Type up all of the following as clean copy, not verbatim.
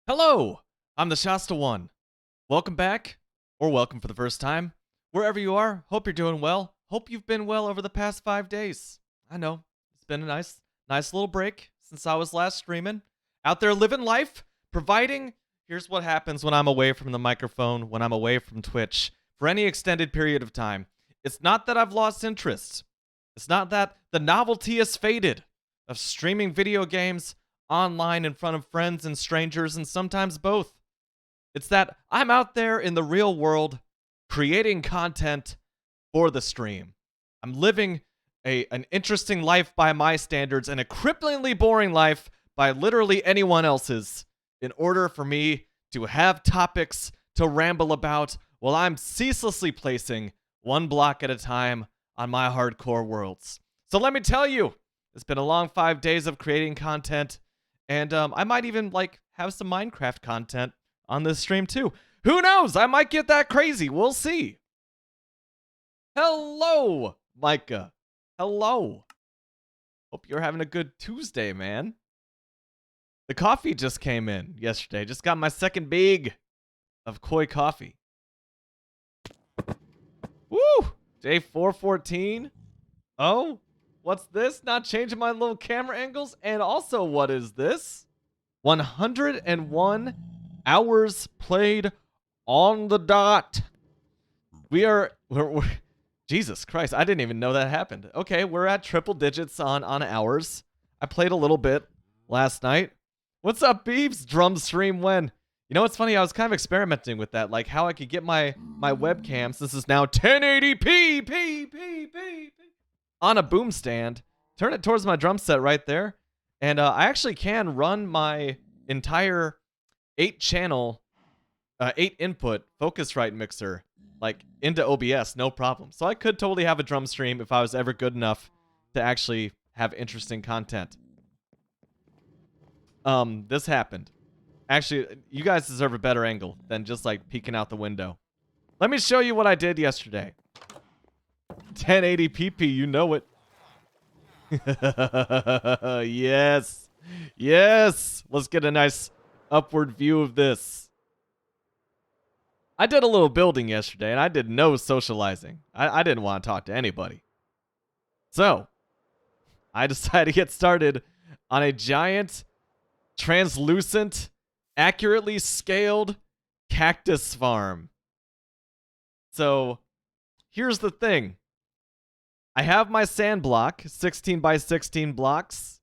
Hello, I'm the Shasta One. Welcome back, or welcome for the first time. Wherever you are, hope you're doing well. Hope you've been well over the past 5 days. I know, it's been a nice little break since I was last streaming. Out there living life, providing. Here's what happens when I'm away from the microphone, when I'm away from Twitch, for any extended period of time. It's not that I've lost interest. It's not that the novelty has faded of streaming video games online in front of friends and strangers, and sometimes both. It's that I'm out there in the real world creating content for the stream. I'm living an interesting life by my standards and a cripplingly boring life by literally anyone else's in order for me to have topics to ramble about while I'm ceaselessly placing one block at a time on my hardcore worlds. So let me tell you, it's been a long 5 days of creating content. And I might even have some Minecraft content on this stream too. Who knows? I might get that crazy. We'll see. Hello, Micah. Hello. Hope you're having a good Tuesday, man. The coffee just came in yesterday. Just got my second big of koi coffee. Woo! Day 414. Oh. What's this? Not changing my little camera angles? And also, what is this? 101 hours played on the dot. We're Jesus Christ, I didn't even know that happened. Okay, we're at triple digits on hours. I played a little bit last night. What's up, Beeps? Drum stream when? You know what's funny? I was kind of experimenting with that, like how I could get my webcams. This is now 1080p, on a boom stand, turn it towards my drum set right there, and I actually can run my entire 8-channel, 8-input Focusrite mixer into OBS, no problem. So I could totally have a drum stream if I was ever good enough to actually have interesting content. This happened. Actually, you guys deserve a better angle than just peeking out the window. Let me show you what I did yesterday. 1080p, you know it. Yes. Let's get a nice upward view of this. I did a little building yesterday, and I did no socializing. I didn't want to talk to anybody. So, I decided to get started on a giant, translucent, accurately scaled cactus farm. So, here's the thing. I have my sand block, 16 by 16 blocks.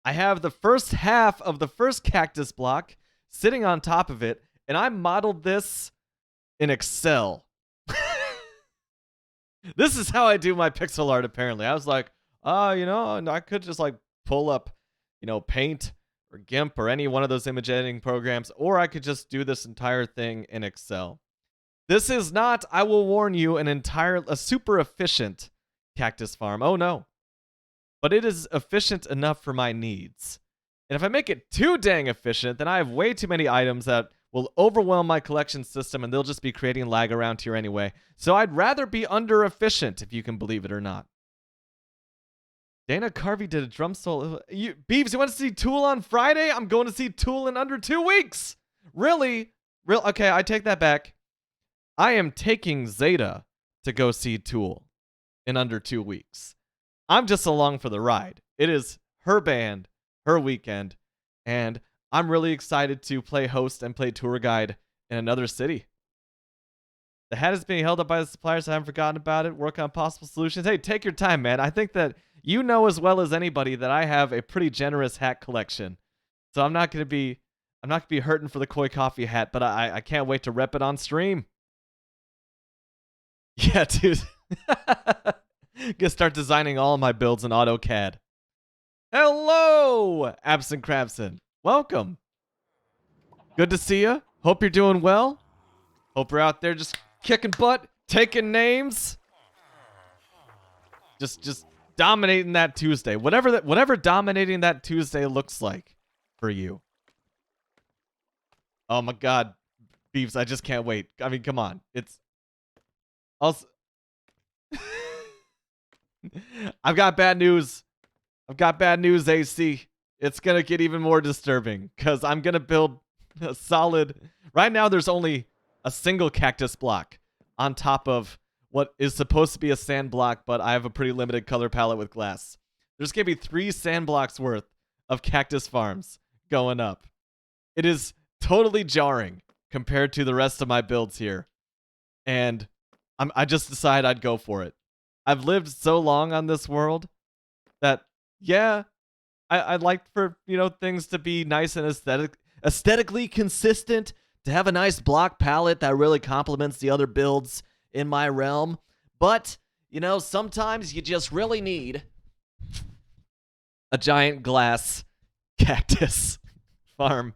I have the first half of the first cactus block sitting on top of it, and I modeled this in Excel. This is how I do my pixel art, apparently. I was like, I could just pull up, Paint or GIMP or any one of those image editing programs, or I could just do this entire thing in Excel. This is not, I will warn you, a super efficient cactus farm. Oh no. But it is efficient enough for my needs. And if I make it too dang efficient, then I have way too many items that will overwhelm my collection system, and they'll just be creating lag around here anyway. So I'd rather be under efficient, if you can believe it or not. Dana Carvey did a drum solo. Beeves, you want to see Tool on Friday? I'm going to see Tool in under 2 weeks. Really? Okay, I take that back. I am taking Zeta to go see Tool in under 2 weeks. I'm just along for the ride. It is her band, her weekend, and I'm really excited to play host and play tour guide in another city. The hat is being held up by the suppliers. I haven't forgotten about it. Work on possible solutions. Hey, take your time, man. I think that you know as well as anybody that I have a pretty generous hat collection. So I'm not gonna be hurting for the koi coffee hat, but I can't wait to rep it on stream. Yeah, dude. Gonna start designing all of my builds in AutoCAD. Hello, Absent Crabson. Welcome. Good to see you. Hope you're doing well. Hope you're out there just kicking butt, taking names. Just dominating that Tuesday. Whatever dominating that Tuesday looks like for you. Oh my God, Beeves, I just can't wait. I mean, come on. It's also I've got bad news. AC. It's gonna get even more disturbing because I'm gonna build A solid. Right now, there's only a single cactus block on top of what is supposed to be a sand block, but I have a pretty limited color palette with glass. There's going to be 3 sand blocks worth of Cactus Farms going up. It is totally jarring compared to the rest of my builds here. And I just decided I'd go for it. I've lived so long on this world that, yeah, I'd like for, things to be nice and aesthetically consistent, to have a nice block palette that really complements the other builds in my realm. But, sometimes you just really need a giant glass cactus farm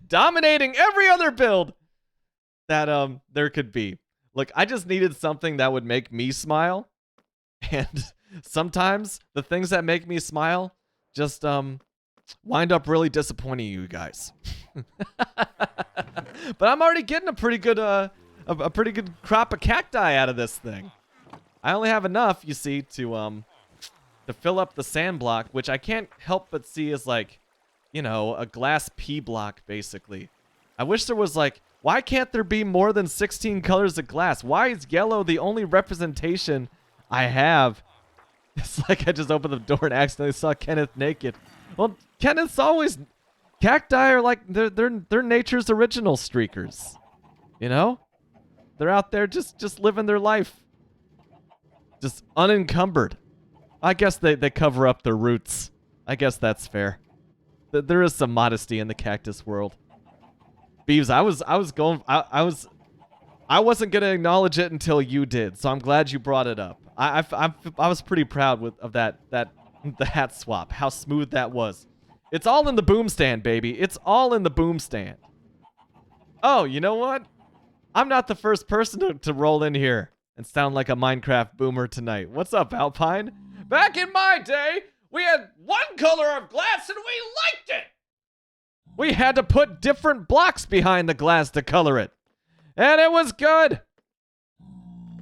dominating every other build that there could be. Look, I just needed something that would make me smile. And sometimes the things that make me smile just wind up really disappointing you guys. But I'm already getting a pretty good crop of cacti out of this thing. I only have enough, you see, to fill up the sand block, which I can't help but see as like, a glass P block basically. I wish there was like, why can't there be more than 16 colors of glass? Why is yellow the only representation I have? It's like I just opened the door and accidentally saw Kenneth naked. Well, Kenneth's always... Cacti are like, they're nature's original streakers. They're out there just living their life. Just unencumbered. I guess they cover up their roots. I guess that's fair. There is some modesty in the cactus world. Beeves, I wasn't gonna acknowledge it until you did, so I'm glad you brought it up. I was pretty proud of the hat swap, how smooth that was. It's all in the boom stand, baby. It's all in the boom stand. Oh, you know what? I'm not the first person to roll in here and sound like a Minecraft boomer tonight. What's up, Alpine? Back in my day, we had one color of glass and we liked it. We had to put different blocks behind the glass to color it. And it was good.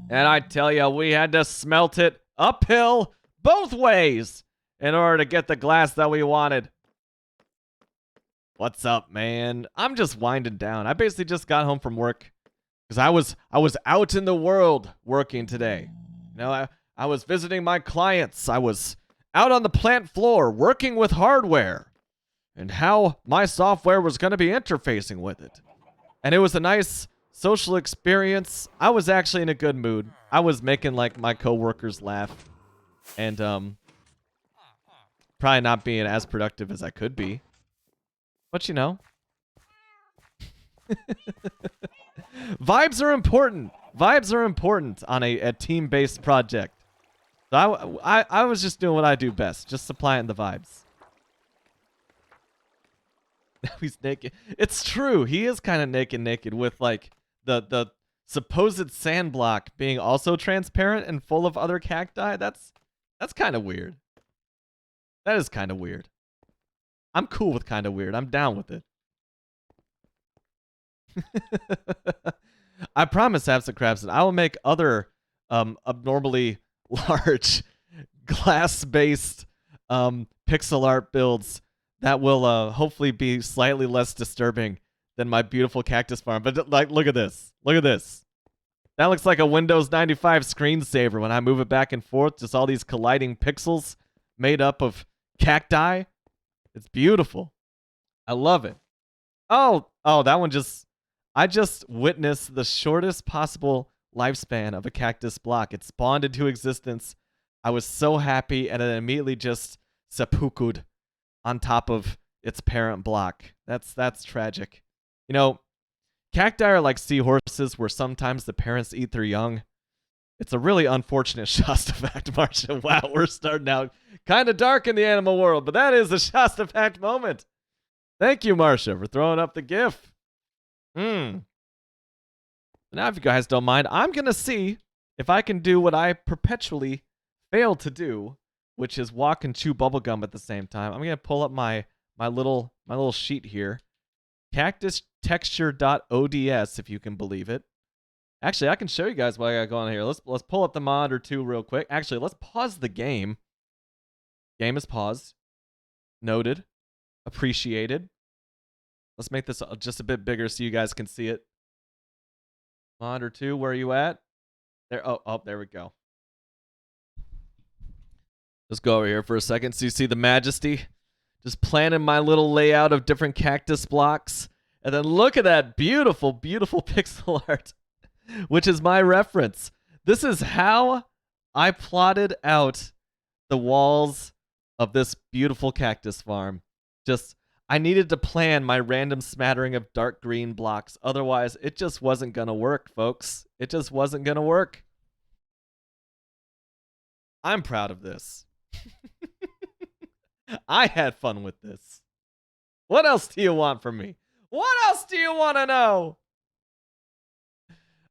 And I tell you, we had to smelt it uphill both ways in order to get the glass that we wanted. What's up, man? I'm just winding down. I basically just got home from work because I was out in the world working today. I was visiting my clients. I was out on the plant floor working with hardware and how my software was going to be interfacing with it. And it was a nice social experience. I was actually in a good mood. I was making like my coworkers laugh and probably not being as productive as I could be. But vibes are important. Vibes are important on a team-based project. So I was just doing what I do best, just supplying the vibes. Now he's naked. It's true. He is kind of naked with like the supposed sand block being also transparent and full of other cacti. That's kind of weird. That is kind of weird. I'm cool with kind of weird. I'm down with it. I promise, Absent Crabson, I will make other abnormally large glass-based pixel art builds that will hopefully be slightly less disturbing than my beautiful cactus farm. But like, look at this. Look at this. That looks like a Windows 95 screensaver when I move it back and forth. Just all these colliding pixels made up of cacti. It's beautiful. I love it. Oh, that one I just witnessed the shortest possible lifespan of a cactus block. It spawned into existence. I was so happy, and it immediately just seppuku'd on top of its parent block. That's tragic. Cacti are like seahorses where sometimes the parents eat their young. It's a really unfortunate Shasta fact, Marsha. Wow, we're starting out kind of dark in the animal world, but that is a Shasta fact moment. Thank you, Marsha, for throwing up the GIF. Now, if you guys don't mind, I'm going to see if I can do what I perpetually fail to do, which is walk and chew bubblegum at the same time. I'm going to pull up my little sheet here. Cactustexture.ods, if you can believe it. Actually, I can show you guys what I got going here. Let's pull up the mod or two real quick. Actually, let's pause the game. Game is paused. Noted. Appreciated. Let's make this just a bit bigger so you guys can see it. Monitor 2, where are you at? There. Oh, there we go. Let's go over here for a second so you see the majesty. Just planning my little layout of different cactus blocks. And then look at that beautiful, beautiful pixel art, which is my reference. This is how I plotted out the walls of this beautiful cactus farm. Just, I needed to plan my random smattering of dark green blocks. Otherwise, it just wasn't going to work, folks. It just wasn't going to work. I'm proud of this. I had fun with this. What else do you want from me? What else do you want to know?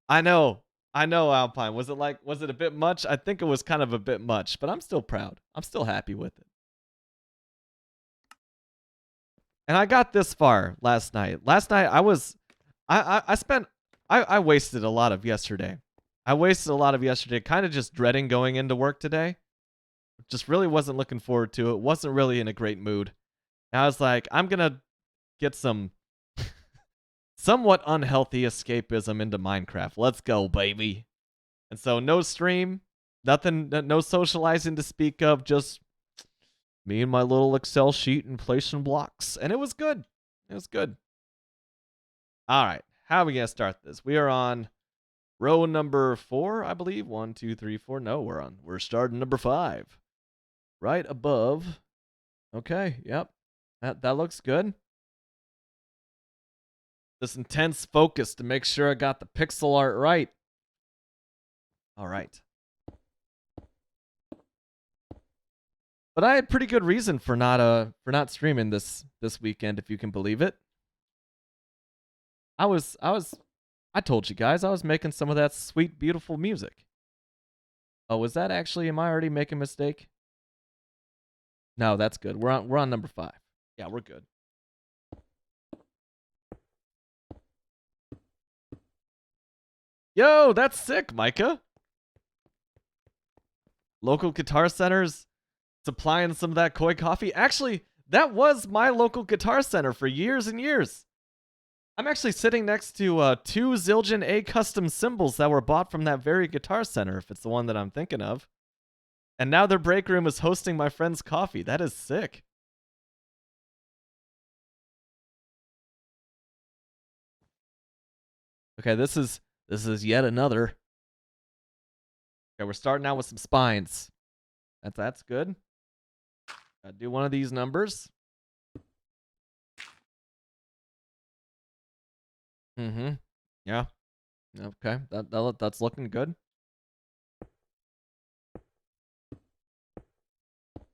I know, Alpine. Was it a bit much? I think it was kind of a bit much, but I'm still proud. I'm still happy with it. And I got this far last night. Last night I wasted a lot of yesterday. I wasted a lot of yesterday kind of just dreading going into work today. Just really wasn't looking forward to it. Wasn't really in a great mood. And I was like, I'm going to get some somewhat unhealthy escapism into Minecraft. Let's go, baby. And so no stream, nothing, no socializing to speak of, just me and my little Excel sheet and play some blocks. And it was good. It was good. All right. How are we going to start this? We are on row number 4, I believe. 1, 2, 3, 4. No, we're starting number 5. Right above. Okay. Yep. That looks good. This intense focus to make sure I got the pixel art right. All right. But I had pretty good reason for not streaming this weekend, if you can believe it. I told you guys I was making some of that sweet, beautiful music. Oh, was that actually? Am I already making a mistake? No, that's good. We're on number 5. Yeah, we're good. Yo, that's sick, Micah. Local guitar centers supplying some of that koi coffee. Actually, that was my local guitar center for years and years. I'm actually sitting next to 2 Zildjian A custom cymbals that were bought from that very guitar center, if it's the one that I'm thinking of. And now their break room is hosting my friend's coffee. That is sick. Okay, this is yet another. Okay, we're starting out with some spines. That's good. Gotta do one of these numbers. Mm-hmm. Yeah. Okay. That's looking good.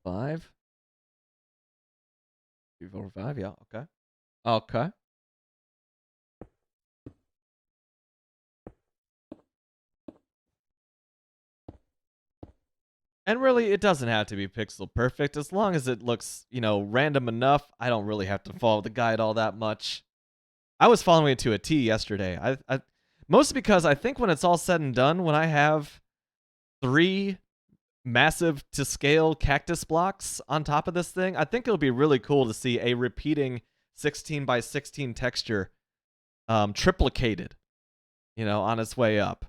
5. 3, 4, 5. Yeah. Okay. Okay. And really, it doesn't have to be pixel perfect. As long as it looks, random enough, I don't really have to follow the guide all that much. I was following it to a T yesterday. I mostly because I think when it's all said and done, when I have 3 massive to scale cactus blocks on top of this thing, I think it'll be really cool to see a repeating 16 by 16 texture triplicated, on its way up.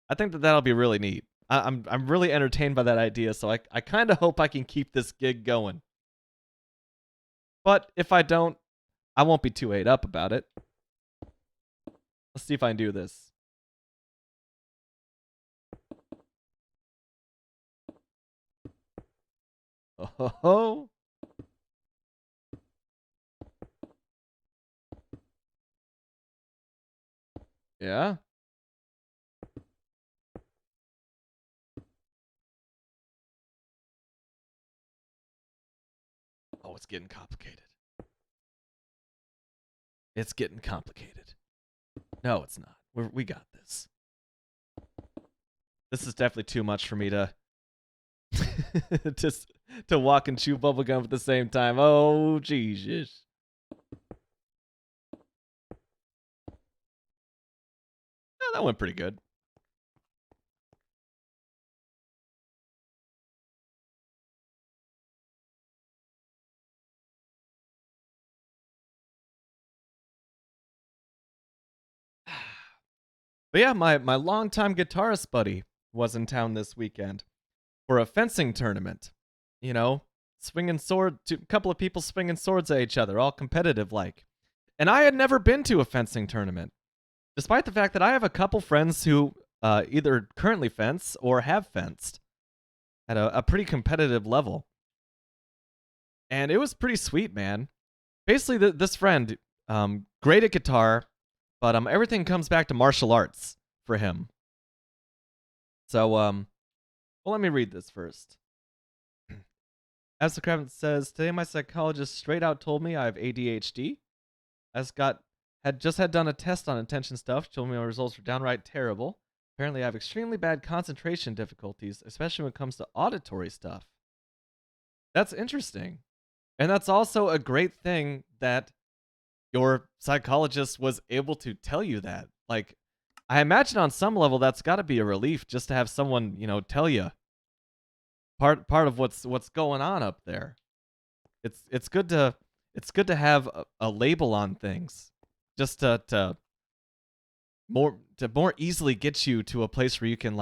I think that'll be really neat. I'm really entertained by that idea, so I kind of hope I can keep this gig going. But if I don't, I won't be too ate up about it. Let's see if I can do this. Oh. Yeah. Oh, it's getting complicated. It's getting complicated. No, it's not. We got this. This is definitely too much for me to just to walk and chew bubblegum at the same time. Oh, Jesus. Oh, that went pretty good. But yeah, my longtime guitarist buddy was in town this weekend for a fencing tournament. You know, swinging sword, a couple of people swinging swords at each other, all competitive like. And I had never been to a fencing tournament, despite the fact that I have a couple friends who either currently fence or have fenced at a pretty competitive level. And it was pretty sweet, man. Basically, this friend, great at guitar, but everything comes back to martial arts for him. So, well, let me read this first. As the Craven says, today my psychologist straight out told me I have ADHD. Had done a test on attention stuff, told me my results were downright terrible. Apparently, I have extremely bad concentration difficulties, especially when it comes to auditory stuff. That's interesting. And that's also a great thing that your psychologist was able to tell you that. Like, I imagine on some level that's got to be a relief just to have someone, tell you part of what's going on up there. It's good to have a label on things, just to more easily get you to a place where you can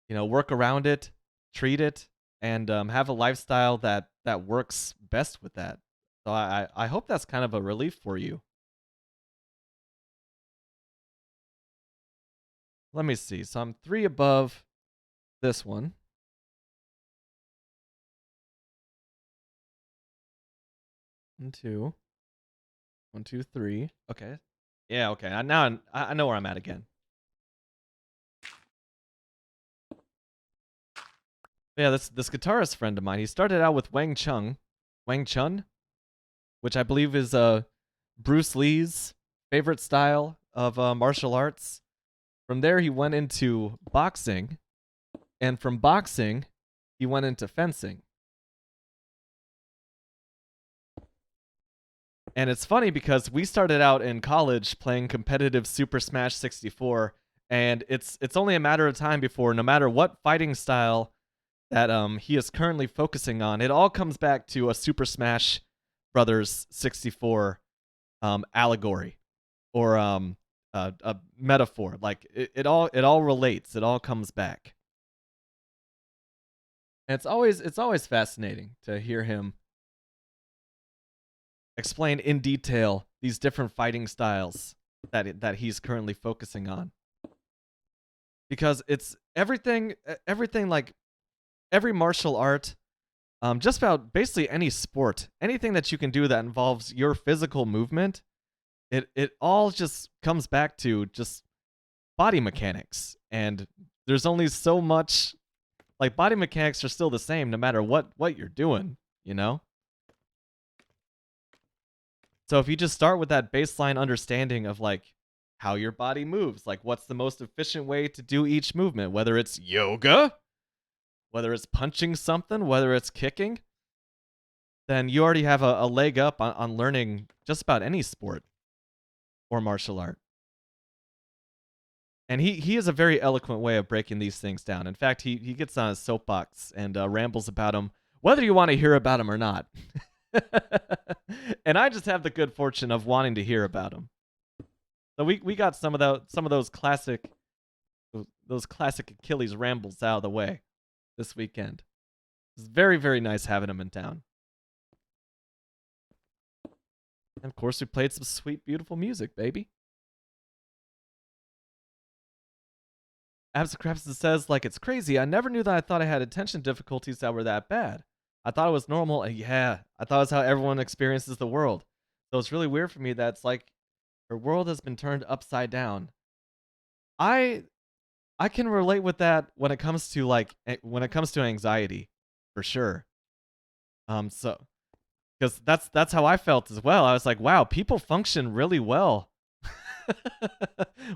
work around it, treat it, and have a lifestyle that works best with that. So I hope that's kind of a relief for you. Let me see. So I'm 3 above this one. One, two. 1, 2, 3. Okay. Yeah, okay. I know where I'm at again. Yeah, this guitarist friend of mine, he started out with Wang Chun, which I believe is Bruce Lee's favorite style of martial arts. From there, he went into boxing, and from boxing, he went into fencing. And it's funny because we started out in college playing competitive Super Smash 64, and it's only a matter of time before, no matter what fighting style that he is currently focusing on, it all comes back to a Super Smash Brothers 64 allegory or a metaphor. Like it all relates. It all comes back. And it's always fascinating to hear him explain in detail these different fighting styles that he's currently focusing on. Because it's everything like every martial art, just about basically any sport, anything that you can do that involves your physical movement, it all just comes back to just body mechanics. And there's only so much, like, body mechanics are still the same no matter what you're doing, So if you just start with that baseline understanding of like how your body moves, like what's the most efficient way to do each movement, whether it's yoga, whether it's punching something, whether it's kicking, then you already have a leg up on learning just about any sport or martial art. And he has a very eloquent way of breaking these things down. In fact, he gets on his soapbox and rambles about them, whether you want to hear about them or not. And I just have the good fortune of wanting to hear about them. So we got some of those classic Achilles rambles out of the way this weekend. It's very, very nice having him in town. And of course, we played some sweet, beautiful music, baby. Absacraps says, like, it's crazy. I never knew that I thought I had attention difficulties that were that bad. I thought it was normal. And yeah, I thought it's how everyone experiences the world. So it's really weird for me that it's like her world has been turned upside down. I can relate with that when it comes to anxiety, for sure. So because that's how I felt as well. I was like, wow, people function really well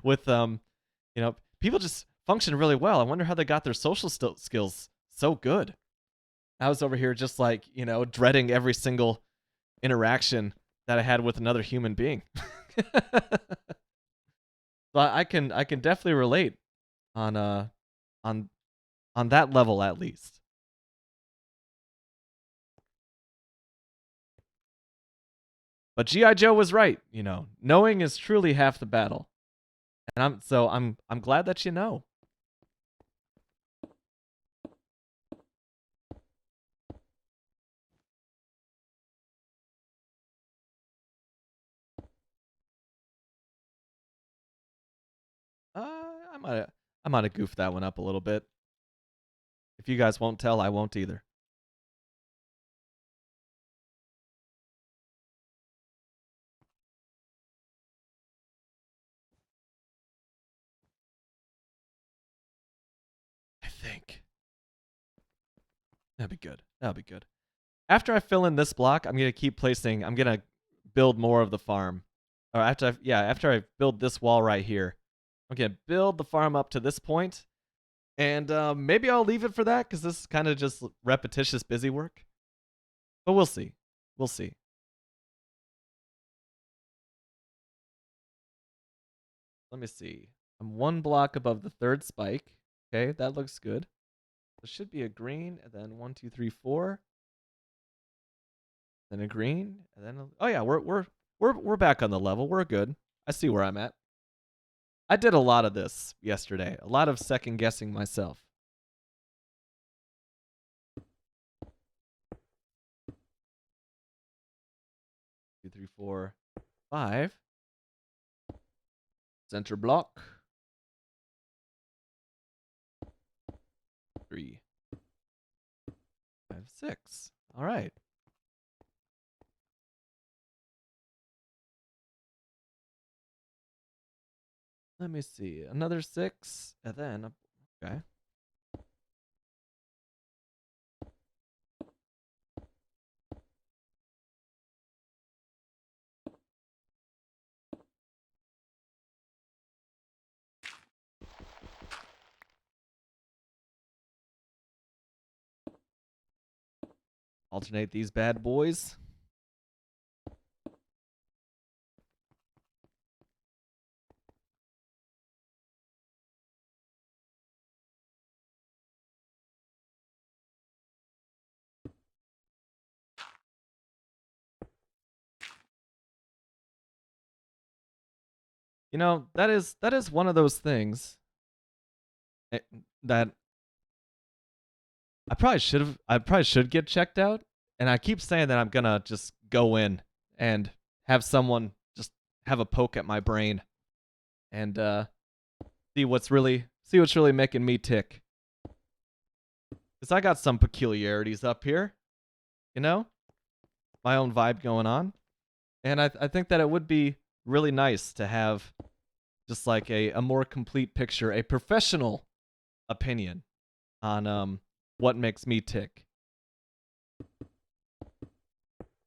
with people just function really well. I wonder how they got their social skills so good. I was over here just like, dreading every single interaction that I had with another human being. So I can definitely relate on that level at least. But G.I. Joe was right, knowing is truly half the battle. And I'm glad that you know. I might have goofed that one up a little bit. If you guys won't tell, I won't either. I think that'd be good. That'll be good. After I fill in this block, I'm gonna keep placing. I'm gonna build more of the farm. Or after I build this wall right here, I'm gonna build the farm up to this point, and maybe I'll leave it for that because this is kind of just repetitious busy work. But we'll see. We'll see. Let me see. I'm one block above the third spike. Okay, that looks good. There should be a green, and then 1, 2, 3, 4. Then a green, and then oh yeah, we're back on the level. We're good. I see where I'm at. I did a lot of this yesterday. A lot of second guessing myself. 2, 3, 4, 5. Center block. 3, 5, 6. All right. Let me see. Another 6, and then okay. Alternate these bad boys. You know, that is one of those things that I probably should get checked out, and I keep saying that I'm gonna just go in and have someone just have a poke at my brain and see what's really making me tick. Cuz I got some peculiarities up here, you know? My own vibe going on. And I think that it would be really nice to have just like a more complete picture, a professional opinion on what makes me tick.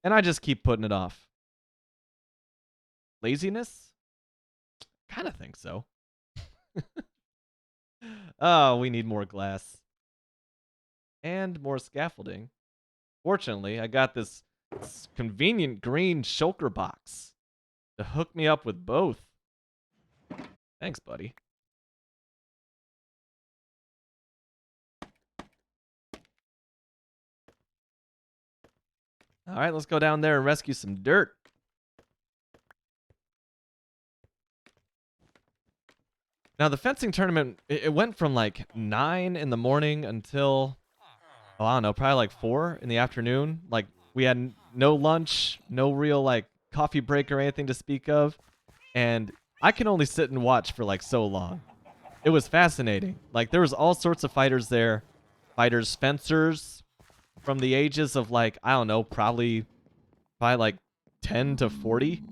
And I just keep putting it off. Laziness? Kind of think so. Oh, we need more glass. And more scaffolding. Fortunately, I got this convenient green shulker box to hook me up with both. Thanks, buddy. All right, let's go down there and rescue some dirt. Now, the fencing tournament, it went from like 9 in the morning until, oh, I don't know, probably like 4 in the afternoon. Like, we had no lunch, no real like coffee break or anything to speak of. And I can only sit and watch for like so long. It was fascinating. Like, there was all sorts of fighters there. Fighters, fencers from the ages of like, I don't know, probably like 10 to 40.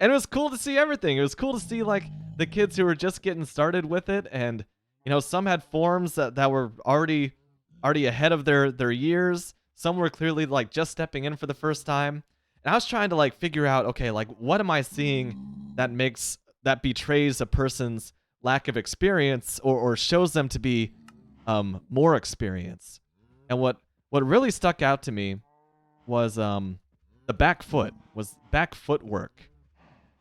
And it was cool to see everything. It was cool to see like the kids who were just getting started with it, and you know, some had forms that were already ahead of their years. Some were clearly like just stepping in for the first time. And I was trying to like figure out, okay, like what am I seeing that betrays a person's lack of experience or shows them to be more experienced. And what really stuck out to me was the back foot work,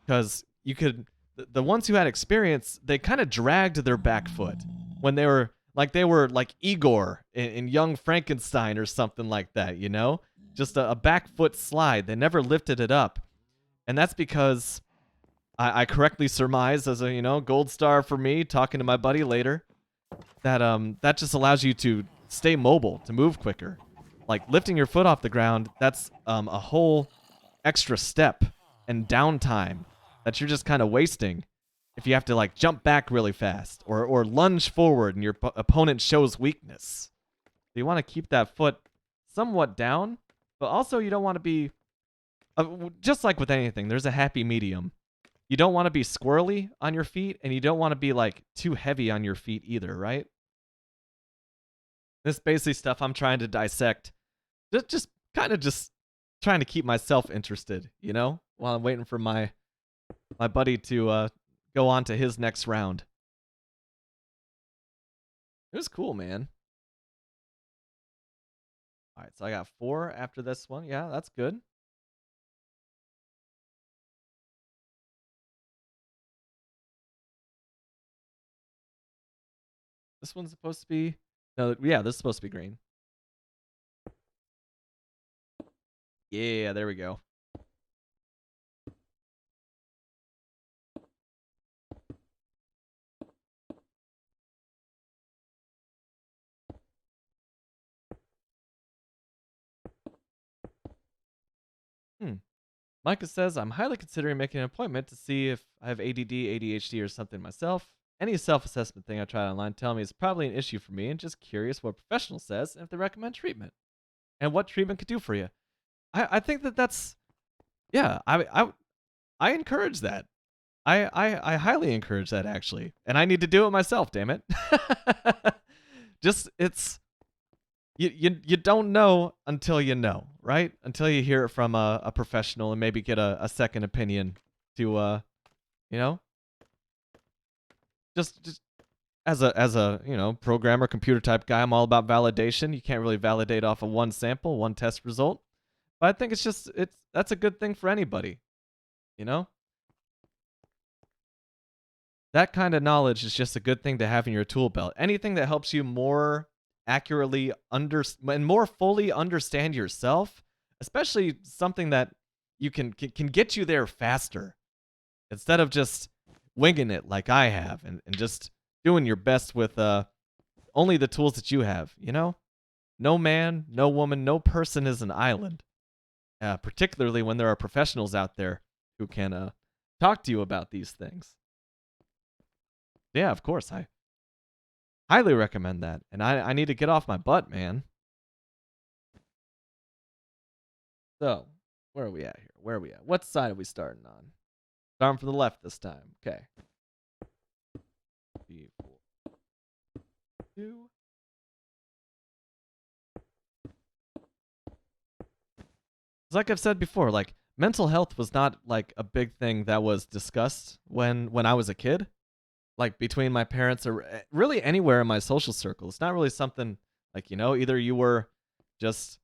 because you could the ones who had experience, they kind of dragged their back foot when they were like Igor in Young Frankenstein or something like that, you know, just a back foot slide. They never lifted it up, and that's because I correctly surmise as a, gold star for me talking to my buddy later that that just allows you to stay mobile, to move quicker. Like lifting your foot off the ground, that's a whole extra step and downtime that you're just kind of wasting if you have to like jump back really fast or lunge forward and your opponent shows weakness. So you want to keep that foot somewhat down, but also you don't want to be just like with anything, there's a happy medium. You don't want to be squirrely on your feet, and you don't want to be like too heavy on your feet either, right? This basically stuff I'm trying to dissect. Just kind of just trying to keep myself interested, while I'm waiting for my buddy to go on to his next round. It was cool, man. All right, so I got 4 after this one. Yeah, that's good. This one's supposed to be... No, yeah, this is supposed to be green. Yeah, there we go. Micah says, I'm highly considering making an appointment to see if I have ADD, ADHD, or something myself. Any self-assessment thing I tried online tell me is probably an issue for me, and just curious what a professional says and if they recommend treatment. And what treatment could do for you. I think that's... Yeah, I encourage that. I highly encourage that, actually. And I need to do it myself, damn it. Just, it's... You don't know until you know, right? Until you hear it from a professional and maybe get a second opinion to, just as a programmer, computer type guy, I'm all about validation. You can't really validate off of one sample, one test result. But I think that's a good thing for anybody, That kind of knowledge is just a good thing to have in your tool belt. Anything that helps you more accurately and more fully understand yourself, especially something that you can get you there faster instead of just winging it like I have and just doing your best with only the tools that you have, No man, no woman, no person is an island. Particularly when there are professionals out there who can talk to you about these things. Yeah, of course. I highly recommend that. And I need to get off my butt, man. So, where are we at here? Where are we at? What side are we starting on? Starting from the left this time. Okay. 3, 4, 2. Like I've said before, like mental health was not like a big thing that was discussed when I was a kid. Like between my parents or really anywhere in my social circle. It's not really something like, either you were just,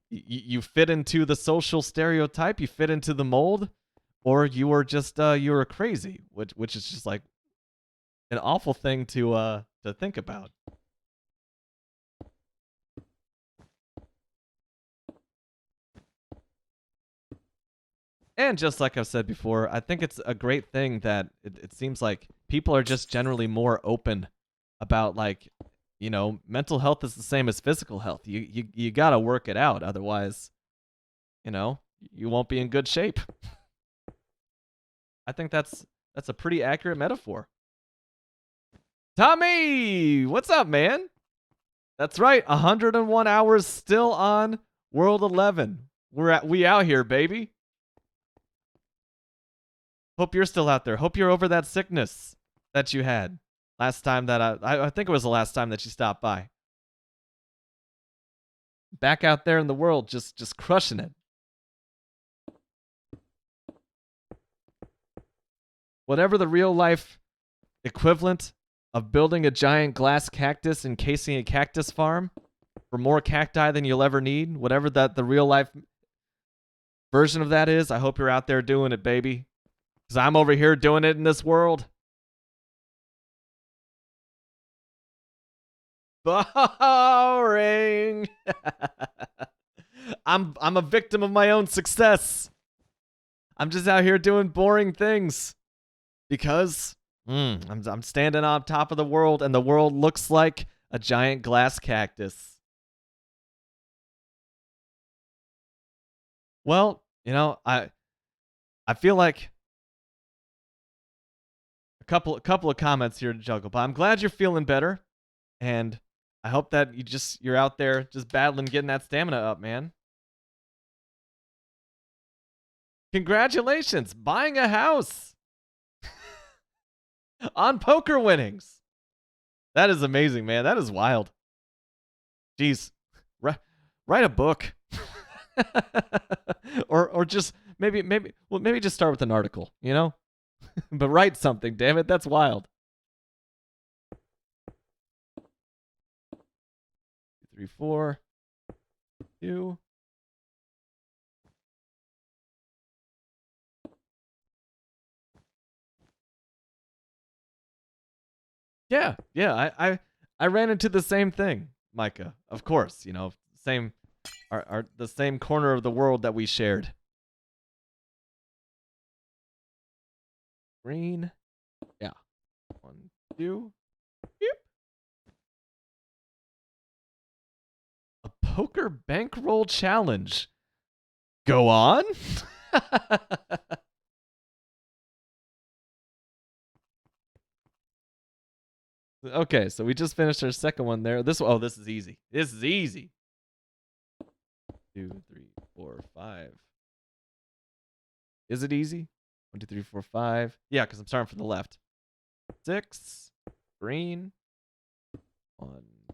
you fit into the social stereotype, you fit into the mold, or you were just, you were crazy, which is just like an awful thing to think about. And just like I've said before, I think it's a great thing that it seems like people are just generally more open about like, mental health is the same as physical health. You got to work it out. Otherwise, you won't be in good shape. I think that's a pretty accurate metaphor. Tommy, what's up, man? That's right. 101 hours still on World 11. We out here, baby. Hope you're still out there. Hope you're over that sickness that you had last time that I think it was the last time that you stopped by. Back out there in the world, just crushing it. Whatever the real life equivalent of building a giant glass cactus encasing a cactus farm for more cacti than you'll ever need, whatever that the real life version of that is, I hope you're out there doing it, baby. Because I'm over here doing it in this world. Boring. I'm a victim of my own success. I'm just out here doing boring things. Because I'm standing on top of the world, and the world looks like a giant glass cactus. Well, I feel like a couple of comments here to juggle, but I'm glad you're feeling better, and I hope that you're out there just battling, getting that stamina up, man. Congratulations, buying a house on poker winnings. That is amazing, man. That is wild. Jeez, write a book, or just maybe just start with an article, but write something. Damn it, that's wild. 3, 4, 2. Yeah. I ran into the same thing, Micah. Of course, same the same corner of the world that we shared. Green. Yeah. 1, 2. Yep. A poker bankroll challenge. Go on. Okay, so we just finished our second one there. This is easy. This is easy. 2, 3, 4, 5. Is it easy? 1, 2, 3, 4, 5. Yeah, because I'm starting from the left. 6. Green. 1,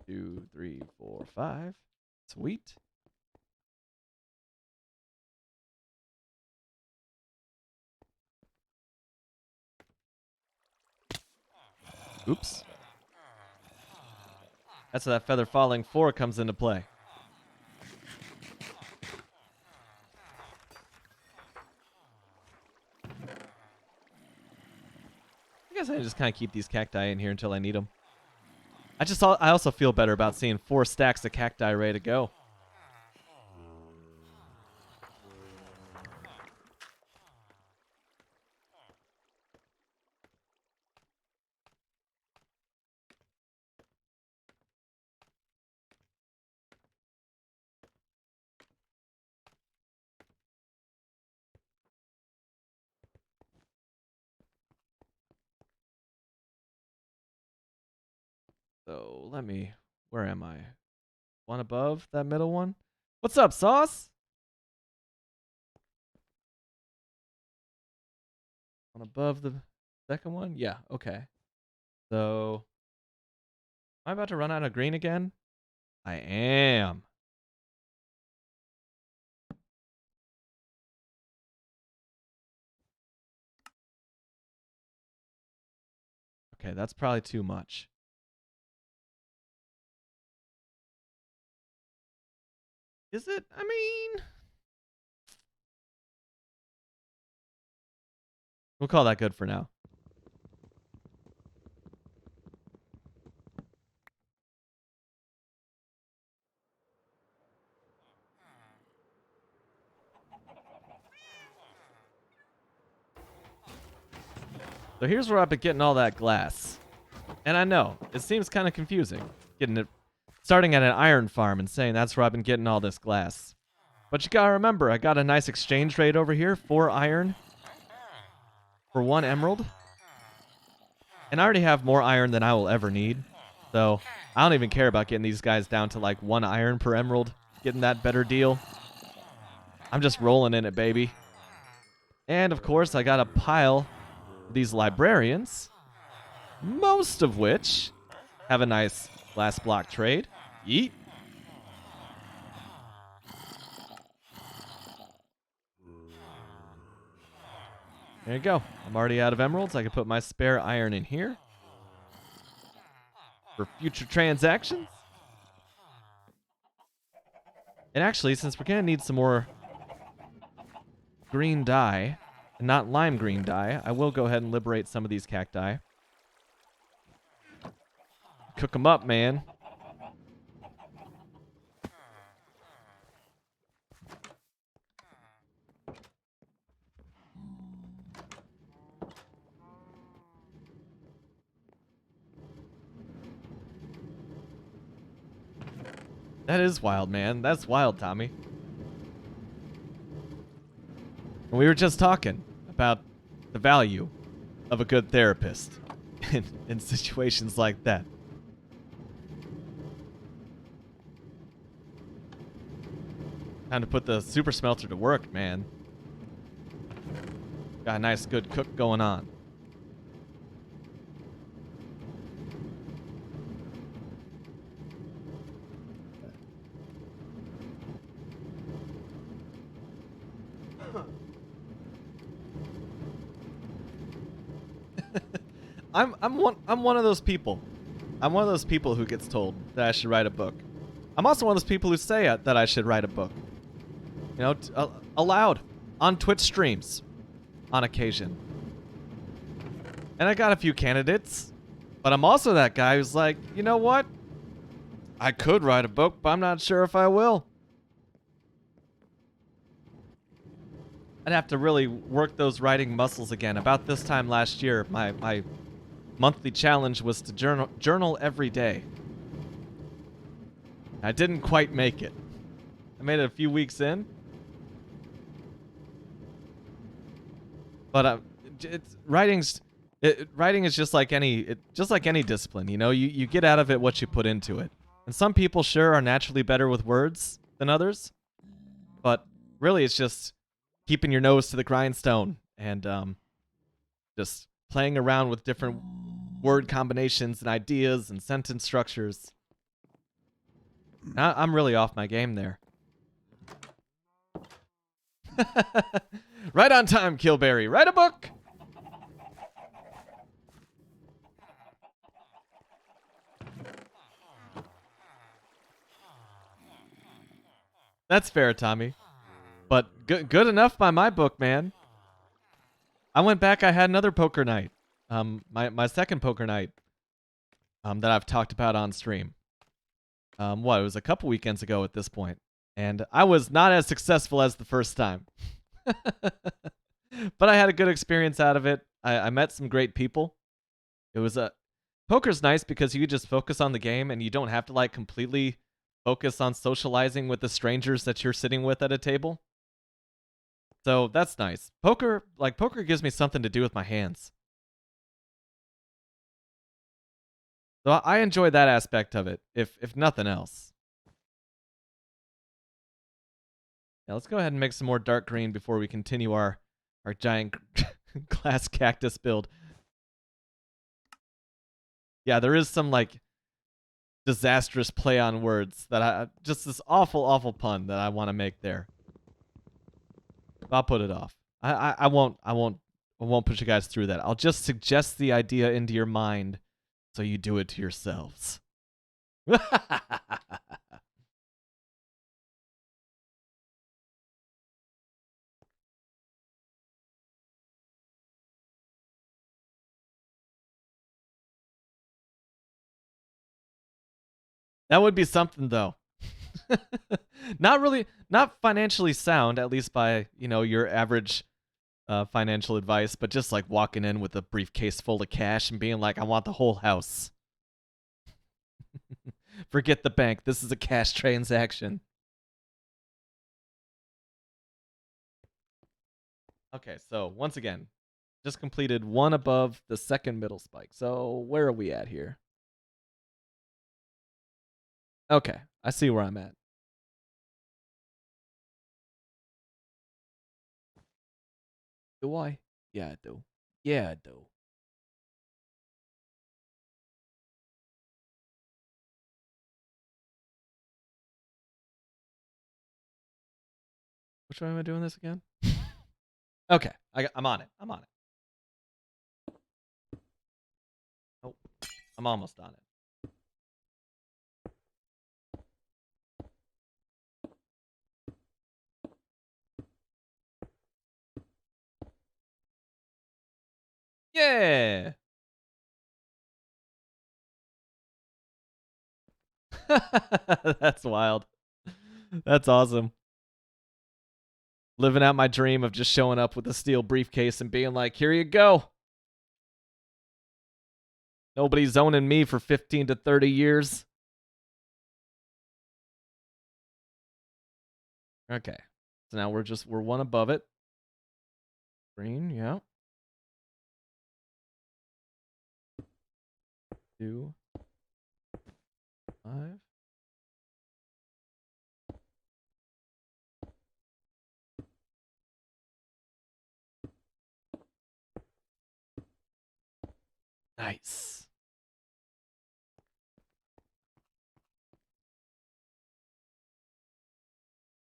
2, 3, 4, 5. Sweet. Oops. That's where that feather falling 4 comes into play. I guess I just kind of keep these cacti in here until I need them. I also feel better about seeing 4 stacks of cacti ready to go. So where am I? One above that middle one? What's up, Sauce? One above the second one? Yeah, okay. So, am I about to run out of green again? I am. Okay, that's probably too much. Is it? I mean, we'll call that good for now. So here's where I've been getting all that glass. And I know, it seems kind of confusing, starting at an iron farm and saying that's where I've been getting all this glass. But you gotta remember, I got a nice exchange rate over here, 4 iron for 1 emerald. And I already have more iron than I will ever need. So I don't even care about getting these guys down to like 1 iron per emerald, getting that better deal. I'm just rolling in it, baby. And of course, I got a pile of these librarians, most of which have a nice glass block trade. Yeet. There you go. I'm already out of emeralds. I can put my spare iron in here for future transactions. And actually, since we're going to need some more green dye, and not lime green dye, I will go ahead and liberate some of these cacti. Cook them up, man. That is wild, man. That's wild, Tommy. And we were just talking about the value of a good therapist in situations like that. Time to put the super smelter to work, man. Got a nice, good cook going on. I'm one of those people. I'm one of those people who gets told that I should write a book. I'm also one of those people who say that I should write a book. You know, aloud on Twitch streams on occasion. And I got a few candidates, but I'm also that guy who's like, you know what? I could write a book, but I'm not sure if I will. I'd have to really work those writing muscles again. About this time last year, my monthly challenge was to journal every day. I didn't quite make it. I made it a few weeks in. But writing is just like any discipline, you know. You get out of it what you put into it. And some people sure are naturally better with words than others, but really it's just keeping your nose to the grindstone and just playing around with different word combinations and ideas and sentence structures. I'm really off my game there. Right on time, Kilberry. Write a book! That's fair, Tommy. But good enough by my book, man. I went back, I had another poker night. My second poker night that I've talked about on stream. It was a couple weekends ago at this point. And I was not as successful as the first time. But I had a good experience out of it. I met some great people. It was poker's nice because you just focus on the game and you don't have to like completely focus on socializing with the strangers that you're sitting with at a table. So that's nice. Poker gives me something to do with my hands. So I enjoy that aspect of it, if nothing else. Now let's go ahead and make some more dark green before we continue our giant glass cactus build. Yeah, there is some like disastrous play on words that just this awful pun that I want to make there. I'll put it off. I won't put you guys through that. I'll just suggest the idea into your mind so you do it to yourselves. That would be something though. Not financially sound, at least by, you know, your average financial advice, but just like walking in with a briefcase full of cash and being like, I want the whole house. Forget the bank. This is a cash transaction. Okay, so once again, just completed one above the second middle spike. So where are we at here? Okay, I see where I'm at. Do I? Yeah, I do. Yeah, I do. Which way am I doing this again? Okay, I'm on it. I'm on it. Oh, I'm almost on it. Yeah. That's wild. That's awesome. Living out my dream of just showing up with a steel briefcase and being like, here you go. Nobody's owning me for 15 to 30 years. Okay. So now we're one above it. Green, yeah. 2, 5. Nice.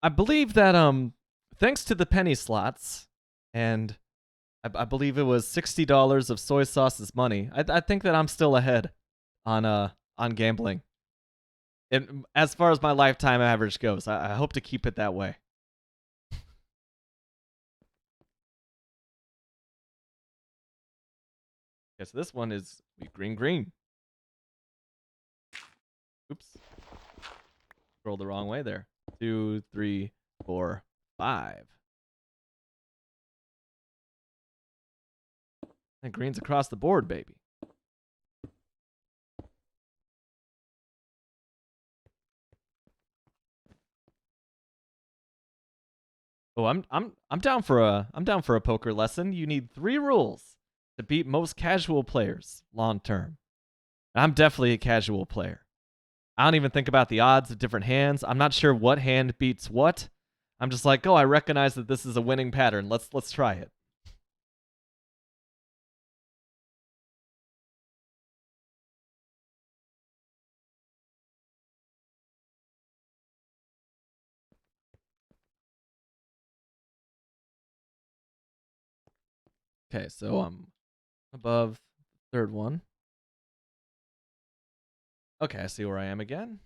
I believe that thanks to the penny slots, and I believe it was $60 of soy sauce's money. I think that I'm still ahead on gambling. And as far as my lifetime average goes, I hope to keep it that way. Okay, so this one is green green. Oops. Rolled the wrong way there. 2, 3, 4, 5. And green's across the board, baby. Oh, I'm down for a poker lesson. You need 3 rules to beat most casual players long term. I'm definitely a casual player. I don't even think about the odds of different hands. I'm not sure what hand beats what. I'm just like, oh, I recognize that this is a winning pattern. Let's try it. Okay, so I'm above the third one. Okay, I see where I am again.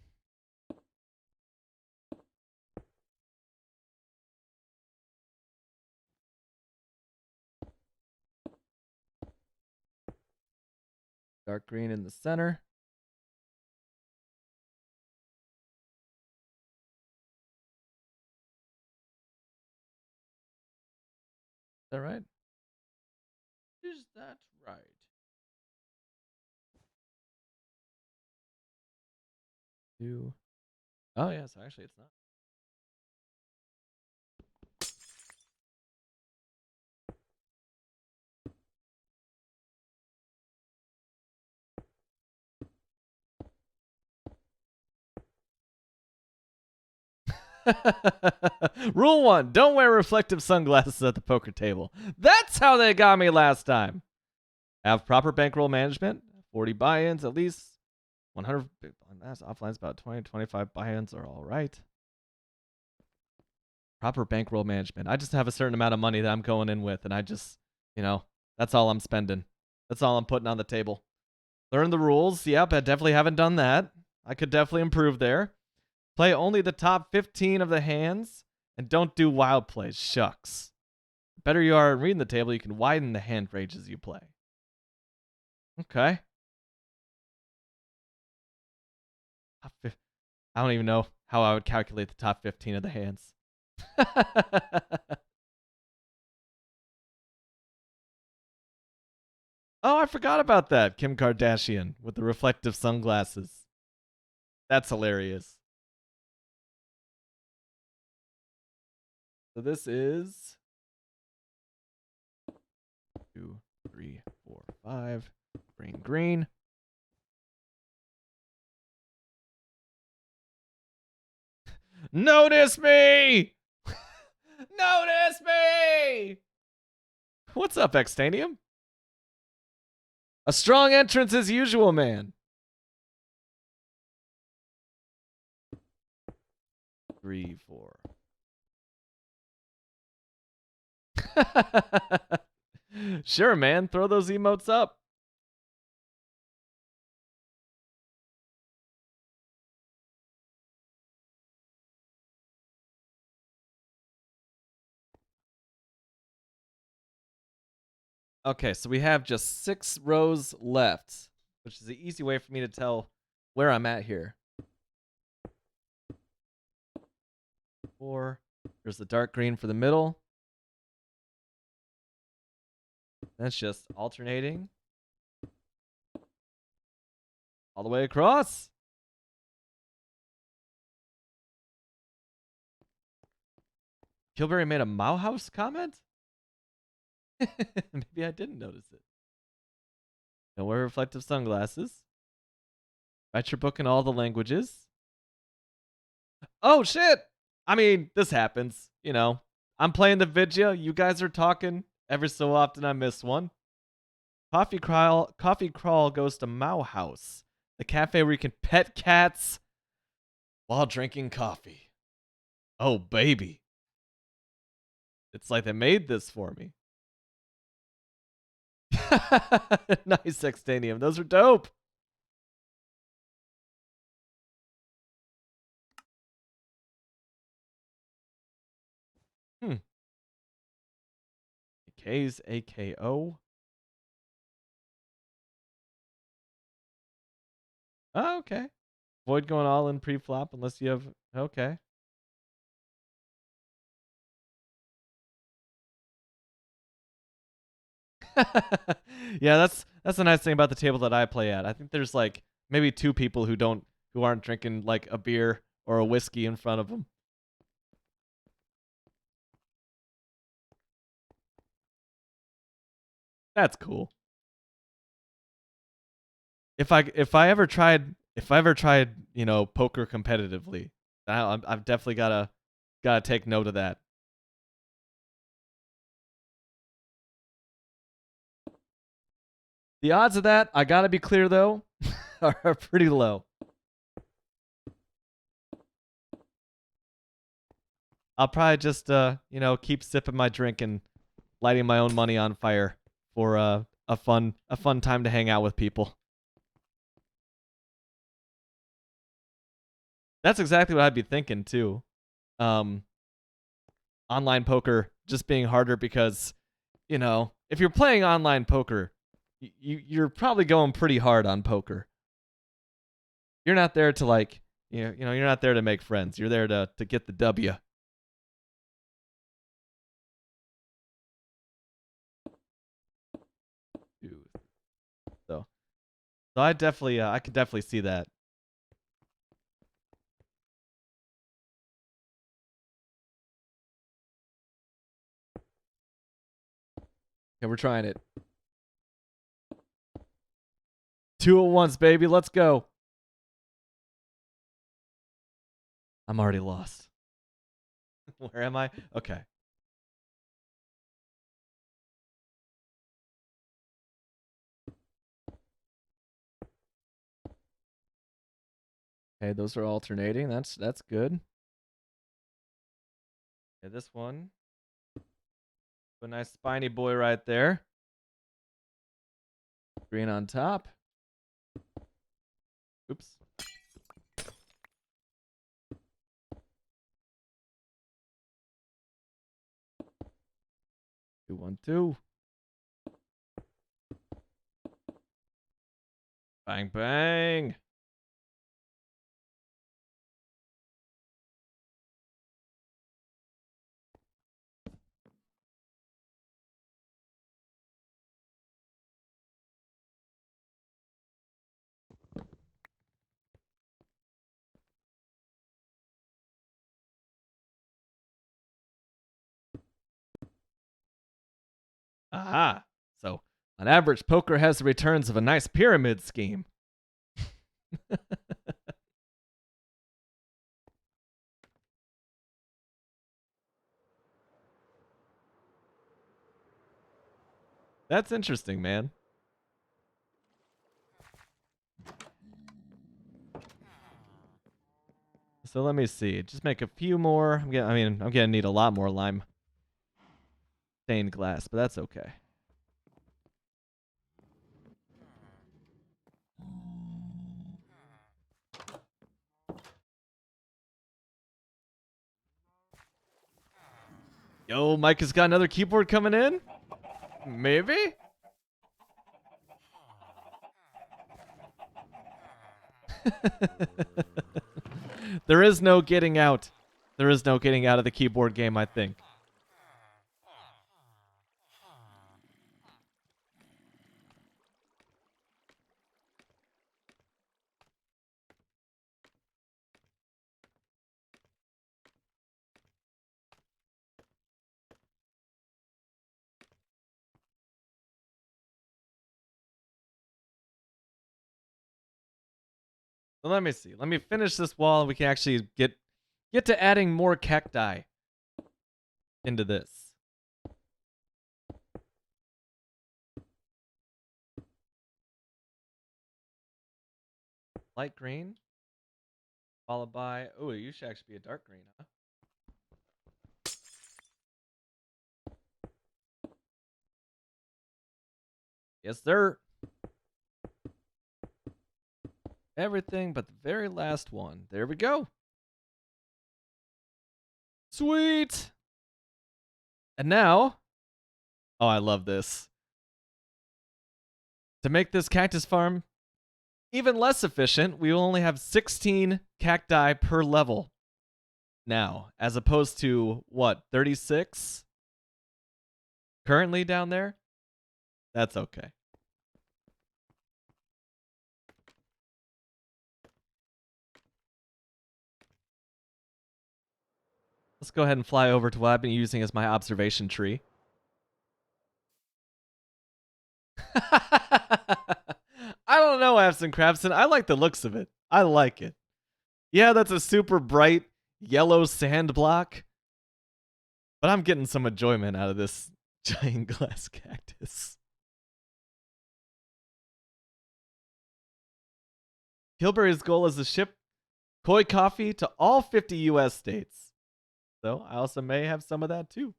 Dark green in the center. Is that right? Is that right? 2. Oh, yes, actually, it's not. Rule 1, don't wear reflective sunglasses at the poker table. That's how they got me last time. Have proper bankroll management, 40 buy-ins at least, 100 big blind mass, offlines about 20, 25 buy-ins are all right. Proper bankroll management. I just have a certain amount of money that I'm going in with, and I just, that's all I'm spending. That's all I'm putting on the table. Learn the rules. Yep, I definitely haven't done that. I could definitely improve there. Play only the top 15 of the hands, and don't do wild plays. Shucks. The better you are at reading the table, you can widen the hand ranges you play. Okay. I don't even know how I would calculate the top 15 of the hands. Oh, I forgot about that. Kim Kardashian with the reflective sunglasses. That's hilarious. So this is 2, 3, 4, 5. Green, green. Notice me! Notice me! What's up, Xtanium? A strong entrance as usual, man. 3, 4. Sure, man. Throw those emotes up. Okay, so we have just 6 rows left, which is an easy way for me to tell where I'm at here. 4. There's the dark green for the middle. That's just alternating all the way across. Kilberry made a Mauhaus comment? Maybe I didn't notice it. Don't wear reflective sunglasses. Write your book in all the languages. Oh, shit! I mean, this happens, you know. I'm playing the video, you guys are talking. Every so often I miss one. Coffee Crawl goes to Mauhaus, the cafe where you can pet cats while drinking coffee. Oh, baby. It's like they made this for me. Nice, Sextanium. Those are dope. K's AKO. Oh, okay. Avoid going all in pre-flop unless you have... Okay. Yeah, that's the nice thing about the table that I play at. I think there's like maybe two people who aren't drinking like a beer or a whiskey in front of them. That's cool. If I ever tried, you know, poker competitively, I've definitely gotta take note of that. The odds of that, I gotta be clear though, are pretty low. I'll probably just you know, keep sipping my drink and lighting my own money on fire for a fun time to hang out with people. That's exactly what I'd be thinking too. Um, Online poker just being harder because, you know, if you're playing online poker, you're probably going pretty hard on poker. You're not there to like, you know, you're not there to make friends. You're there to get the W. So, so I could definitely see that. Okay, we're trying it. 2 at once, baby. Let's go. I'm already lost. Where am I? Okay. Okay, those are alternating. That's good. Okay, this one. A nice spiny boy right there. Green on top. Oops. 2-1-2. Bang bang. Aha. So, on average, poker has the returns of a nice pyramid scheme. That's interesting, man. So let me see. Just make a few more. I'm gonna need a lot more lime stained glass, but that's okay. Yo, Mike has got another keyboard coming in? Maybe? There is no getting out. There is no getting out of the keyboard game, I think. So let me see. Let me finish this wall and we can actually get to adding more cacti into this. Light green, followed by, oh, you should actually be a dark green, huh? Yes, sir. Everything but the very last one. There we go. Sweet. And now, oh, I love this. To make this cactus farm even less efficient, we will only have 16 cacti per level now, as opposed to, what, 36 currently down there? That's okay. Let's go ahead and fly over to what I've been using as my observation tree. I don't know, Absent Crabson. I like the looks of it. I like it. Yeah, that's a super bright yellow sand block. But I'm getting some enjoyment out of this giant glass cactus. Hilberry's goal is to ship koi coffee to all 50 US states. So I also may have some of that too.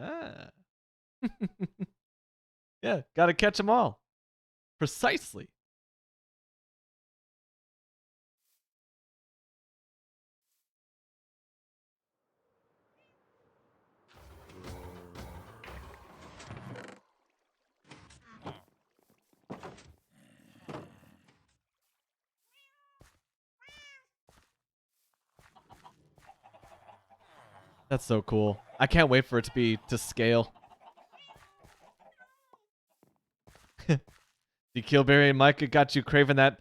Ah. Yeah, gotta catch them all. Precisely. That's so cool. I can't wait for it to be to scale. The Killberry and Micah got you craving that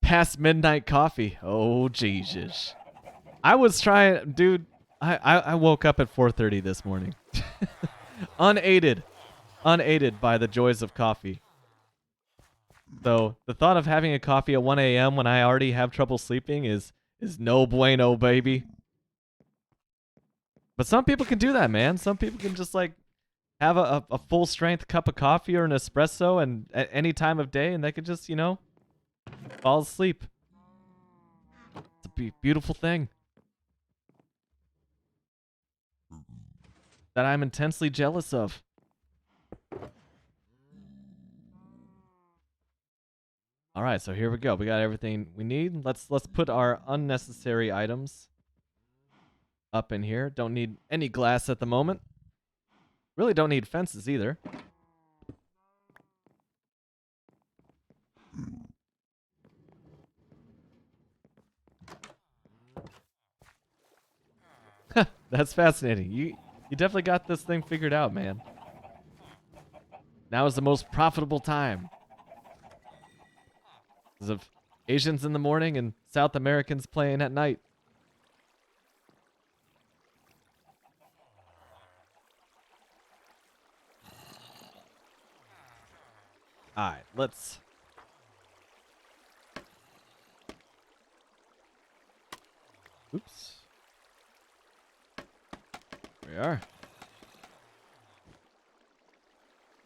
past midnight coffee. Oh Jesus. I was trying, dude. I woke up at 4:30 this morning. Unaided by the joys of coffee. So the thought of having a coffee at 1 a.m. when I already have trouble sleeping is no bueno, baby. But some people can do that, man. Some people can just like have a full strength cup of coffee or an espresso and at any time of day, and they could just, you know, fall asleep. It's a beautiful thing that I'm intensely jealous of. All right, so here we go. We got everything we need. Let's put our unnecessary items up in here. Don't need any glass at the moment. Really don't need fences either. That's fascinating. You definitely got this thing figured out, man. Now is the most profitable time. Because of Asians in the morning and South Americans playing at night. All right, let's... Oops. There we are.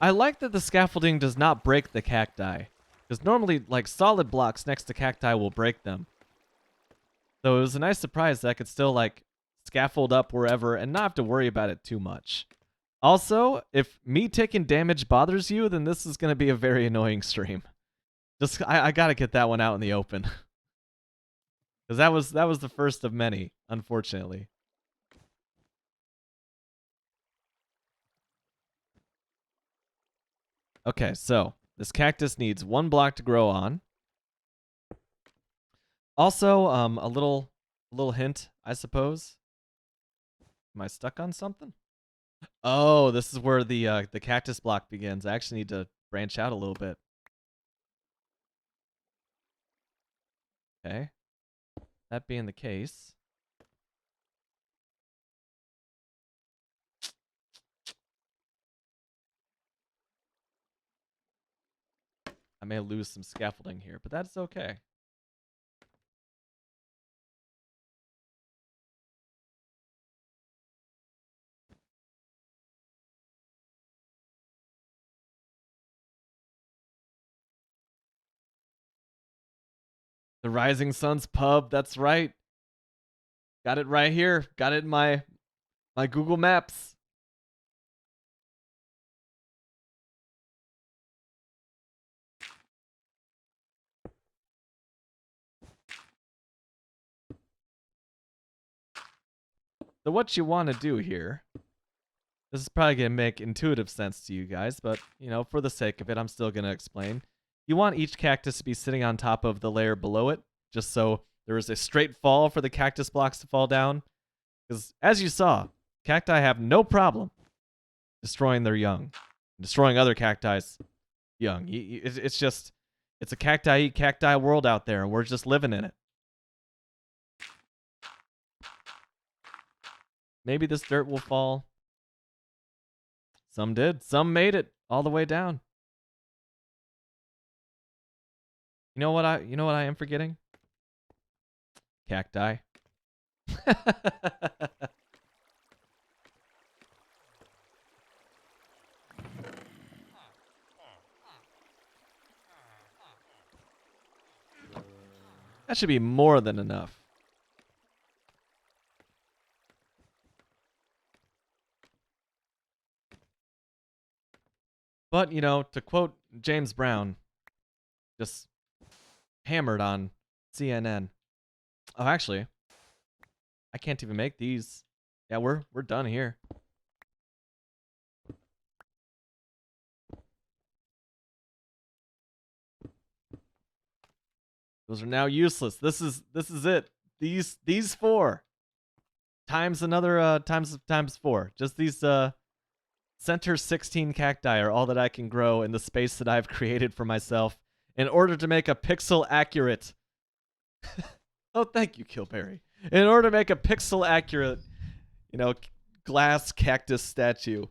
I like that the scaffolding does not break the cacti. Because normally, like, solid blocks next to cacti will break them. So it was a nice surprise that I could still, like, scaffold up wherever and not have to worry about it too much. Also, if me taking damage bothers you, then this is going to be a very annoying stream. Just, I gotta get that one out in the open. Because that was the first of many, unfortunately. Okay, so this cactus needs 1 block to grow on. Also, a little hint, I suppose. Am I stuck on something? Oh, this is where the cactus block begins. I actually need to branch out a little bit. Okay. That being the case, I may lose some scaffolding here, but that's okay. The Rising Sun's Pub. That's right. Got it right here. Got it in my Google Maps. So what you want to do here, this is probably going to make intuitive sense to you guys, but, you know, for the sake of it, I'm still going to explain. You want each cactus to be sitting on top of the layer below it, just so there is a straight fall for the cactus blocks to fall down. Because, as you saw, cacti have no problem destroying their young, destroying other cacti's young. It's just, it's a cacti eat cacti world out there, and we're just living in it. Maybe this dirt will fall. Some did. Some made it all the way down. You know what I am forgetting? Cacti. That should be more than enough. But, you know, to quote James Brown, just hammered on CNN. Oh, actually, I can't even make these. Yeah, we're done here. Those are now useless. This is it. These four times another times four. Just these center 16 cacti are all that I can grow in the space that I've created for myself in order to make a pixel accurate. Oh, thank you, Kilberry. In order to make a pixel accurate, you know, glass cactus statue.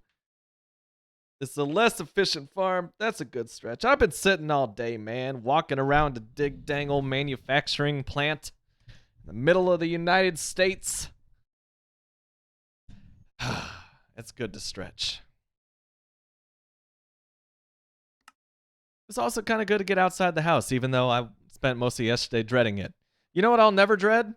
It's a less efficient farm. That's a good stretch. I've been sitting all day, man, walking around a dig dangle manufacturing plant in the middle of the United States. It's good to stretch. It's also kind of good to get outside the house, even though I spent most of yesterday dreading it. You know what I'll never dread?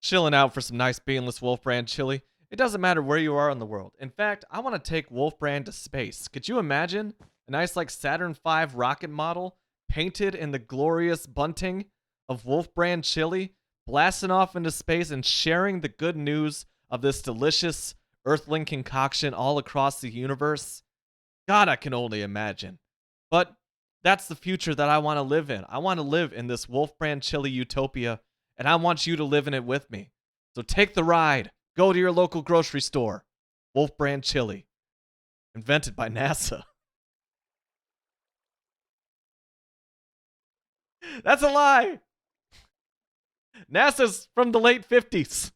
Chilling out for some nice beanless Wolf Brand chili. It doesn't matter where you are in the world. In fact, I want to take Wolf Brand to space. Could you imagine a nice like Saturn V rocket model painted in the glorious bunting of Wolf Brand chili, blasting off into space and sharing the good news of this delicious Earthling concoction all across the universe? God, I can only imagine. But that's the future that I want to live in. I want to live in this Wolf Brand chili utopia, and I want you to live in it with me. So take the ride. Go to your local grocery store. Wolf Brand chili. Invented by NASA. That's a lie. NASA's from the late 50s.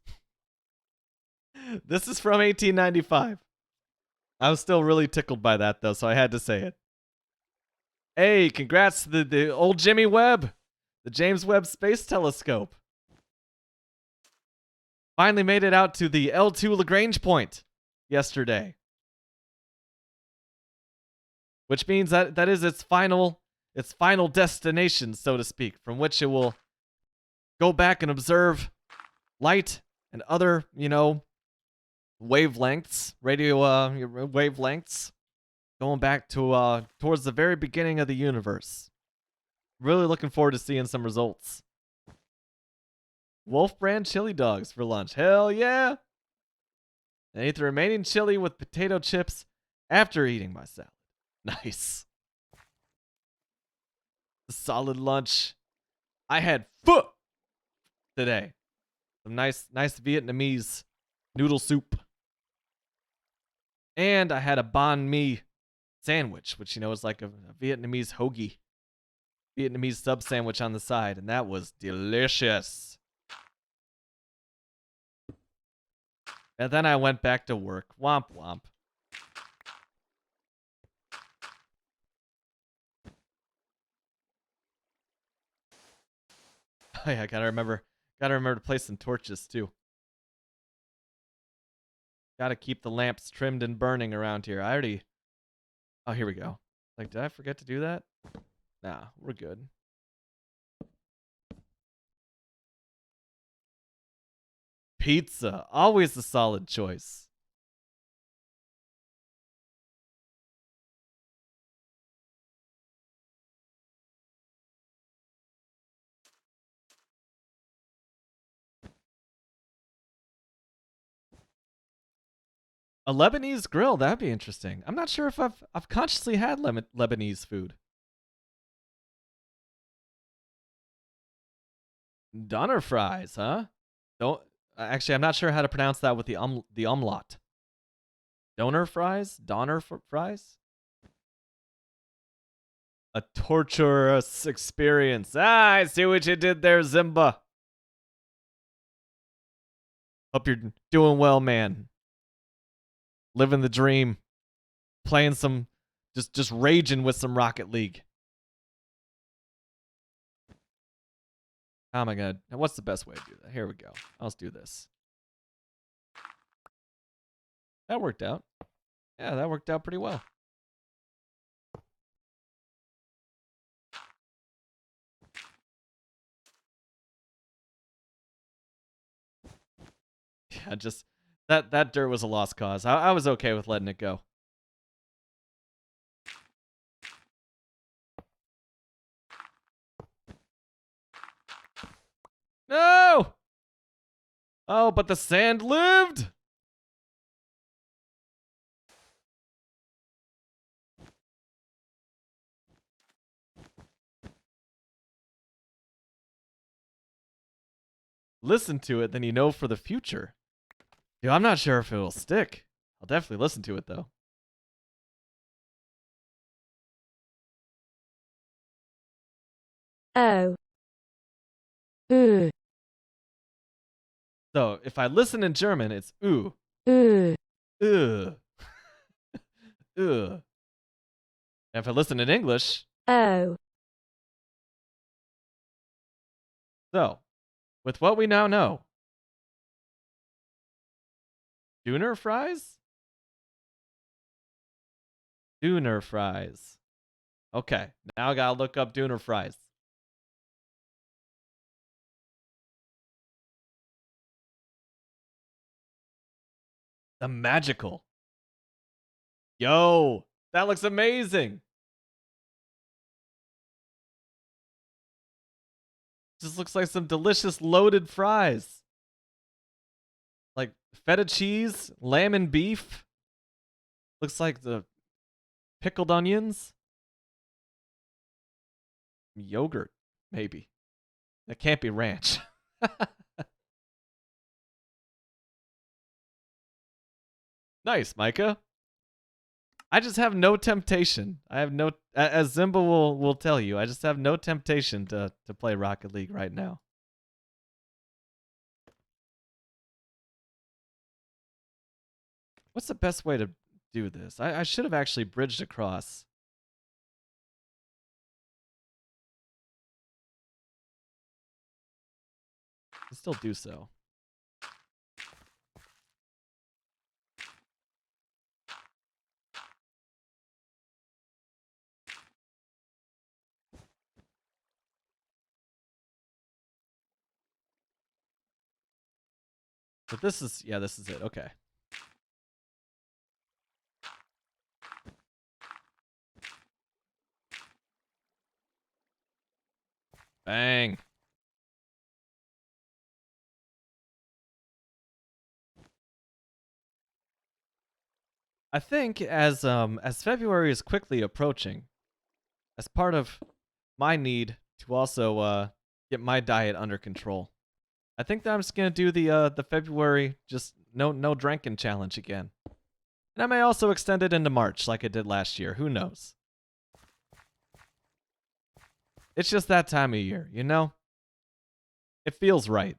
This is from 1895. I was still really tickled by that, though, so I had to say it. Hey, congrats to the old Jimmy Webb. The James Webb Space Telescope. Finally made it out to the L2 Lagrange point yesterday. Which means that is its final destination, so to speak, from which it will go back and observe light and other, you know, wavelengths, radio wavelengths, going back to towards the very beginning of the universe. Really looking forward to seeing some results. Wolf Brand chili dogs for lunch. Hell yeah! I ate the remaining chili with potato chips after eating my salad. Nice. A solid lunch. I had pho today. Some nice Vietnamese noodle soup. And I had a banh mi sandwich, which, you know, is like a Vietnamese hoagie. Vietnamese sub sandwich on the side, and that was delicious. And then I went back to work. Womp womp. Oh yeah, gotta remember to place some torches too. Gotta keep the lamps trimmed and burning around here. Oh, here we go. Like, did I forget to do that? Nah, we're good. Pizza. Always a solid choice. A Lebanese grill, that'd be interesting. I'm not sure if I've consciously had Lebanese food. Doner fries, huh? Don't actually. I'm not sure how to pronounce that with the umlaut. Doner fries, fries. A torturous experience. Ah, I see what you did there, Zimba. Hope you're doing well, man. Living the dream, playing some, just raging with some Rocket League. How am I gonna? What's the best way to do that? Here we go. Let's do this. That worked out. Yeah, that worked out pretty well. Yeah, just that dirt was a lost cause. I was okay with letting it go. No! Oh, but the sand lived! Listen to it, then you know for the future. Dude, I'm not sure if it will stick. I'll definitely listen to it, though. Oh. So, if I listen in German, it's ooh. Ugh. Ugh. Ugh. If I listen in English, Oh. so, with what we now know, Döner fries? Döner fries. Okay, now I gotta look up Döner fries. The magical. Yo, that looks amazing. Just looks like some delicious loaded fries. Like feta cheese, lamb and beef. Looks like the pickled onions. Yogurt, maybe. That can't be ranch. Nice, Micah. I just have no temptation. I have no, as Zimba will tell you, I just have no temptation to play Rocket League right now. What's the best way to do this? I should have actually bridged across. I still do so. But this is, yeah, this is it. Okay. Bang. I think as February is quickly approaching, as part of my need to also get my diet under control, I think that I'm just gonna do the February just no drinking challenge again. And I may also extend it into March like I did last year. Who knows? It's just that time of year, you know? It feels right.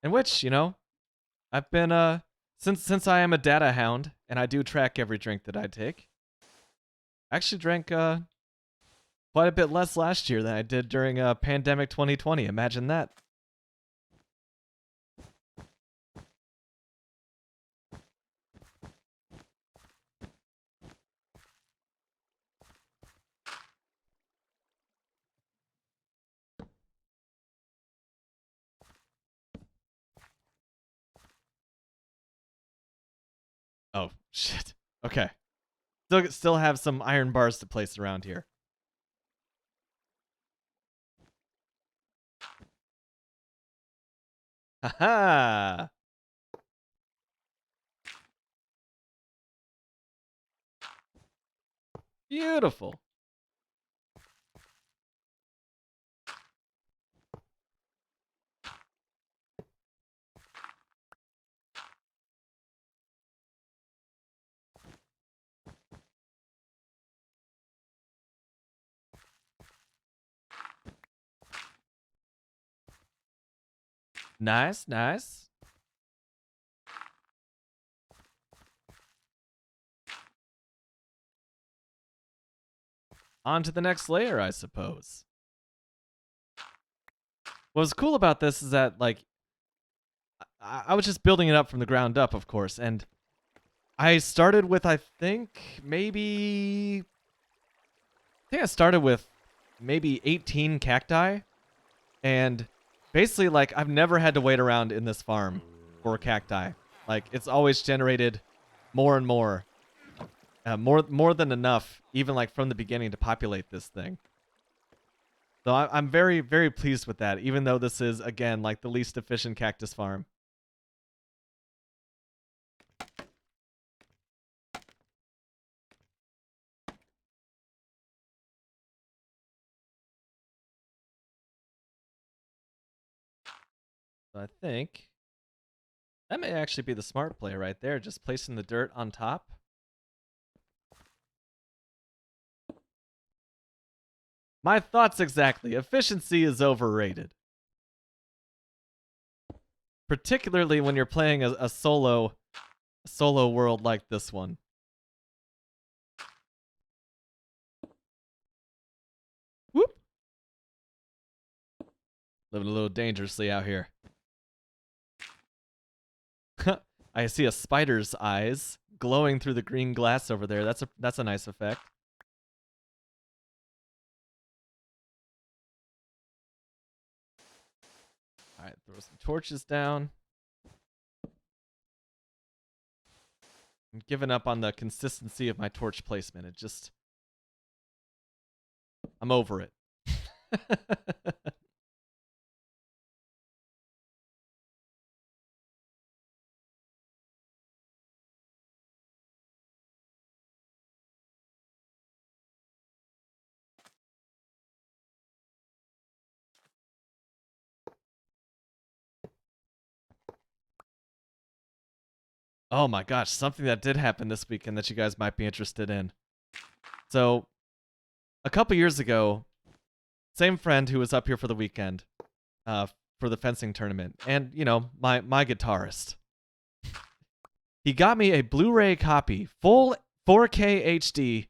In which, you know, I've been since I am a data hound and I do track every drink that I take. I actually drank quite a bit less last year than I did during pandemic 2020. Imagine that. Oh, shit. Okay. Still have some iron bars to place around here. Haha. Beautiful. Nice, nice. On to the next layer, I suppose. What's cool about this is that, like, I was just building it up from the ground up, of course, and I started with, I think I started with maybe 18 cacti, and basically, like, I've never had to wait around in this farm for cacti. Like, it's always generated more and more. More than enough, even, like, from the beginning to populate this thing. So I'm very, very pleased with that, even though this is, again, like, the least efficient cactus farm. So I think that may actually be the smart play right there, just placing the dirt on top. My thoughts exactly. Efficiency is overrated. Particularly when you're playing a solo world like this one. Whoop. Living a little dangerously out here. I see a spider's eyes glowing through the green glass over there. That's a nice effect. All right, throw some torches down. I'm giving up on the consistency of my torch placement. I'm over it. Oh my gosh, something that did happen this weekend that you guys might be interested in. So, a couple years ago, same friend who was up here for the weekend, for the fencing tournament, and, you know, my guitarist. He got me a Blu-ray copy, full 4K HD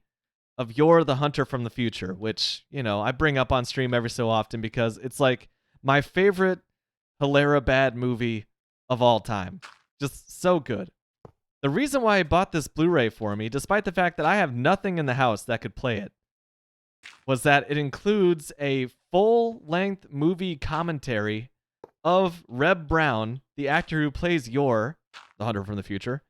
of You're the Hunter from the Future, which, you know, I bring up on stream every so often because it's like my favorite Hilera Bad movie of all time. Just so good. The reason why I bought this Blu-ray for me, despite the fact that I have nothing in the house that could play it, was that it includes a full-length movie commentary of Reb Brown, the actor who plays Yor, the Hunter from the Future,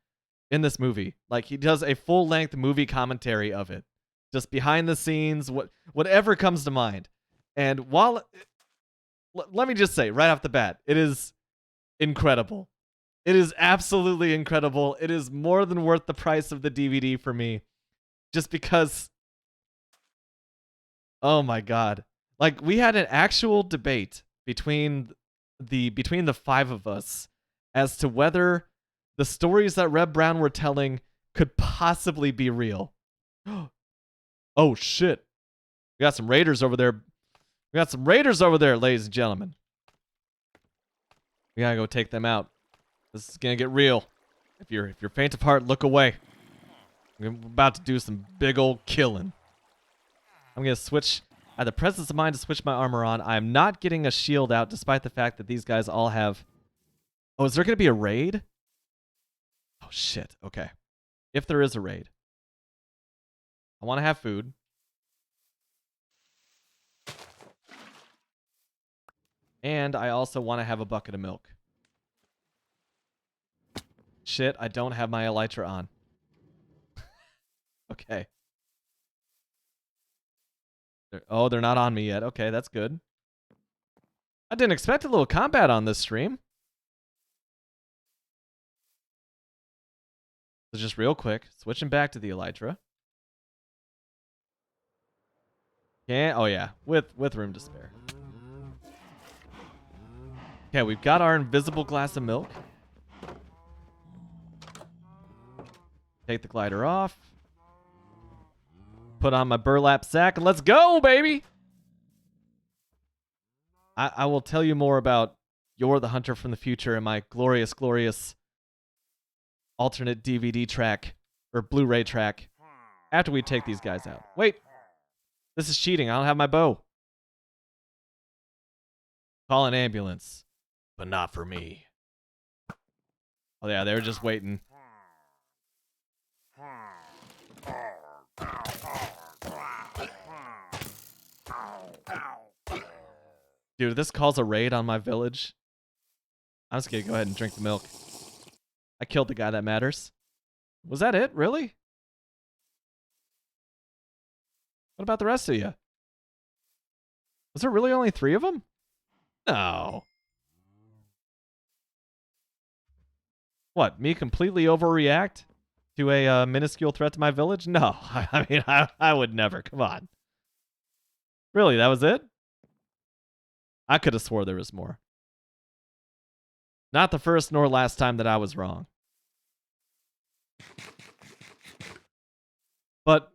in this movie. Like, he does a full-length movie commentary of it. Just behind the scenes, whatever comes to mind. And let me just say, right off the bat, it is incredible. It is absolutely incredible. It is more than worth the price of the DVD for me. Just because, oh my god. Like, we had an actual debate between the five of us as to whether the stories that Reb Brown were telling could possibly be real. Oh shit. We got some raiders over there. We got some raiders over there, ladies and gentlemen. We gotta go take them out. This is gonna get real. If you're faint of heart, look away. We're about to do some big old killing. I'm gonna switch. I have the presence of mind to switch my armor on. I am not getting a shield out, despite the fact that these guys all have. Oh, is there gonna be a raid? Oh shit. Okay. If there is a raid, I want to have food. And I also want to have a bucket of milk. Shit, I don't have my elytra on. Okay. They're not on me yet. Okay, that's good. I didn't expect a little combat on this stream. So just real quick, switching back to the Elytra. Yeah, oh yeah, with room to spare. Okay, we've got our invisible glass of milk. Take the glider off. Put on my burlap sack and let's go, baby! I will tell you more about You're the Hunter from the Future and my glorious, glorious alternate DVD track or Blu-ray track after we take these guys out. Wait, this is cheating. I don't have my bow. Call an ambulance, but not for me. Oh yeah, they were just waiting. Dude, this calls a raid on my village. I'm just gonna go ahead and drink the milk. I killed the guy that matters. Was that it? Really? What about the rest of you? Was there really only 3 of them? No. What, me completely overreact to a minuscule threat to my village? No. I mean, I would never. Come on. Really, that was it? I could have swore there was more. Not the first nor last time that I was wrong. But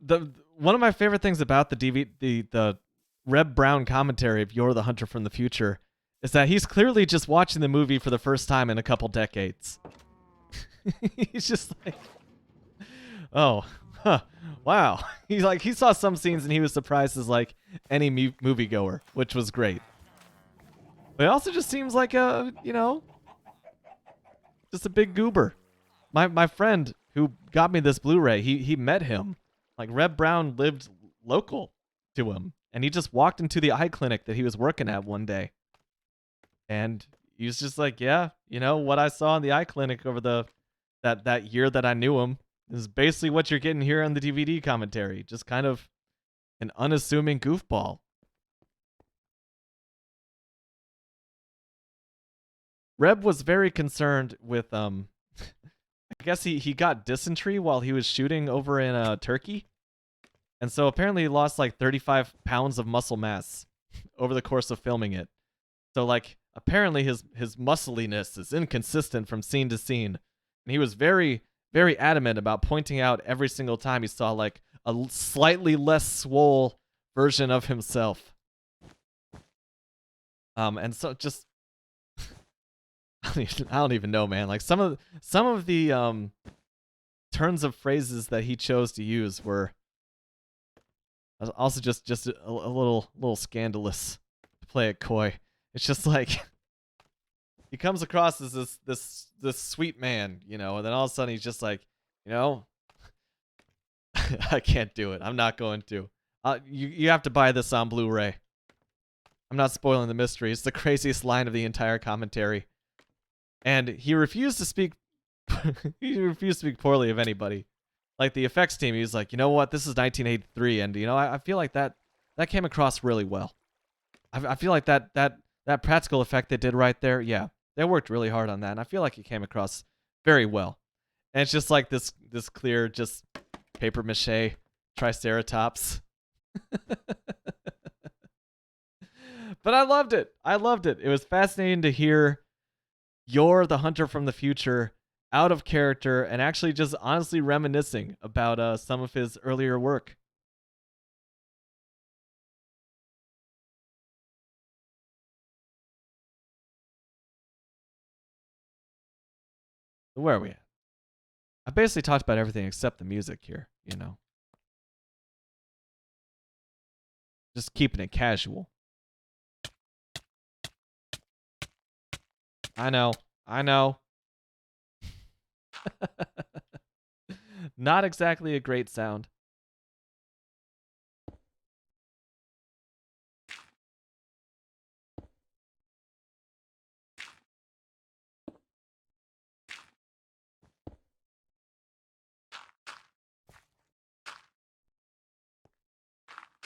one of my favorite things about the Reb Brown commentary of You're the Hunter from the Future is that he's clearly just watching the movie for the first time in a couple decades. He's just like, oh, huh, wow. He's like, he saw some scenes and he was surprised as like any moviegoer, which was great. But he also just seems like a, you know, just a big goober. My friend who got me this Blu-ray, he met him. Like Reb Brown lived local to him, and he just walked into the eye clinic that he was working at one day. And he was just like, yeah, you know, what I saw in the eye clinic over that year that I knew him is basically what you're getting here on the DVD commentary. Just kind of an unassuming goofball. Reb was very concerned with I guess he got dysentery while he was shooting over in Turkey. And so apparently he lost like 35 pounds of muscle mass over the course of filming it. So like apparently his muscliness is inconsistent from scene to scene. And he was very, very adamant about pointing out every single time he saw like a slightly less swole version of himself. And so just I don't even know, man. Like some of the turns of phrases that he chose to use were also just a little scandalous to play it coy. It's just like he comes across as this sweet man, you know, and then all of a sudden he's just like, you know, I can't do it. I'm not going to. You have to buy this on Blu-ray. I'm not spoiling the mystery. It's the craziest line of the entire commentary. And he refused to speak he refused to speak poorly of anybody. Like the effects team, he was like, you know what, this is 1983, and you know, I feel like that came across really well. I feel like that practical effect they did right there, yeah, they worked really hard on that, and I feel like it came across very well. And it's just like this clear, just paper mache triceratops. But I loved it. I loved it. It was fascinating to hear You're the Hunter from the Future out of character and actually just honestly reminiscing about some of his earlier work. Where are we at? I basically talked about everything except the music here, you know. Just keeping it casual. I know. Not exactly a great sound.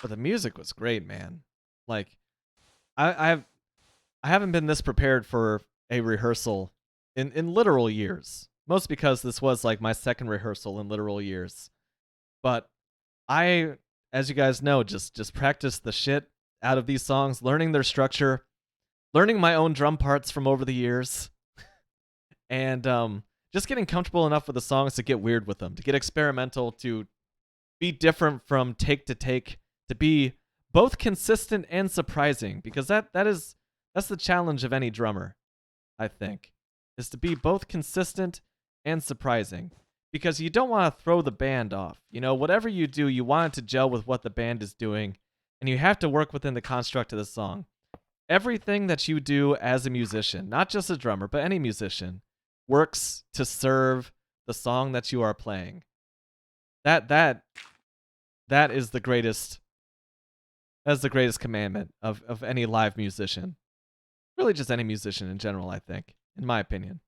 But the music was great, man. Like I I've I haven't been this prepared for a rehearsal in literal years. Most because this was like my second rehearsal in literal years. But I, as you guys know, just practiced the shit out of these songs, learning their structure, learning my own drum parts from over the years, and just getting comfortable enough with the songs to get weird with them, to get experimental, to be different from take to take, to be both consistent and surprising, because that's the challenge of any drummer, I think, is to be both consistent and surprising. Because you don't want to throw the band off. You know, whatever you do, you want it to gel with what the band is doing, and you have to work within the construct of the song. Everything that you do as a musician, not just a drummer, but any musician, works to serve the song that you are playing. That is the greatest. That's the greatest commandment of any live musician. Really, just any musician in general, I think, in my opinion.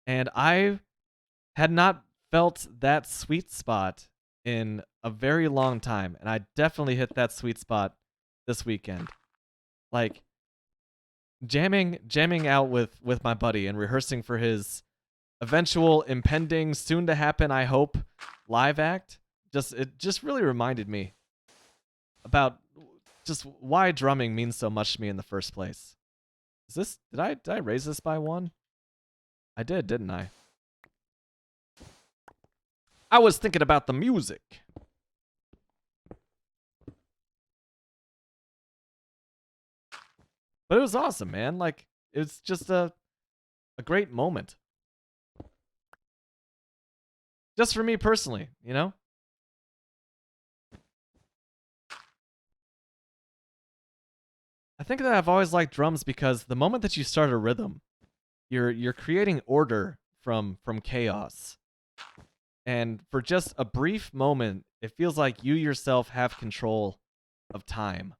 And I had not felt that sweet spot in a very long time, and I definitely hit that sweet spot this weekend. Like jamming out with my buddy and rehearsing for his eventual impending soon to happen, I hope, live act. It just really reminded me about just why drumming means so much to me in the first place. Did I raise this by one? I did, didn't I? I was thinking about the music. But it was awesome, man. Like, it's just a great moment. Just for me personally, you know? I think that I've always liked drums because the moment that you start a rhythm, you're creating order from chaos. And for just a brief moment, it feels like you yourself have control of time.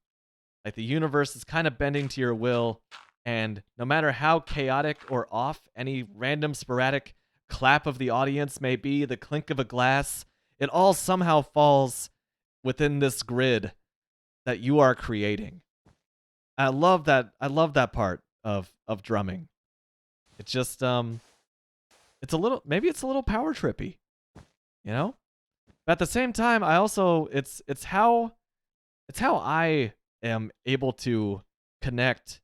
Like the universe is kind of bending to your will, and no matter how chaotic or off any random sporadic clap of the audience may be, the clink of a glass, it all somehow falls within this grid that you are creating. I love that part of drumming. It's just it's a little, maybe it's a little power trippy, you know? But at the same time, I also it's how I am able to connect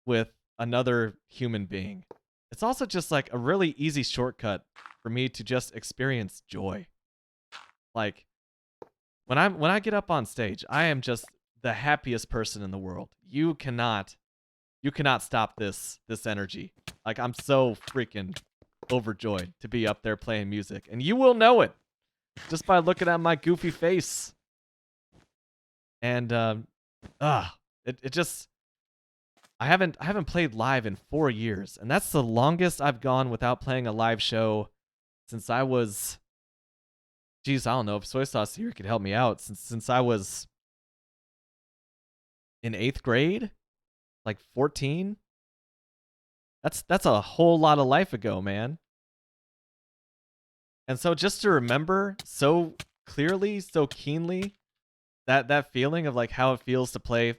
with another human being. It's also just like a really easy shortcut for me to just experience joy. Like when I get up on stage, I am just the happiest person in the world. You cannot stop this energy. Like I'm so freaking overjoyed to be up there playing music, and you will know it just by looking at my goofy face. And it just I haven't played live in 4 years, and that's the longest I've gone without playing a live show since I was, geez, I don't know if Soy Sauce here could help me out, since I was in 8th grade, like 14. That's a whole lot of life ago, man. And so just to remember so clearly, so keenly that feeling of like how it feels to play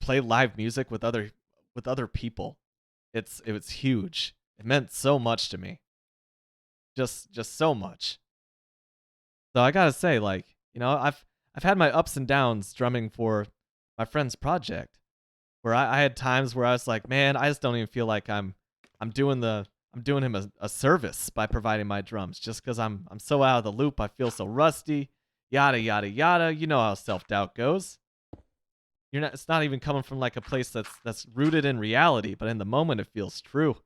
live music with other people. It was huge. It meant so much to me. Just so much. So I gotta say, like, you know, I've had my ups and downs drumming for my friend's project, where I had times where I was like, man, I just don't even feel like I'm doing him a service by providing my drums, just because I'm so out of the loop. I feel so rusty. Yada yada yada. You know how self-doubt goes. It's not even coming from like a place that's rooted in reality, but in the moment it feels true.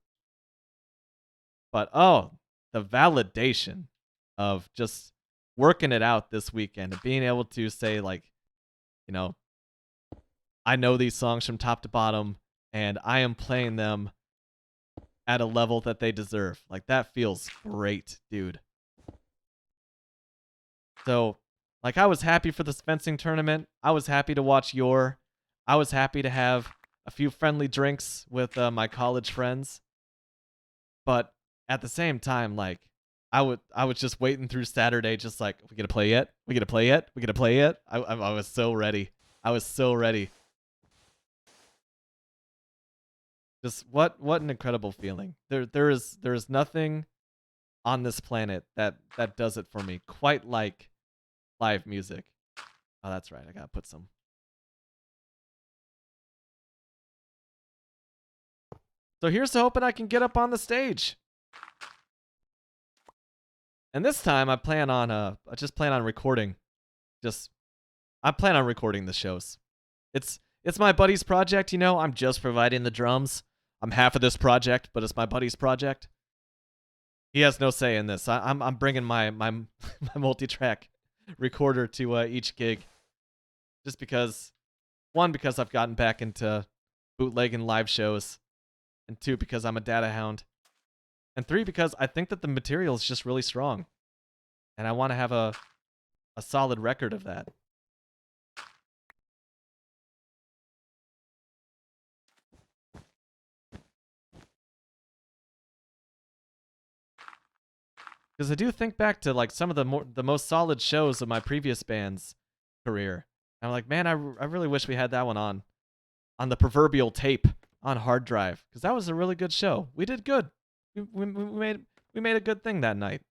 But oh, the validation of just working it out this weekend and being able to say, like, you know, I know these songs from top to bottom and I am playing them at a level that they deserve. Like, that feels great, dude. So, like, I was happy for this fencing tournament. I was happy to watch I was happy to have a few friendly drinks with my college friends. But at the same time, like, I was just waiting through Saturday, just like, we gonna play yet? We gonna play yet? We gonna play yet? I was so ready. I was so ready. Just what an incredible feeling. There is nothing on this planet that does it for me quite like live music. Oh, that's right. I gotta put some. So here's to hoping I can get up on the stage. And this time I just plan on recording. I plan on recording the shows. It's my buddy's project, you know. I'm just providing the drums. I'm half of this project, but it's my buddy's project. He has no say in this. I'm bringing my my multi-track recorder to each gig, just because, one, because I've gotten back into bootlegging live shows, and two, because I'm a data hound, and three, because I think that the material is just really strong, and I want to have a solid record of that. Because I do think back to like some of the most solid shows of my previous band's career. And I'm like, man, I really wish we had that one on the proverbial tape on hard drive, because that was a really good show. We did good. We made a good thing that night.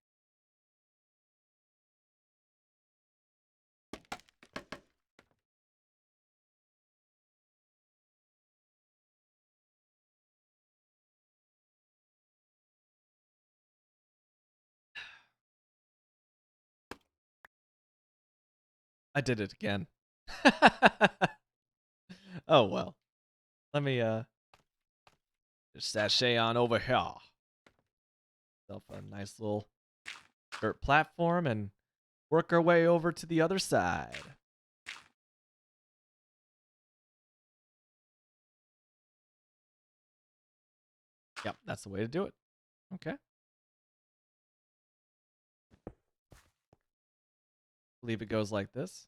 I did it again. Oh well. Let me just sashay on over here. Self a nice little dirt platform and work our way over to the other side. Yep, that's the way to do it. Okay. I believe it goes like this.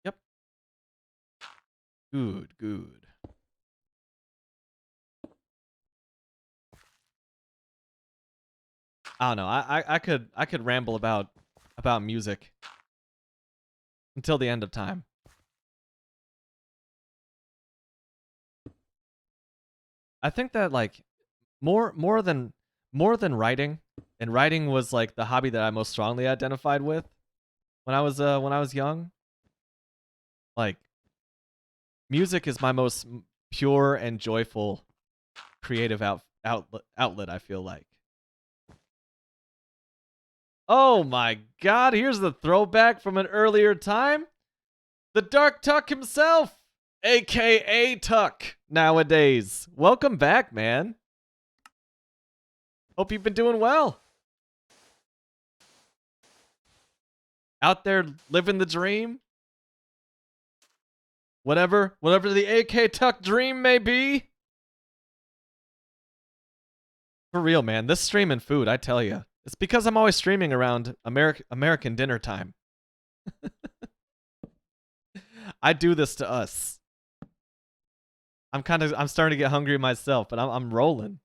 Yep. Good, good. I don't know. I could ramble about music until the end of time. I think that like more than writing, and writing was like the hobby that I most strongly identified with when I was young. Like, music is my most pure and joyful creative outlet, I feel like. Oh my god, here's the throwback from an earlier time. The Dark Tuck himself, aka Tuck nowadays. Welcome back, man. Hope you've been doing well. Out there living the dream. Whatever the AK Tuck dream may be. For real, man. This streaming food, I tell you. It's because I'm always streaming around American dinner time. I do this to us. I'm starting to get hungry myself, but I'm rolling.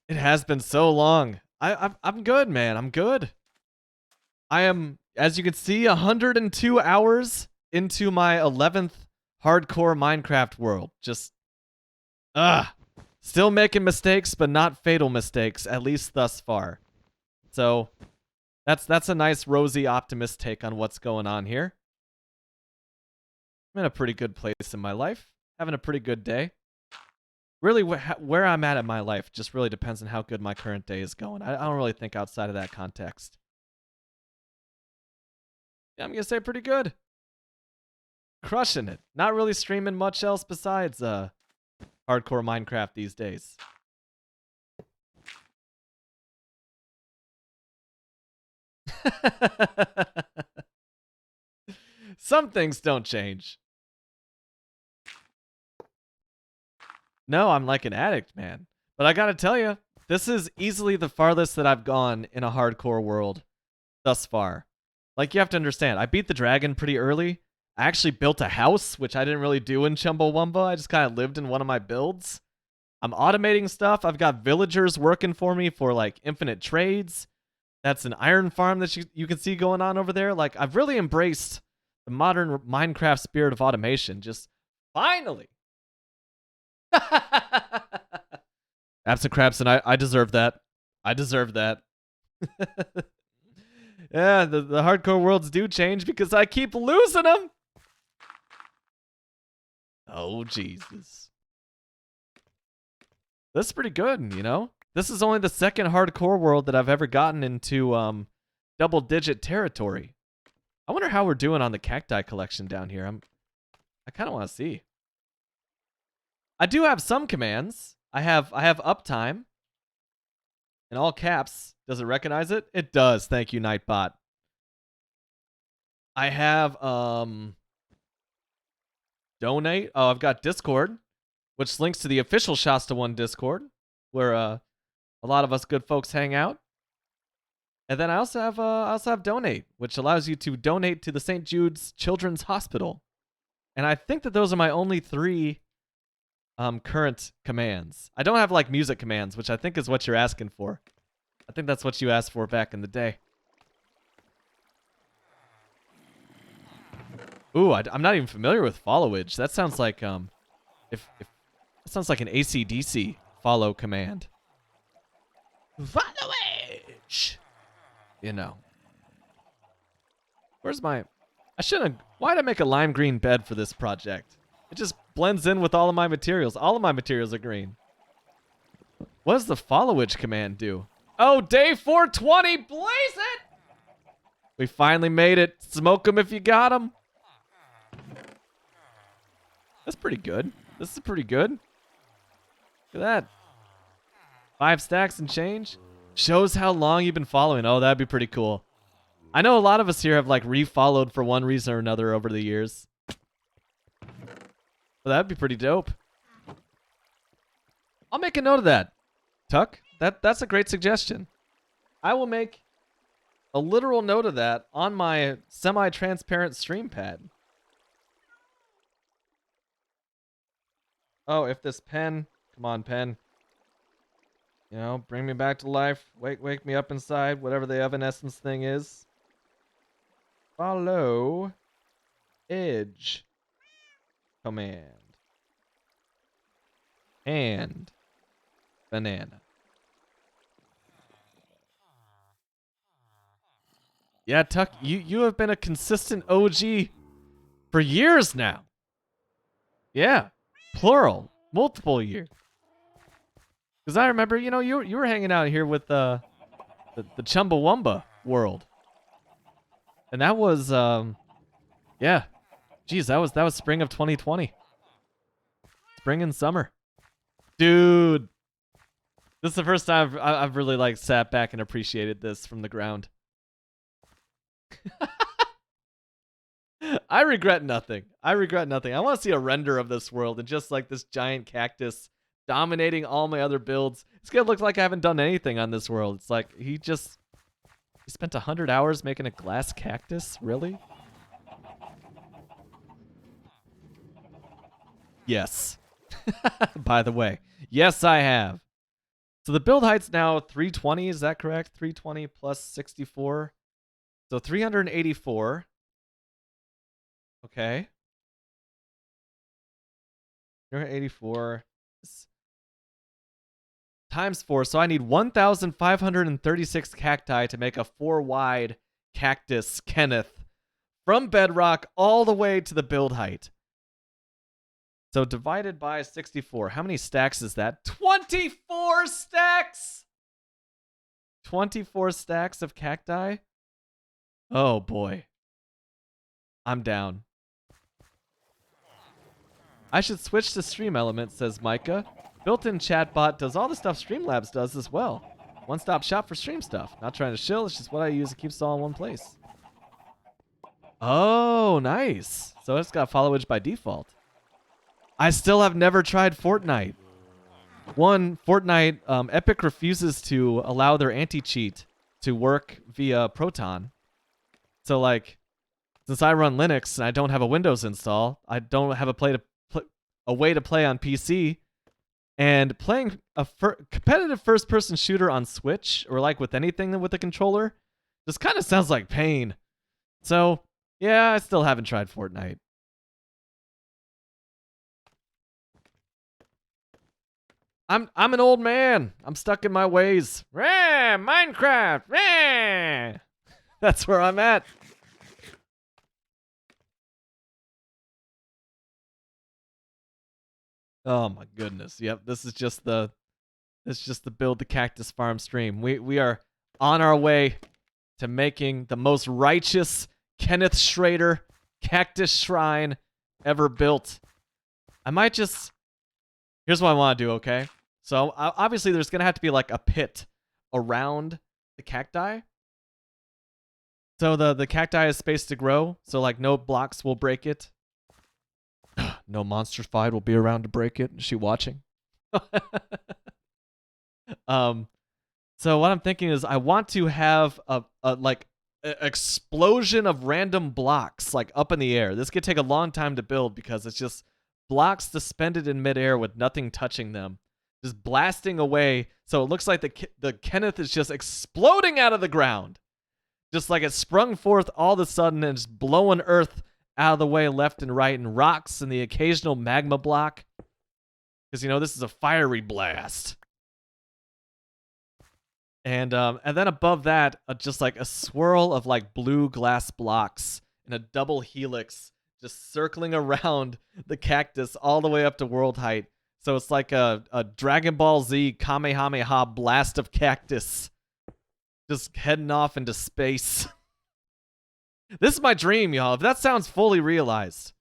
It has been so long. I'm good, man. I'm good. I am, as you can see, 102 hours into my 11th hardcore Minecraft world. Just, still making mistakes, but not fatal mistakes, at least thus far. So, that's a nice rosy optimist take on what's going on here. I'm in a pretty good place in my life, having a pretty good day. Really, where I'm at in my life just really depends on how good my current day is going. I don't really think outside of that context. Yeah, I'm gonna say pretty good. Crushing it. Not really streaming much else besides hardcore Minecraft these days. Some things don't change. No, I'm like an addict, man. But I gotta tell you, this is easily the farthest that I've gone in a hardcore world thus far. Like, you have to understand, I beat the dragon pretty early. I actually built a house, which I didn't really do in Chumbawamba. I just kind of lived in one of my builds. I'm automating stuff. I've got villagers working for me for, like, infinite trades. That's an iron farm that you can see going on over there. Like, I've really embraced the modern Minecraft spirit of automation. Just finally. Apps and craps, and I deserve that. I deserve that. Yeah, the hardcore worlds do change because I keep losing them. Oh, Jesus. This is pretty good, you know? This is only the second hardcore world that I've ever gotten into double-digit territory. I wonder how we're doing on the cacti collection down here. I kind of want to see. I do have some commands. I have uptime. In all caps. Does it recognize it? It does. Thank you, Nightbot. I have donate. Oh, I've got Discord, which links to the official Shasta 1 Discord, where a lot of us good folks hang out. And then I also have donate, which allows you to donate to the St. Jude's Children's Hospital. And I think that those are my only 3 current commands. I don't have like music commands, which I think is what you're asking for. I think that's what you asked for back in the day. Ooh, I'm not even familiar with followage. That sounds like that sounds like an AC/DC follow command. Followage. You know. Where's my? I shouldn't. Why'd I make a lime green bed for this project? It just blends in with all of my materials. All of my materials are green. What does the followage command do? Oh, day 420, blaze it! We finally made it. Smoke them if you got them. That's pretty good. This is pretty good. Look at that. 5 stacks and change. Shows how long you've been following. Oh, that'd be pretty cool. I know a lot of us here have like refollowed for one reason or another over the years. Well, that'd be pretty dope. I'll make a note of that. Tuck, that's a great suggestion. I will make a literal note of that on my semi-transparent stream pad. Oh, if this pen, come on, pen. You know, bring me back to life. Wake me up inside, whatever the evanescence thing is. Follow edge command. And banana. Yeah, Tuck, you have been a consistent OG for years now. Yeah, plural, multiple years. Because I remember, you know, you were hanging out here with the Chumbawamba world, and that was yeah, geez, that was spring of 2020, spring and summer, dude. This is the first time I've really like sat back and appreciated this from the ground. I regret nothing. I regret nothing. I want to see a render of this world and just like this giant cactus dominating all my other builds. It's gonna look like I haven't done anything on this world. It's like he spent 100 hours making a glass cactus? Really? Yes. By the way. Yes, I have. So the build height's now 320, is that correct? 320 plus 64. So 384. Okay. 384 times 4. So I need 1,536 cacti to make a 4-wide cactus Kenneth from bedrock all the way to the build height. So divided by 64. How many stacks is that? 24 stacks! 24 stacks of cacti? Oh boy. I'm down. I should switch to Stream Element, says Micah. Built-in chatbot does all the stuff Streamlabs does as well. One-stop shop for stream stuff. Not trying to shill, it's just what I use. It keeps it all in one place. Oh, nice. So it's got followage by default. I still have never tried Fortnite. One, Fortnite, Epic refuses to allow their anti-cheat to work via Proton. So like, since I run Linux and I don't have a Windows install, I don't have a way to play on PC. And playing a competitive first-person shooter on Switch, or like with anything with a controller, just kind of sounds like pain. So, yeah, I still haven't tried Fortnite. I'm an old man. I'm stuck in my ways. Rah, Minecraft. Rah. That's where I'm at. Oh my goodness. Yep, this is just the build the Cactus Farm stream. We are on our way to making the most righteous Kenneth Schrader cactus shrine ever built. I might just... Here's what I want to do, okay? So, obviously, there's going to have to be, like, a pit around the cacti. So, the cacti is space to grow, so, like, no blocks will break it. No monster fight will be around to break it. Is she watching? So what I'm thinking is I want to have a explosion of random blocks like up in the air. This could take a long time to build because it's just blocks suspended in midair with nothing touching them, just blasting away. So it looks like the Kenneth is just exploding out of the ground, just like it sprung forth all of a sudden and just blowing earth out of the way left and right, and rocks and the occasional magma block. Because, you know, this is a fiery blast. And then above that, just like a swirl of like blue glass blocks in a double helix just circling around the cactus all the way up to world height. So it's like a Dragon Ball Z Kamehameha blast of cactus just heading off into space. This is my dream, y'all. If that sounds fully realized,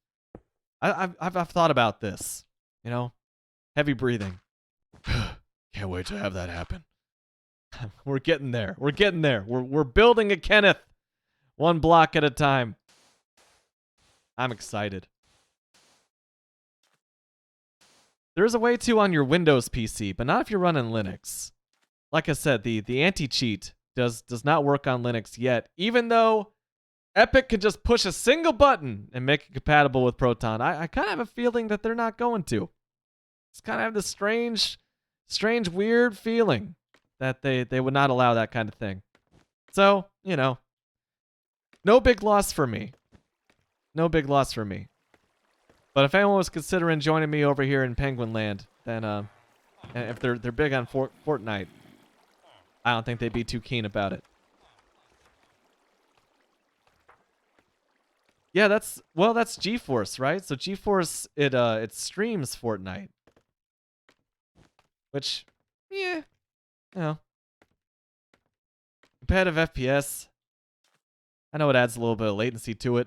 I've thought about this, you know? Heavy breathing. Can't wait to have that happen. We're getting there. We're getting there. We're building a Kenneth one block at a time. I'm excited. There's a way to on your Windows PC, but not if you're running Linux. Like I said, the anti-cheat does not work on Linux yet, even though Epic can just push a single button and make it compatible with Proton. I kind of have a feeling that they're not going to. It's kind of have this strange, weird feeling that they would not allow that kind of thing. So, you know, no big loss for me. No big loss for me. But if anyone was considering joining me over here in Penguin Land, then and if they're big on Fortnite, I don't think they'd be too keen about it. Yeah, that's GeForce, right? So GeForce it streams Fortnite. Which, yeah, you know, competitive FPS. I know it adds a little bit of latency to it.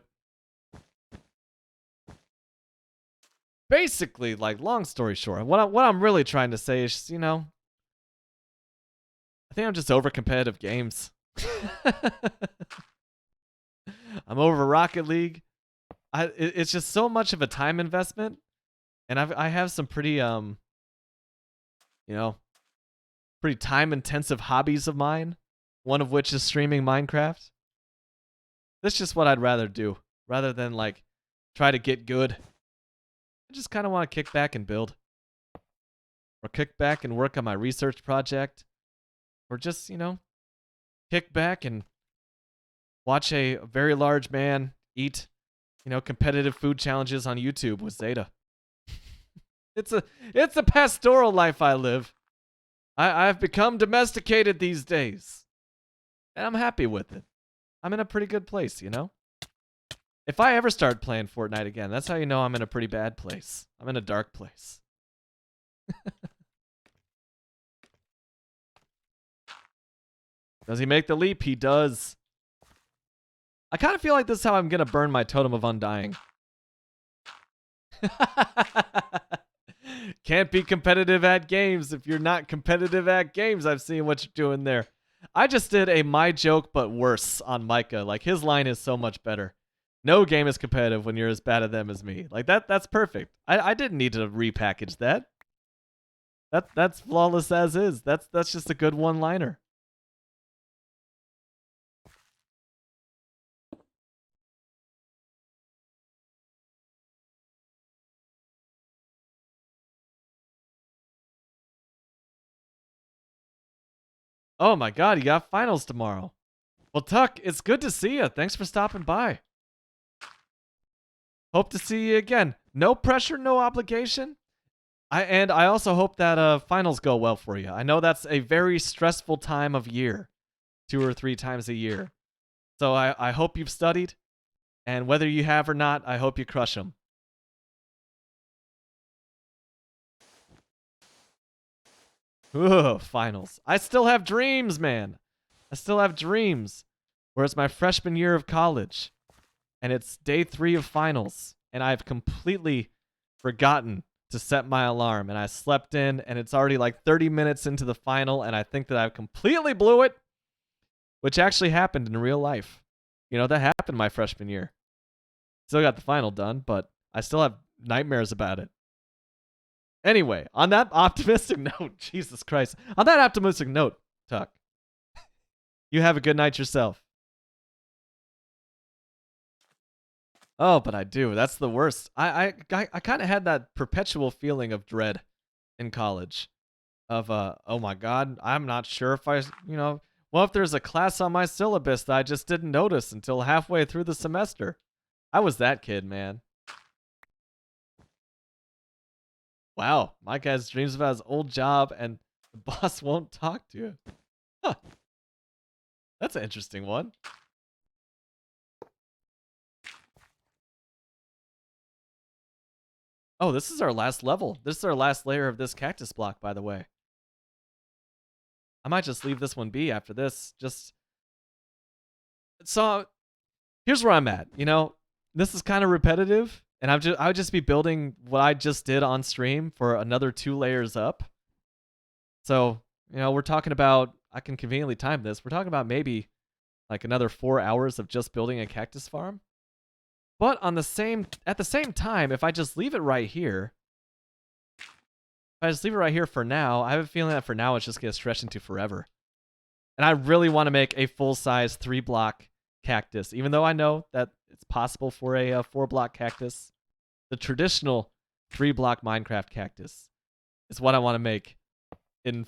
Basically, like, long story short, what I'm really trying to say is, you know, I think I'm just over competitive games. I'm over Rocket League. It's just so much of a time investment, and I have some pretty you know, pretty time-intensive hobbies of mine, one of which is streaming Minecraft. That's just what I'd rather do, rather than, like, try to get good. I just kind of want to kick back and build. Or kick back and work on my research project. Or just, you know, kick back and watch a very large man eat, you know, competitive food challenges on YouTube with Zeta. It's a pastoral life I live. I've become domesticated these days. And I'm happy with it. I'm in a pretty good place, you know? If I ever start playing Fortnite again, that's how you know I'm in a pretty bad place. I'm in a dark place. Does he make the leap? He does. I kind of feel like this is how I'm going to burn my Totem of Undying. Can't be competitive at games if you're not competitive at games. I've seen what you're doing there. I just did a my joke but worse on Micah. Like, his line is so much better. No game is competitive when you're as bad at them as me. Like, that's perfect. I didn't need to repackage that. That's flawless as is. That's just a good one-liner. Oh my god, you got finals tomorrow. Well, Tuck, it's good to see you. Thanks for stopping by. Hope to see you again. No pressure, no obligation. I also hope that finals go well for you. I know that's a very stressful time of year, 2 or 3 times a year. So I hope you've studied, and whether you have or not, I hope you crush them. Ugh, finals. I still have dreams, man. I still have dreams. Where it's my freshman year of college, and it's day 3 of finals, and I've completely forgotten to set my alarm, and I slept in, and it's already like 30 minutes into the final, and I think that I completely blew it, which actually happened in real life. You know, that happened my freshman year. Still got the final done, but I still have nightmares about it. Anyway, on that optimistic note, Jesus Christ. On that optimistic note, Tuck, you have a good night yourself. Oh, but I do. That's the worst. I kind of had that perpetual feeling of dread in college. Of oh my God, I'm not sure if well, if there's a class on my syllabus that I just didn't notice until halfway through the semester. I was that kid, man. Wow, Mike has dreams about his old job and the boss won't talk to him. Huh. That's an interesting one. Oh, this is our last level. This is our last layer of this cactus block, by the way. I might just leave this one be after this. So here's where I'm at. You know, this is kind of repetitive, and I would just be building what I just did on stream for another 2 layers up. So, you know, we're talking about, I can conveniently time this. We're talking about maybe like another 4 hours of just building a cactus farm. But at the same time, if I just leave it right here, for now, I have a feeling that for now it's just going to stretch into forever. And I really want to make a full-size 3-block cactus, even though I know that it's possible for a 4-block cactus. The traditional 3-block Minecraft cactus is what I want to make in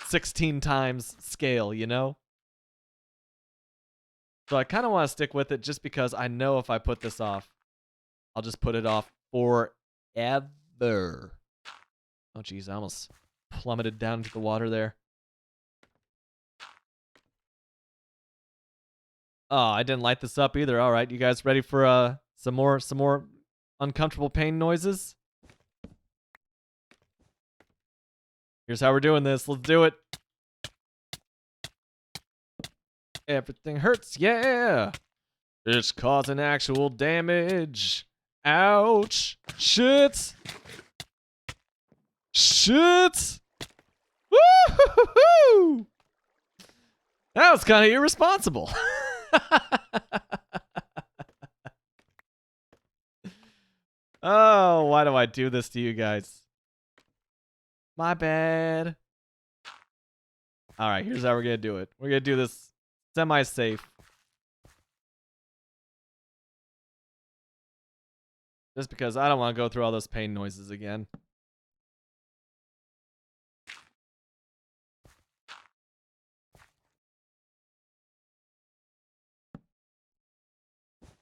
16 times scale, you know? So I kind of want to stick with it just because I know if I put this off, I'll just put it off forever. Oh, geez, I almost plummeted down into the water there. Oh, I didn't light this up either. All right, you guys ready for some more uncomfortable pain noises? Here's how we're doing this. Let's do it. Everything hurts, yeah. It's causing actual damage. Ouch. Shit. Shit. Woo-hoo-hoo-hoo. That was kind of irresponsible. Oh, why do I do this to you guys? My bad. All right, here's how we're going to do it. We're going to do this semi-safe. Just because I don't want to go through all those pain noises again.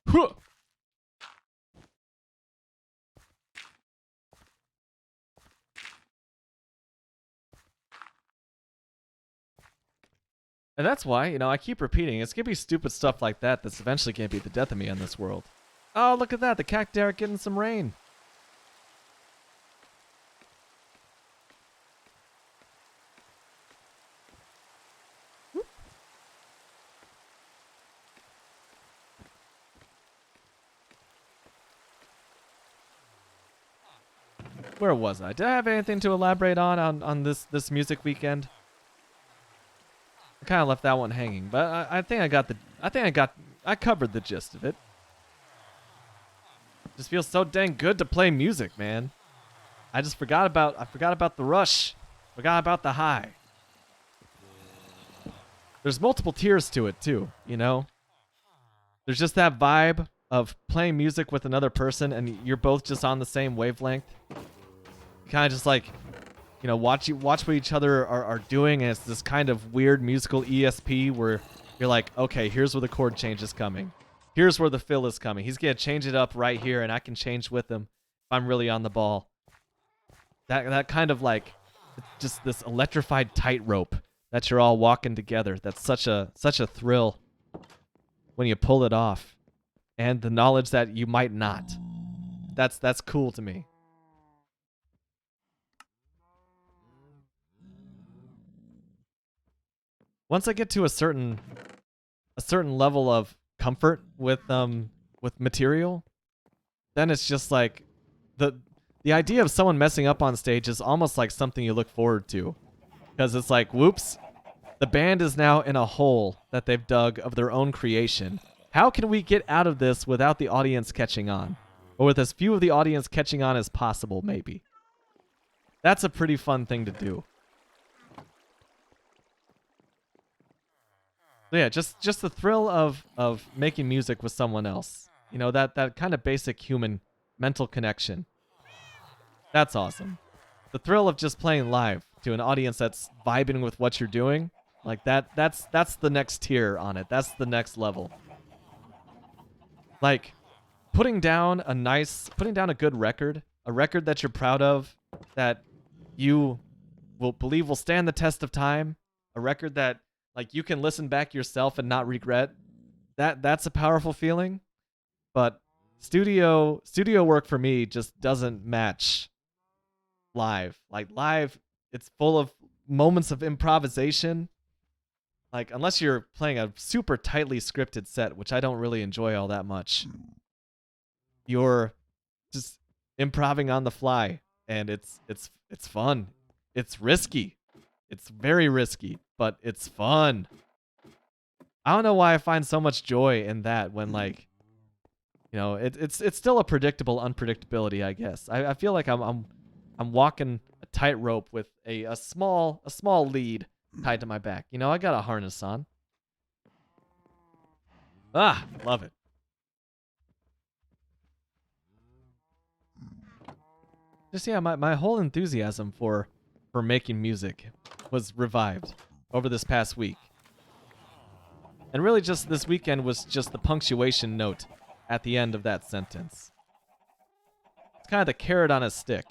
Huh. And that's why, you know, I keep repeating, it's gonna be stupid stuff like that that's eventually gonna be the death of me in this world. Oh, look at that, the cacti are getting some rain. Where was I? Did I have anything to elaborate on this music weekend? I kind of left that one hanging, but I think I covered the gist of it. Just feels so dang good to play music, man. I forgot about the rush. Forgot about the high. There's multiple tiers to it too, you know? There's just that vibe of playing music with another person and you're both just on the same wavelength. Kind of just like watch what each other are doing, and it's this kind of weird musical ESP where you're like, okay, here's where the chord change is coming. Here's where the fill is coming. He's going to change it up right here, and I can change with him if I'm really on the ball. That kind of like just this electrified tightrope that you're all walking together. That's such a thrill when you pull it off. And the knowledge that you might not. That's cool to me. Once I get to a certain level of comfort with material, then it's just like the idea of someone messing up on stage is almost like something you look forward to, because it's like, whoops, the band is now in a hole that they've dug of their own creation. How can we get out of this without the audience catching on, or with as few of the audience catching on as possible? Maybe that's a pretty fun thing to do. So yeah, just the thrill of making music with someone else. That kind of basic human mental connection. That's awesome. The thrill of just playing live to an audience that's vibing with what you're doing, like that's the next tier on it. That's the next level. Like putting down a good record, a record that you're proud of, that you will believe will stand the test of time, a record that like you can listen back yourself and not regret. That's a powerful feeling. But studio work for me just doesn't match live. Like live, it's full of moments of improvisation. Like unless you're playing a super tightly scripted set, which I don't really enjoy all that much, you're just improvising on the fly, and it's fun. It's risky. It's very risky, but it's fun. I don't know why I find so much joy in that when, like, it's still a predictable unpredictability, I guess. I feel like I'm walking a tightrope with a small lead tied to my back. I got a harness on. Love it. Just my whole enthusiasm for making music was revived over this past week. And really just this weekend was just the punctuation note at the end of that sentence. It's kind of the carrot on a stick.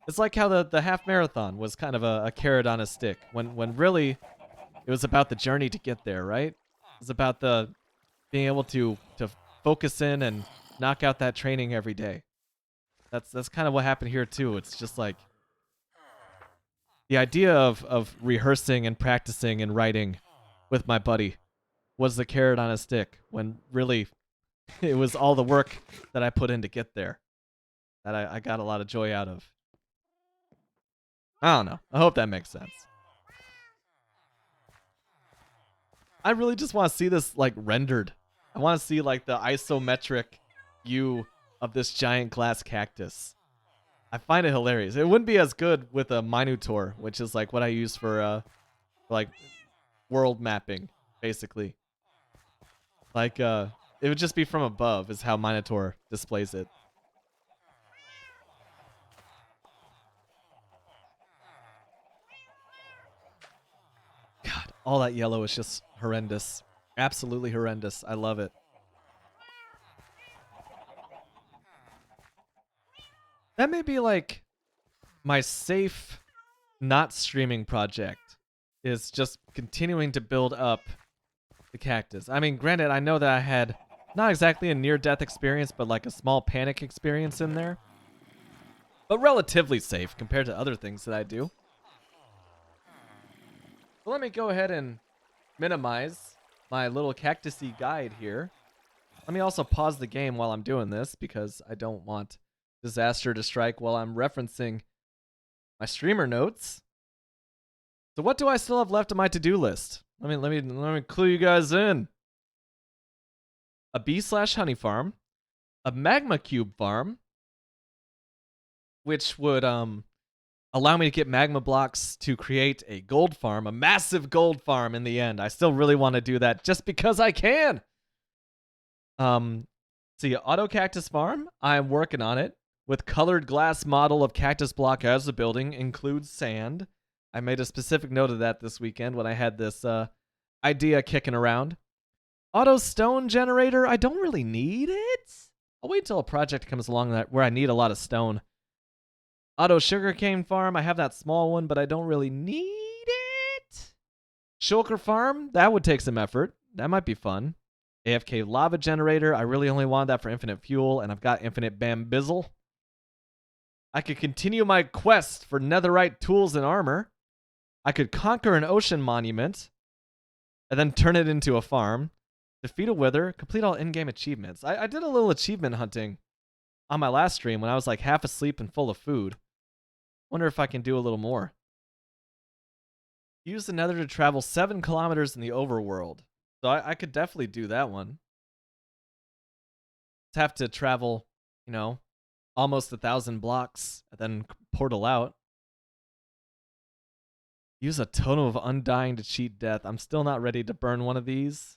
It's like how the half marathon was kind of a carrot on a stick, when really it was about the journey to get there, right? It was about the being able to focus in and knock out that training every day. That's kind of what happened here too. It's just like the idea of rehearsing and practicing and writing with my buddy was the carrot on a stick, when really it was all the work that I put in to get there that I got a lot of joy out of. I don't know. I hope that makes sense. I really just want to see this like rendered. I want to see like the isometric view of this giant glass cactus. I find it hilarious. It wouldn't be as good with a Minotaur, which is like what I use for like world mapping, basically. Like it would just be from above is how Minotaur displays it. God, all that yellow is just horrendous. Absolutely horrendous. I love it. That may be like my safe not streaming project, is just continuing to build up the cactus. I mean, granted, I know that I had not exactly a near-death experience, but like a small panic experience in there. But relatively safe compared to other things that I do. So let me go ahead and minimize my little cactusy guide here. Let me also pause the game while I'm doing this, because I don't want disaster to strike while I'm referencing my streamer notes. So what do I still have left on my to-do list? Let me clue you guys in. A bee/honey farm, a magma cube farm, which would allow me to get magma blocks to create a gold farm, a massive gold farm in the end. I still really want to do that just because I can. See, Auto Cactus Farm, I'm working on it. with colored glass model of cactus block as the building, includes sand. I made a specific note of that this weekend when I had this idea kicking around. Auto stone generator, I don't really need it. I'll wait till a project comes along where I need a lot of stone. Auto sugarcane farm, I have that small one, but I don't really need it. Shulker farm, that would take some effort. That might be fun. AFK lava generator, I really only want that for infinite fuel, and I've got infinite bambizzle. I could continue my quest for netherite tools and armor. I could conquer an ocean monument and then turn it into a farm. Defeat a wither, complete all in-game achievements. I did a little achievement hunting on my last stream when I was like half asleep and full of food. Wonder if I can do a little more. Use the nether to travel 7 kilometers in the overworld. So I could definitely do that one. Just have to travel, you know, almost 1,000 blocks and then portal out. Use a totem of undying to cheat death. I'm still not ready to burn one of these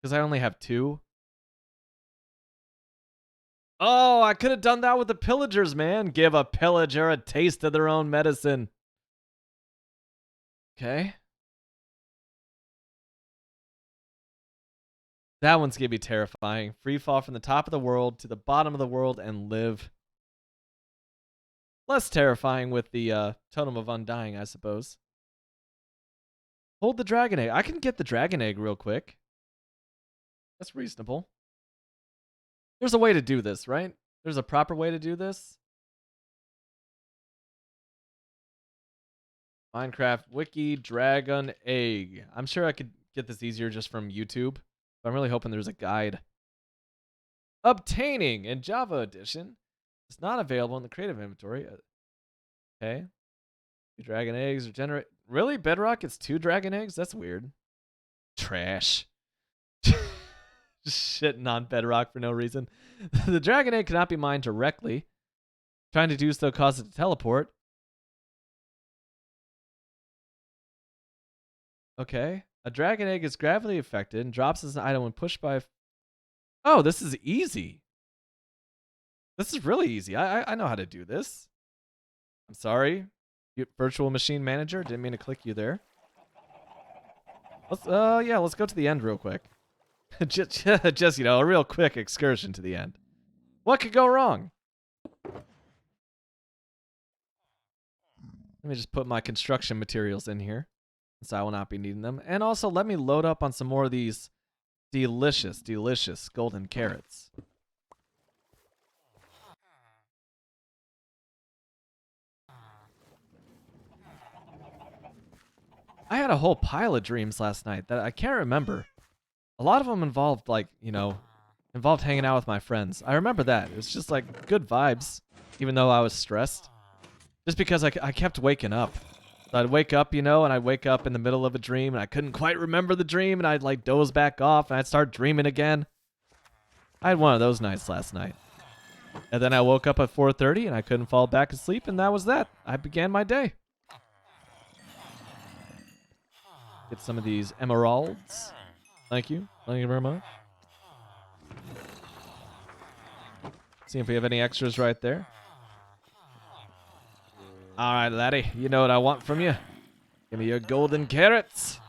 because I only have 2. Oh, I could have done that with the pillagers, man. Give a pillager a taste of their own medicine. Okay. That one's gonna be terrifying. Free fall from the top of the world to the bottom of the world and live. Less terrifying with the totem of undying, I suppose. Hold the dragon egg. I can get the dragon egg real quick. That's reasonable. There's a way to do this, right? There's a proper way to do this. Minecraft wiki dragon egg. I'm sure I could get this easier just from YouTube, but I'm really hoping there's a guide. Obtaining in Java edition. It's not available in the creative inventory. Okay. 2 dragon eggs are generate. Really? Bedrock? It's 2 dragon eggs? That's weird. Trash. Just shitting on Bedrock for no reason. The dragon egg cannot be mined directly. Trying to do so causes it to teleport. Okay. A dragon egg is gravity affected and drops as an item when pushed by... Oh, this is easy. This is really easy. I know how to do this. I'm sorry. Virtual machine manager. Didn't mean to click you there. Let's go to the end real quick. just you know, a real quick excursion to the end. What could go wrong? Let me just put my construction materials in here, since I will not be needing them. And also, let me load up on some more of these delicious, delicious golden carrots. I had a whole pile of dreams last night that I can't remember. A lot of them involved, like, you know, involved hanging out with my friends. I remember that. It was just, like, good vibes, even though I was stressed. Just because I kept waking up. So I'd wake up, you know, and I'd wake up in the middle of a dream, and I couldn't quite remember the dream, and I'd, like, doze back off, and I'd start dreaming again. I had one of those nights last night. And then I woke up at 4:30, and I couldn't fall back asleep, and that was that. I began my day. Get some of these emeralds. Thank you. Thank you very much. See if we have any extras right there. All right, laddie. You know what I want from you. Give me your golden carrots.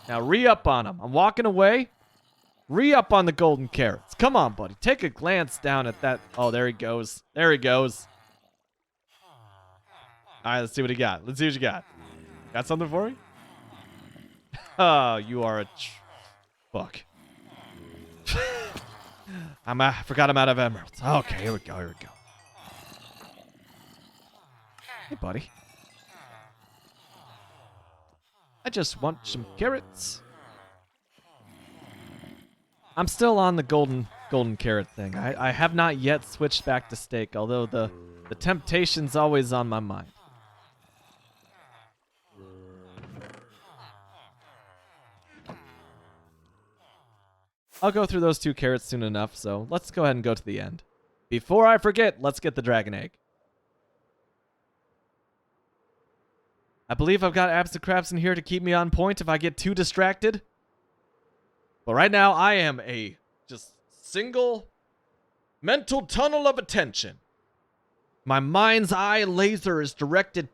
Now re-up on them. I'm walking away. Re-up on the golden carrots. Come on, buddy. Take a glance down at that. Oh, there he goes. There he goes. All right, let's see what he got. Let's see what you got. Got something for me? Oh, you are a fuck. I forgot I'm out of emeralds. Okay, here we go. Here we go. Hey, buddy. I just want some carrots. I'm still on the golden carrot thing. I have not yet switched back to steak, although the temptation's always on my mind. I'll go through those 2 carrots soon enough, so let's go ahead and go to the end. Before I forget, let's get the dragon egg. I believe I've got abs and crabs in here to keep me on point if I get too distracted. But right now, I am a just single Mental tunnel of attention. My mind's eye laser is directed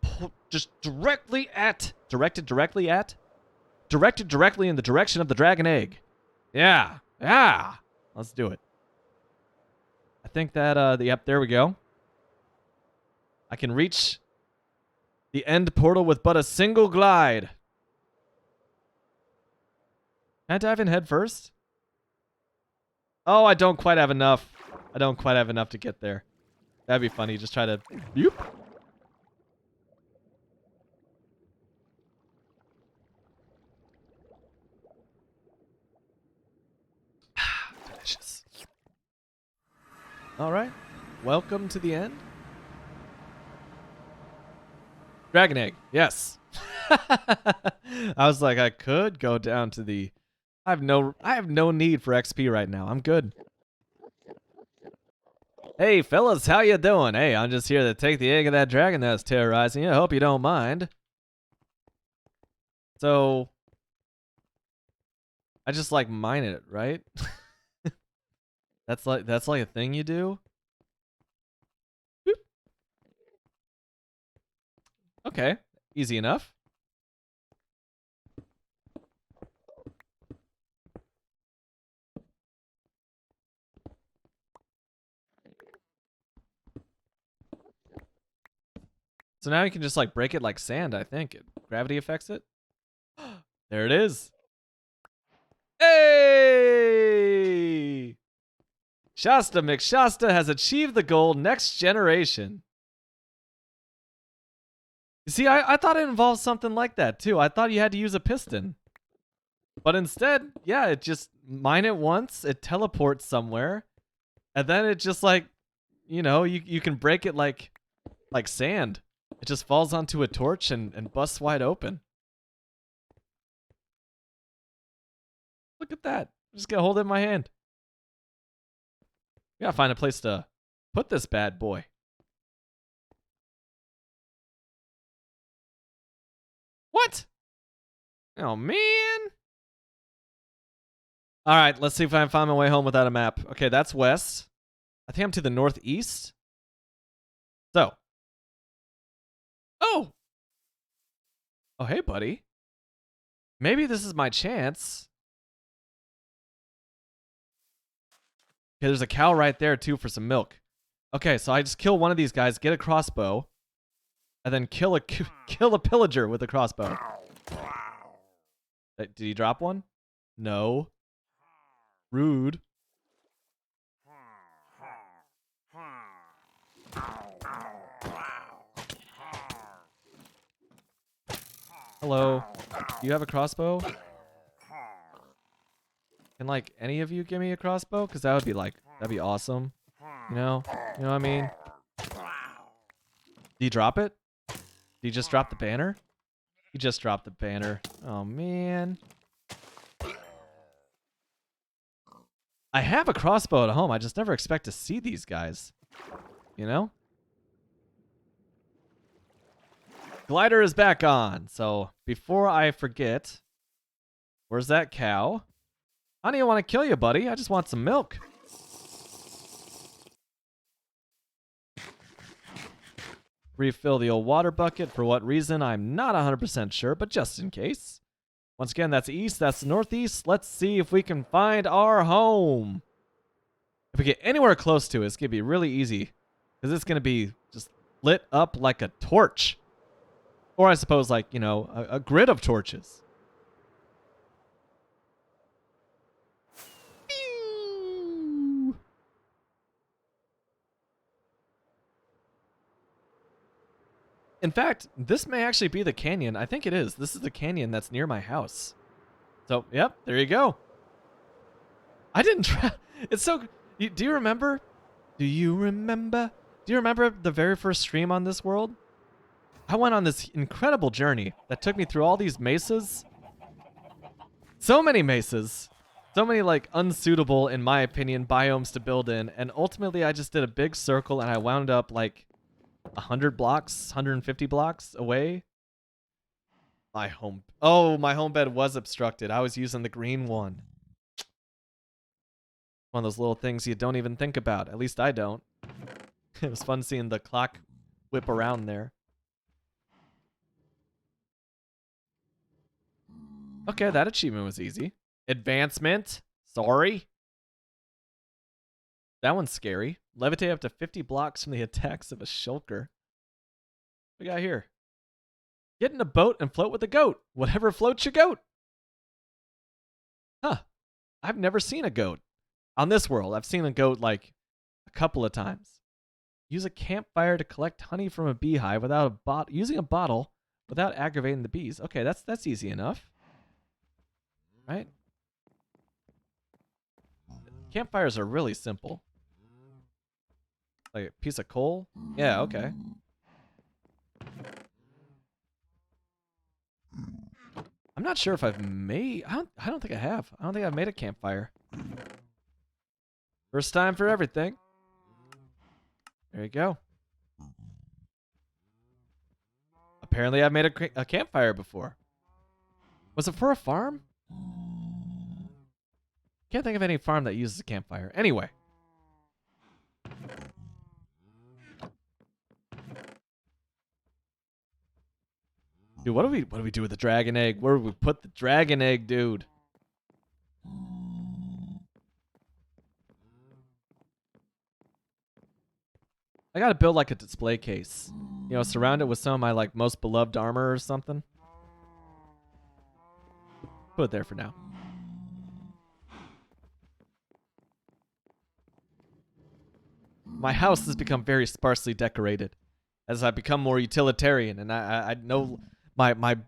directly in the direction of the dragon egg. Yeah. Let's do it. I think that, yep, there we go. I can reach the end portal with but a single glide. Can I dive in head first? Oh, I don't quite have enough. I don't quite have enough to get there. That'd be funny. Just try to... Yoop. Delicious. All right. Welcome to the end. Dragon egg. Yes. I was like, I could go down to the... I have no need for XP right now. I'm good. Hey, fellas, how you doing? Hey, I'm just here to take the egg of that dragon that's terrorizing you. I hope you don't mind. So, I just like mine it, right? That's like a thing you do. Boop. Okay, easy enough. So now you can just like break it like sand, I think. Gravity affects it. There it is. Hey! Shasta McShasta has achieved the goal next generation. You see, I thought it involved something like that too. I thought you had to use a piston. But instead, yeah, it just mine it once, it teleports somewhere, and then it just like, you know, you can break it like sand. It just falls onto a torch and busts wide open. Look at that. I'm just gonna hold it in my hand. We gotta find a place to put this bad boy. What? Oh, man. All right, let's see if I can find my way home without a map. Okay, that's west. I think I'm to the northeast. So. Oh! Oh, hey, buddy. Maybe this is my chance. Okay, there's a cow right there, too, for some milk. Okay, so I just kill one of these guys, get a crossbow, and then kill a pillager with a crossbow. Did he drop one? No. Rude. Hello. Do you have a crossbow? Can like any of you give me a crossbow? Because that would be like, that'd be awesome. You know what I mean? Did he drop it? Did he just drop the banner? He just dropped the banner. Oh man. I have a crossbow at home. I just never expect to see these guys. You know? Glider is back on. So before I forget, where's that cow? I don't even want to kill you, buddy. I just want some milk. Refill the old water bucket. For what reason, I'm not 100% sure, but just in case. Once again, that's east, that's northeast. Let's see if we can find our home. If we get anywhere close to it, it's going to be really easy. Because it's going to be just lit up like a torch. Or I suppose like, you know, a grid of torches. In fact, this may actually be the canyon. I think it is. This is the canyon that's near my house. So, yep, there you go. I didn't try. It's so... Do you remember? Do you remember the very first stream on this world? I went on this incredible journey that took me through all these mesas. So many mesas. So many, like, unsuitable, in my opinion, biomes to build in. And ultimately, I just did a big circle and I wound up, like... 100 blocks, 150 blocks away. My home bed was obstructed. I was using the green one. One of those little things you don't even think about. At least I don't. It was fun seeing the clock whip around there. Okay, that achievement was easy. Advancement. Sorry. That one's scary. Levitate up to 50 blocks from the attacks of a shulker. What we got here? Get in a boat and float with a goat. Whatever floats your goat. Huh. I've never seen a goat. On this world, I've seen a goat like a couple of times. Use a campfire to collect honey from a beehive without using a bottle without aggravating the bees. Okay, that's easy enough. Right? Campfires are really simple. Like a piece of coal? Yeah, okay. I'm not sure if I've made... I don't think I have. I don't think I've made a campfire. First time for everything. There you go. Apparently I've made a campfire before. Was it for a farm? Can't think of any farm that uses a campfire. Anyway. Dude, what do we do with the dragon egg? Where do we put the dragon egg, dude? I gotta build like a display case. You know, surround it with some of my like most beloved armor or something. Put it there for now. My house has become very sparsely decorated as I become more utilitarian, and I know my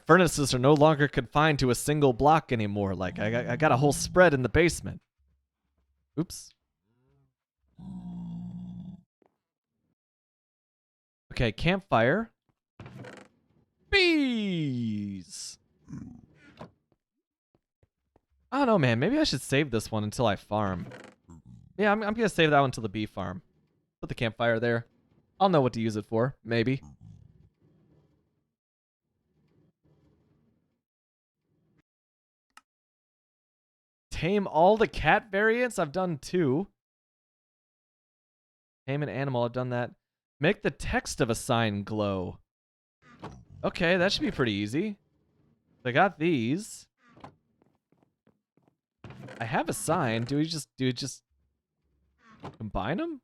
furnaces are no longer confined to a single block anymore. Like I got a whole spread in the basement. Oops. Okay, campfire. Bees. I don't know, man. Maybe I should save this one until I farm. Yeah, I'm gonna save that one until the bee farm. Put the campfire there. I'll know what to use it for. Maybe. Tame all the cat variants? I've done 2. Tame an animal. I've done that. Make the text of a sign glow. Okay, that should be pretty easy. I got these. I have a sign. Do we just combine them?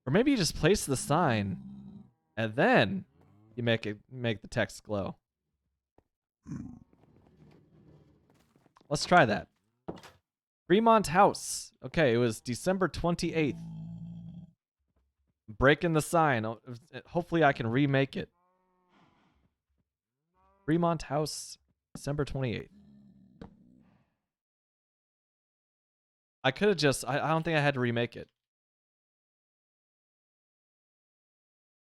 Or maybe you just place the sign and then you make the text glow. Let's try that. Fremont House. Okay, it was December 28th. Breaking the sign. Hopefully I can remake it. Fremont House, December 28th. I could have just... I don't think I had to remake it.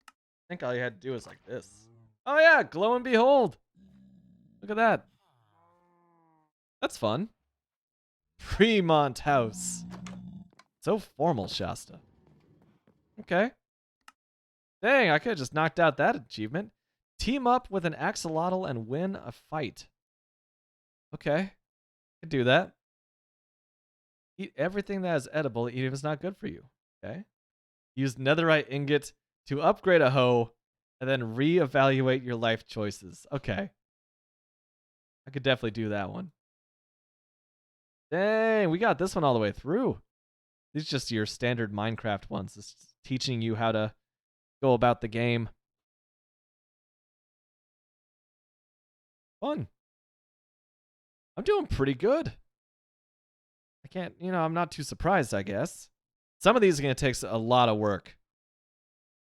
I think all you had to do is like this. Oh yeah, glow and behold. Look at that. That's fun. Fremont House. So formal, Shasta. Okay. Dang, I could have just knocked out that achievement. Team up with an axolotl and win a fight. Okay. Could do that. Eat everything that is edible, even if it's not good for you. Okay. Use netherite ingot to upgrade a hoe, and then reevaluate your life choices. Okay. I could definitely do that one. Dang, we got this one all the way through. These are just your standard Minecraft ones. It's teaching you how to go about the game. Fun. I'm doing pretty good. I can't, I'm not too surprised, I guess. Some of these are going to take a lot of work.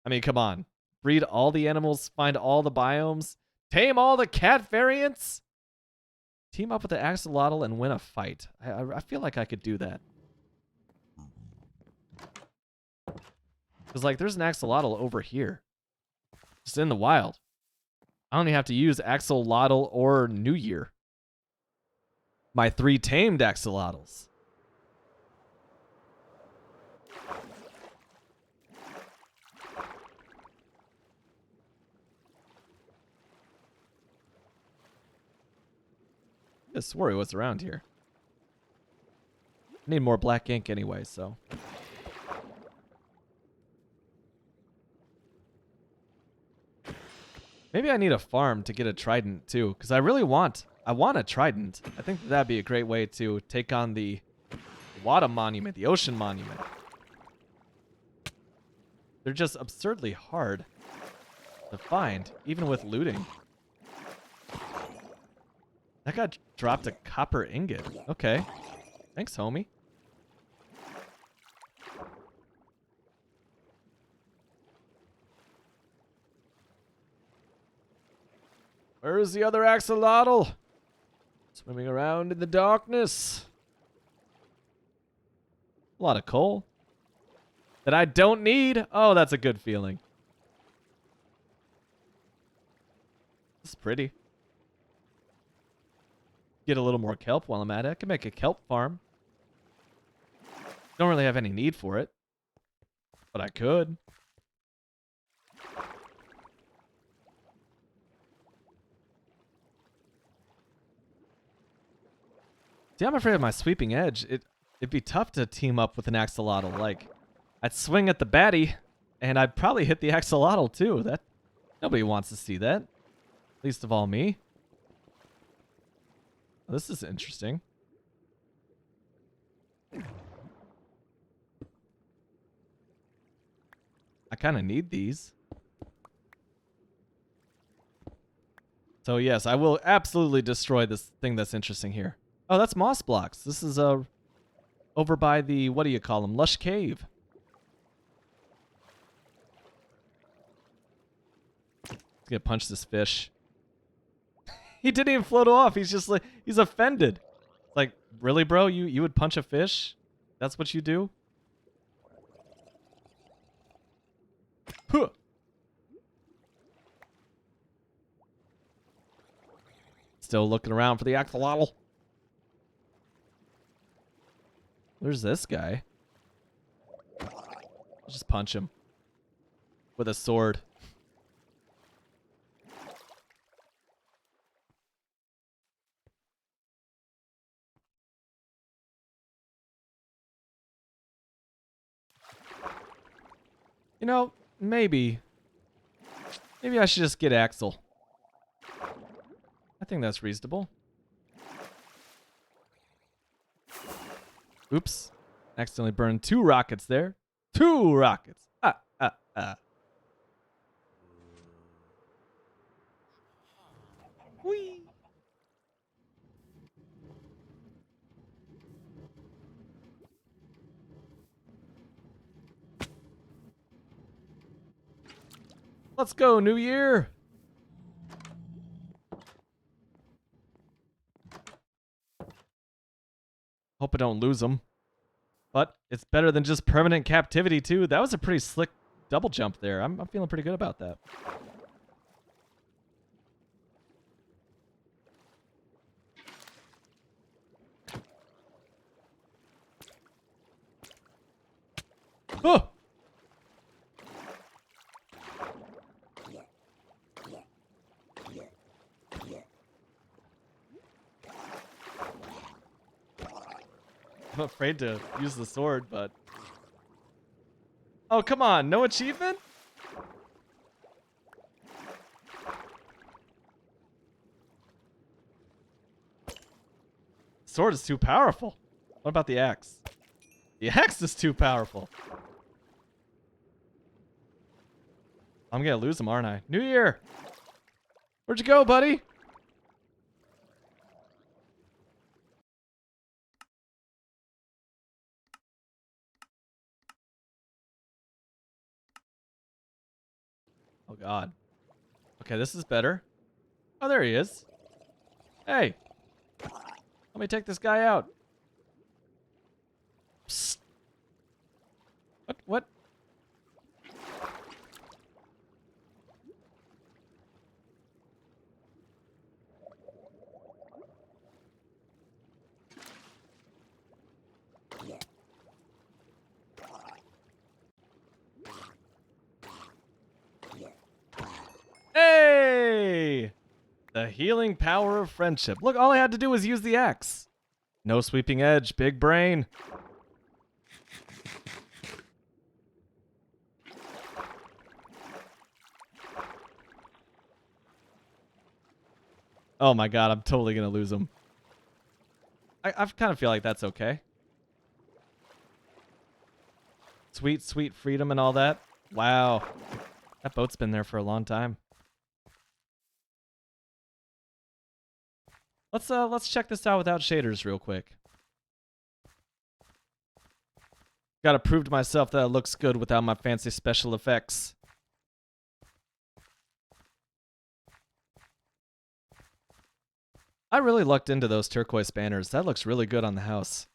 I mean, come on. Breed all the animals, find all the biomes, tame all the cat variants, team up with the axolotl and win a fight. I feel like I could do that. Because, like, there's an axolotl over here. Just in the wild. I don't even have to use axolotl or New Year. My 3 tamed axolotls. I swore he was around here. I need more black ink anyway, so. Maybe I need a farm to get a trident too, because I want a trident. I think that'd be a great way to take on the water monument, the ocean monument. They're just absurdly hard to find, even with looting. That guy dropped a copper ingot. Okay. Thanks, homie. Where is the other axolotl? Swimming around in the darkness. A lot of coal that I don't need. Oh, that's a good feeling. This is pretty. Get a little more kelp while I'm at it. I can make a kelp farm. Don't really have any need for it, but I could. See, I'm afraid of my sweeping edge. It'd be tough to team up with an axolotl. Like, I'd swing at the baddie, and I'd probably hit the axolotl too. That nobody wants to see that. Least of all me. Oh, this is interesting. I kind of need these. So yes, I will absolutely destroy this thing that's interesting here. Oh, that's moss blocks. This is over by the, what do you call them? Lush Cave. Let's get punch this fish. He didn't even float off. He's just like, he's offended. Like, really, bro? You would punch a fish? That's what you do? Huh. Still looking around for the axolotl. Where's this guy? I'll just punch him with a sword. You know, maybe I should just get Axel. I think that's reasonable. Oops. Accidentally burned 2 rockets there. 2 rockets. Whee. Let's go, New Year. Hope I don't lose them. But it's better than just permanent captivity, too. That was a pretty slick double jump there. I'm feeling pretty good about that. Oh! I'm afraid to use the sword, but... Oh, come on. No achievement? Sword is too powerful. What about the axe? The axe is too powerful. I'm gonna lose him, aren't I? New Year! Where'd you go, buddy? Oh, God. Okay, this is better. Oh, there he is. Hey. Let me take this guy out. Psst. What? Hey! The healing power of friendship. Look, all I had to do was use the axe. No sweeping edge, big brain. Oh my god, I'm totally gonna lose him. I kind of feel like that's okay. Sweet, sweet freedom and all that. Wow. That boat's been there for a long time. Let's check this out without shaders real quick. Gotta prove to myself that it looks good without my fancy special effects. I really lucked into those turquoise banners. That looks really good on the house.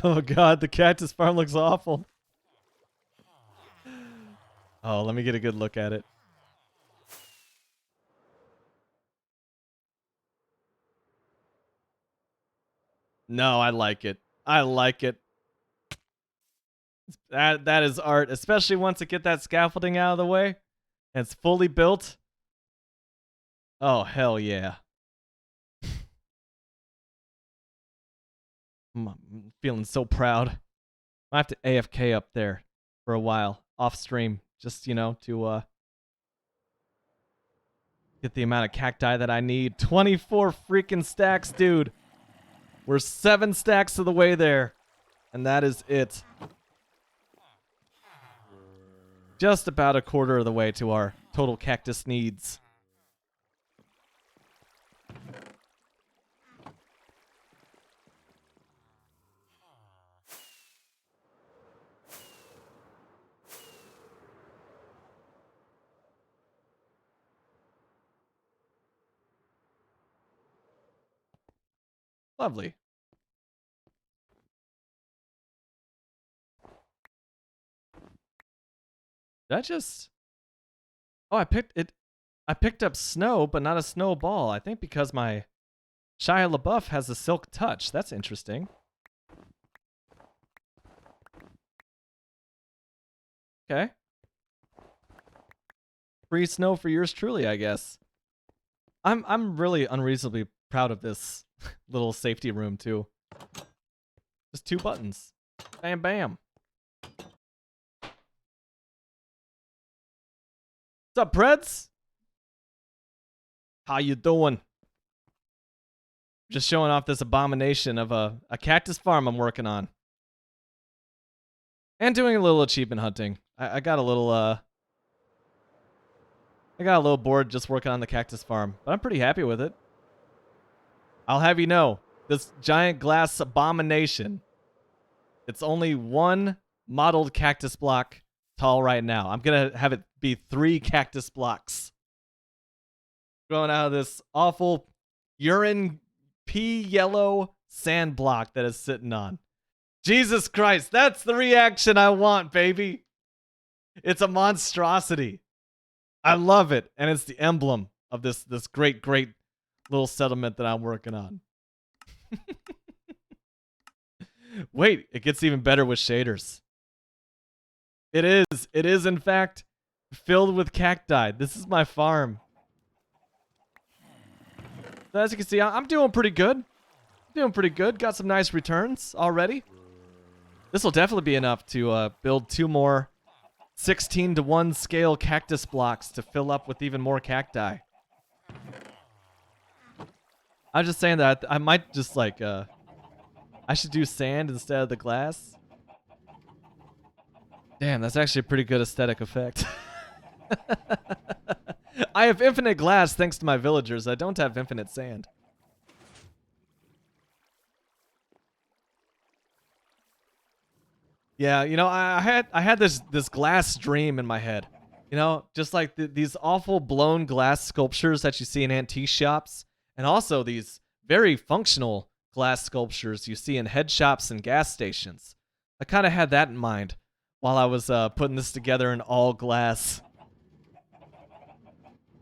Oh god, the Cactus Farm looks awful. Oh, let me get a good look at it. No, I like it. I like it. That is art, especially once I get that scaffolding out of the way and it's fully built. Oh, hell yeah. I'm feeling so proud. I have to AFK up there for a while, off stream, just, you know, to get the amount of cacti that I need. 24 freaking stacks, dude. We're 7 stacks of the way there, and that is it. Just about a quarter of the way to our total cactus needs. Lovely. Did I just... Oh, I picked up snow, but not a snowball. I think because my Shia LaBeouf has a silk touch. That's interesting. Okay. Free snow for yours truly, I guess. I'm really unreasonably proud of this little safety room too. Just 2 buttons. Bam bam. What's up, Preds? How you doing? Just showing off this abomination of a cactus farm I'm working on. And doing a little achievement hunting. I got a little bored just working on the cactus farm, but I'm pretty happy with it. I'll have you know, this giant glass abomination, it's only 1 modeled cactus block tall right now. I'm gonna have it be 3 cactus blocks. Growing out of this awful urine pea yellow sand block that is sitting on. Jesus Christ, that's the reaction I want, baby. It's a monstrosity. I love it, and it's the emblem of this great little settlement that I'm working on. Wait, it gets even better with shaders. It is in fact filled with cacti. This is my farm. So as you can see, I'm doing pretty good. Got some nice returns already. This will definitely be enough to build 2 more 16:1 scale cactus blocks to fill up with even more cacti. I'm just saying that I might just like I should do sand instead of the glass. Damn, that's actually a pretty good aesthetic effect. I have infinite glass thanks to my villagers. I don't have infinite sand. Yeah, you know, I had this glass dream in my head. You know, just like these awful blown glass sculptures that you see in antique shops, and also these very functional glass sculptures you see in head shops and gas stations. I kind of had that in mind while I was putting this together in all glass.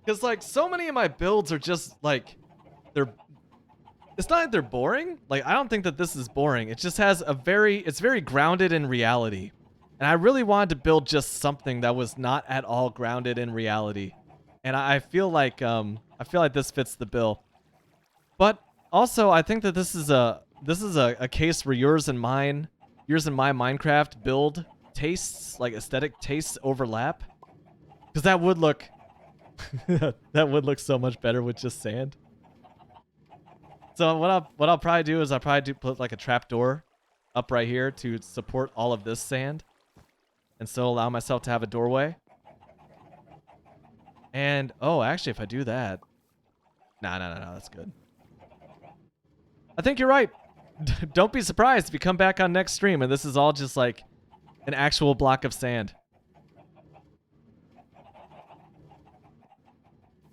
Because, like, so many of my builds are just, like, it's not that they're boring. Like, I don't think that this is boring. It just has it's very grounded in reality. And I really wanted to build just something that was not at all grounded in reality. And I feel like this fits the bill. But also, I think that this is a case where yours and my Minecraft build tastes, like aesthetic tastes, overlap. Because that would look that would look so much better with just sand. So what I'll probably do is put like a trapdoor up right here to support all of this sand, and so allow myself to have a doorway. And oh, actually, if I do that, no, that's good. I think you're right. Don't be surprised if you come back on next stream and this is all just like an actual block of sand.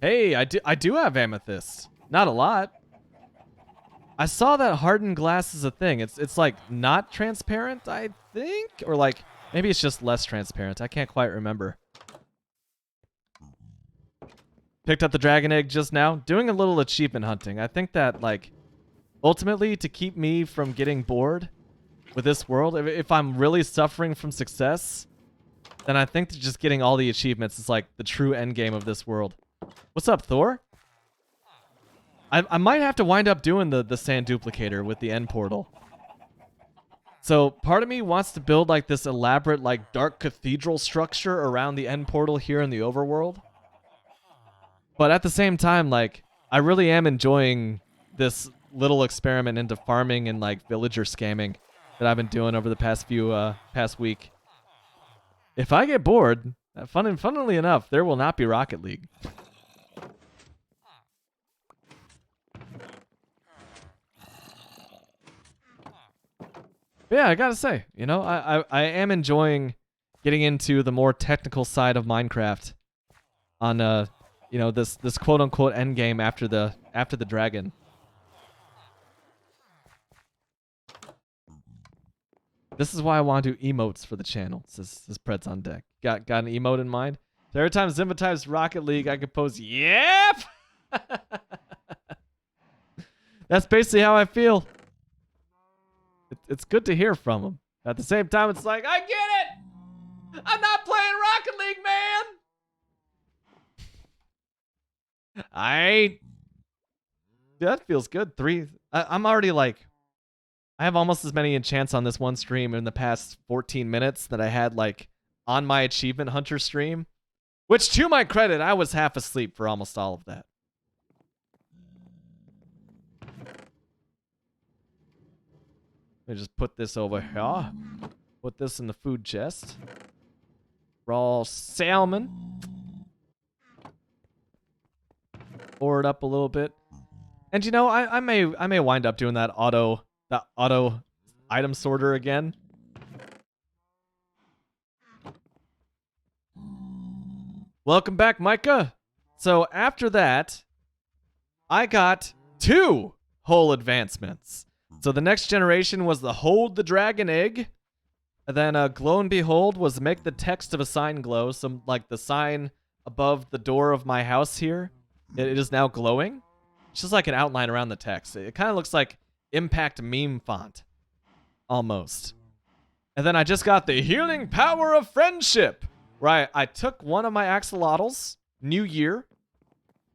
Hey, I do have amethyst. Not a lot. I saw that hardened glass is a thing. It's like not transparent, I think, or like maybe it's just less transparent. I can't quite remember. Picked up the dragon egg just now. Doing a little achievement hunting. I think that like ultimately to keep me from getting bored with this world, if I'm really suffering from success, then I think that just getting all the achievements is like the true end game of this world. What's up, Thor? I might have to wind up doing the sand duplicator with the end portal. So part of me wants to build like this elaborate like dark cathedral structure around the end portal here in the overworld. But at the same time, like I really am enjoying this little experiment into farming and like villager scamming that I've been doing over the past week. If I get bored, funnily enough, there will not be Rocket League. Yeah, I gotta say, you know, I am enjoying getting into the more technical side of Minecraft on you know, this quote unquote end game after the dragon. This is why I want to do emotes for the channel. This Pred's on deck. Got an emote in mind? So every time Zimba types Rocket League, I could post, yep! That's basically how I feel. It's good to hear from him. At the same time, it's like, I get it! I'm not playing Rocket League, man! That feels good. I'm already like, I have almost as many enchants on this one stream in the past 14 minutes that I had like on my Achievement Hunter stream. Which, to my credit, I was half asleep for almost all of that. Let me just put this over here. Put this in the food chest. Raw salmon. Pour it up a little bit. And you know, I may wind up doing that auto item sorter again. Welcome back, Micah. So after that, I got 2 whole advancements. So the next generation was the Hold the Dragon Egg. And then Glow and Behold was make the text of a sign glow. So like the sign above the door of my house here, it is now glowing. It's just like an outline around the text. It kind of looks like Impact meme font. Almost. And then I just got the Healing Power of Friendship. Right, I took one of my axolotls, New Year,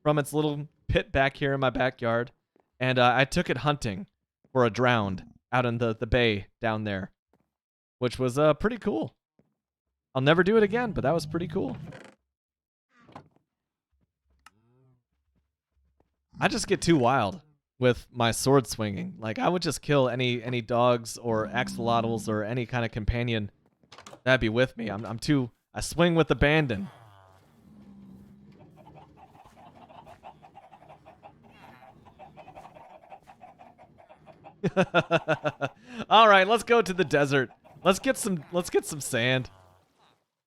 from its little pit back here in my backyard, and I took it hunting for a drowned out in the bay down there, which was pretty cool. I'll never do it again, but that was pretty cool. I just get too wild with my sword swinging. Like, I would just kill any dogs or axolotls or any kind of companion that'd be with me. I swing with abandon. All right, let's go to the desert. Let's get some sand.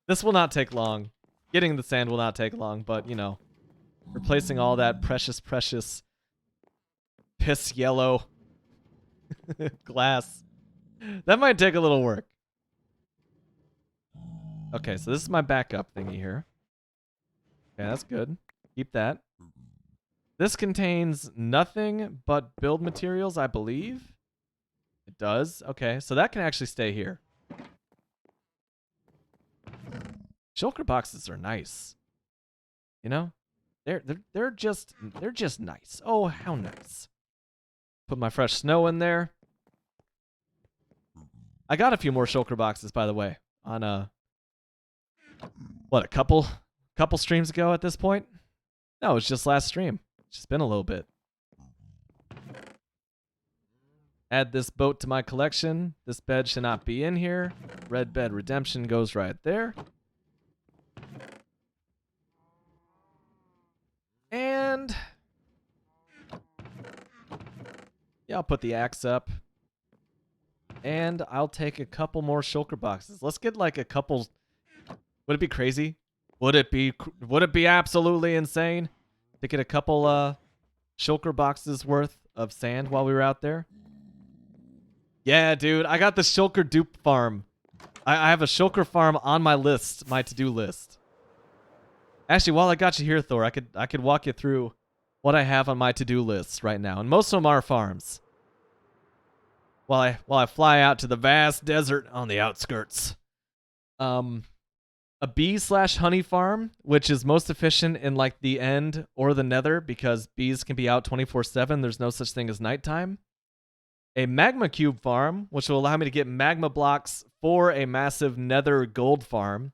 This will not take long. Getting the sand will not take long, but you know, replacing all that precious piss yellow glass, that might take a little work. Okay, so this is my backup thingy here. Okay, that's good. Keep that. This contains nothing but build materials, I believe. It does. Okay, so that can actually stay here. Shulker boxes are nice. You know? They're just nice. Oh, how nice. Put my fresh snow in there. I got a few more shulker boxes, by the way, on what, a couple streams ago at this point? No, it's just last stream. It's just been a little bit. Add this boat to my collection. This bed should not be in here. Red bed redemption goes right there. And yeah, I'll put the axe up. And I'll take a couple more shulker boxes. Let's get like a couple. Would it be crazy? Would it be absolutely insane to get a couple shulker boxes worth of sand while we were out there? Yeah, dude, I got the shulker dupe farm. I have a shulker farm on my list, my to-do list. Actually, while I got you here, Thor, I could walk you through what I have on my to-do list right now, and most of them are farms. While I fly out to the vast desert on the outskirts. A bee/honey farm, which is most efficient in like the end or the nether because bees can be out 24/7. There's no such thing as nighttime. A magma cube farm, which will allow me to get magma blocks for a massive nether gold farm,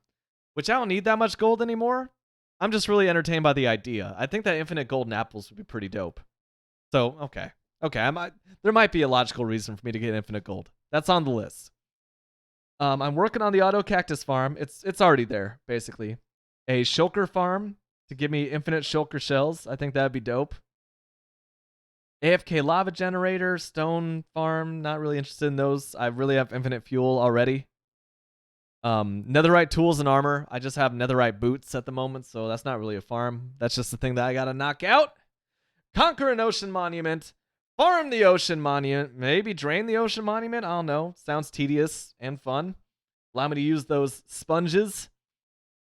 which I don't need that much gold anymore. I'm just really entertained by the idea. I think that infinite golden apples would be pretty dope. So, okay. There might be a logical reason for me to get infinite gold. That's on the list. I'm working on the auto cactus farm. It's already there, basically. A shulker farm to give me infinite shulker shells. I think that'd be dope. AFK lava generator, stone farm. Not really interested in those. I really have infinite fuel already. Netherite tools and armor. I just have netherite boots at the moment, so that's not really a farm. That's just the thing that I gotta knock out. Conquer an ocean monument. Farm the ocean monument. Maybe drain the ocean monument. I don't know. Sounds tedious and fun. Allow me to use those sponges.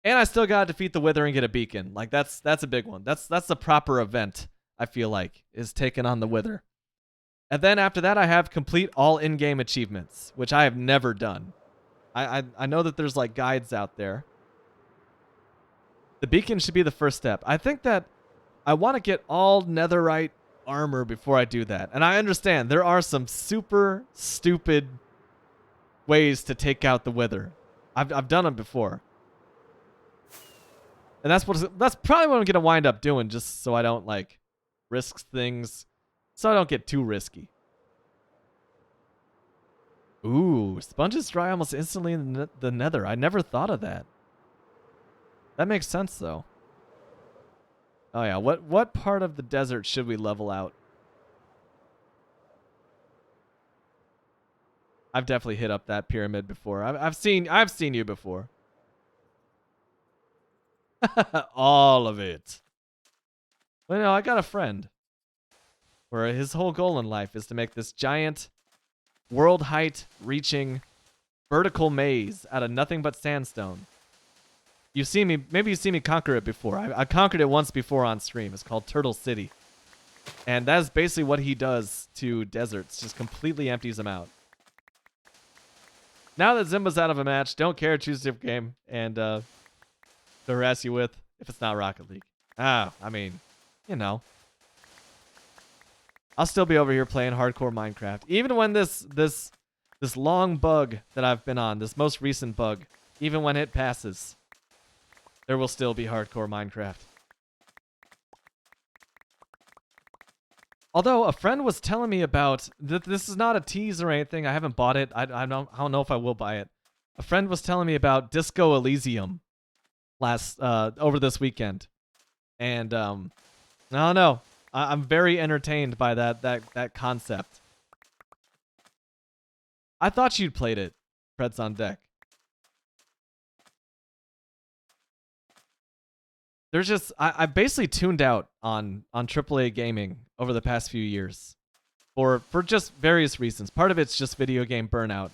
And I still gotta defeat the Wither and get a beacon. Like that's a big one. That's the proper event, I feel like, is taking on the Wither. And then after that, I have complete all in-game achievements, which I have never done. I know that there's like guides out there. The beacon should be the first step. I think that I want to get all netherite armor before I do that. And I understand there are some super stupid ways to take out the Wither. I've done them before. And that's probably what I'm going to wind up doing, just so I don't like risk things, so I don't get too risky. Ooh, sponges dry almost instantly in the nether. I never thought of that. That makes sense, though. Oh, yeah. What part of the desert should we level out? I've definitely hit up that pyramid before. I've seen you before. All of it. Well, you know, I got a friend where his whole goal in life is to make this giant, world height reaching vertical maze out of nothing but sandstone. Maybe you've seen me conquer it before. I conquered it once before on stream. It's called Turtle City. And that is basically what he does to deserts. Just completely empties them out. Now that Zimba's out of a match, don't care, choose a different game. And to harass you with if it's not Rocket League. I mean, you know. I'll still be over here playing hardcore Minecraft. Even when this long bug that I've been on, this most recent bug, even when it passes, there will still be hardcore Minecraft. Although a friend was telling me about this is not a tease or anything. I haven't bought it. I don't know if I will buy it. A friend was telling me about Disco Elysium over this weekend, and I don't know. I'm very entertained by that concept. I thought you'd played it, Fred's on deck. There's just I basically tuned out on AAA gaming over the past few years, for just various reasons. Part of it's just video game burnout,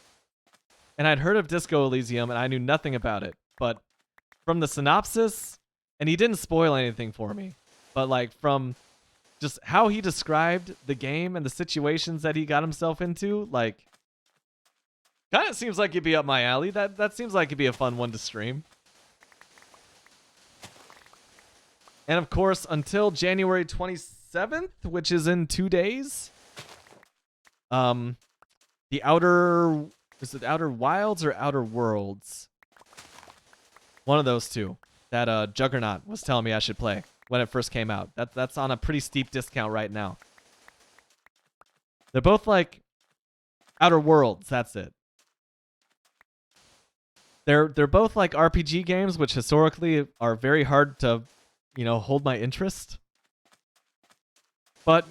and I'd heard of Disco Elysium and I knew nothing about it. But from the synopsis, and he didn't spoil anything for me, but like from just how he described the game and the situations that he got himself into, like, kind of seems like it'd be up my alley. That seems like it'd be a fun one to stream. And of course, until January 27th, which is in 2 days, the Outer, is it Outer Wilds or Outer Worlds? One of those two that Juggernaut was telling me I should play when it first came out. That's on a pretty steep discount right now. They're both like Outer Worlds, that's it. They're both like RPG games, which historically are very hard to, hold my interest. But,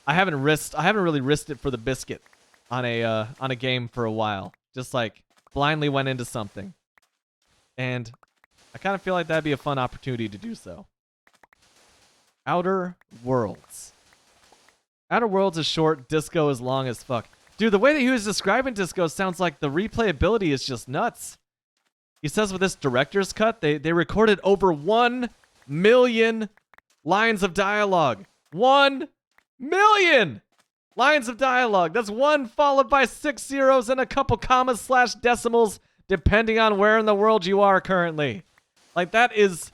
I haven't really risked it for the biscuit on a game for a while. Just like blindly went into something. And I kind of feel like that'd be a fun opportunity to do so. Outer Worlds. Outer Worlds is short, Disco is long as fuck. Dude, the way that he was describing Disco sounds like the replayability is just nuts. He says with this director's cut, they recorded over 1 million lines of dialogue. 1 million lines of dialogue. That's 1 followed by 6 zeros and a couple commas / decimals, depending on where in the world you are currently. Like, that is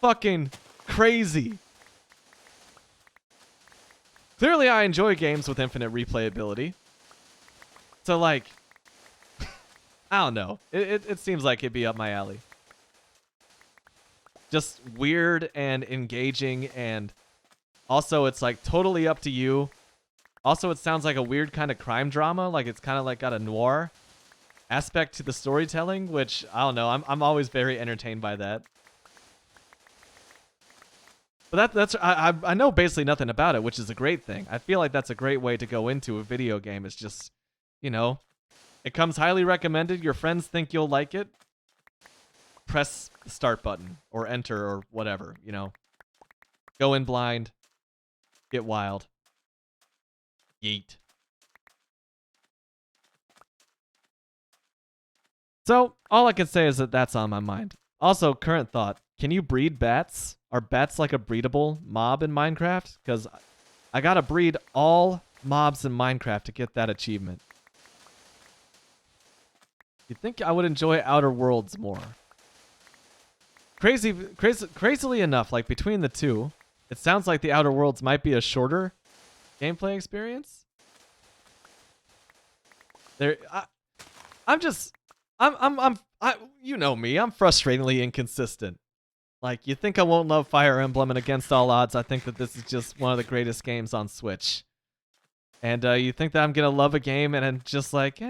fucking crazy. Clearly, I enjoy games with infinite replayability. So, like, I don't know. It seems like it'd be up my alley. Just weird and engaging, and also it's like totally up to you. Also, it sounds like a weird kind of crime drama. Like, it's kind of like got a noir aspect to the storytelling, which, I don't know. I'm always very entertained by that. But I know basically nothing about it, which is a great thing. I feel like that's a great way to go into a video game. It's just, it comes highly recommended. Your friends think you'll like it. Press the start button or enter or whatever, Go in blind. Get wild. Yeet. So, all I can say is that that's on my mind. Also, current thought. Can you breed bats? Are bats like a breedable mob in Minecraft? Because I gotta breed all mobs in Minecraft to get that achievement. You'd think I would enjoy Outer Worlds more. Crazily enough, like between the two, it sounds like the Outer Worlds might be a shorter gameplay experience. You know me, I'm frustratingly inconsistent. Like, you think I won't love Fire Emblem, and against all odds, I think that this is just one of the greatest games on Switch. And you think that I'm gonna love a game, and I'm just like,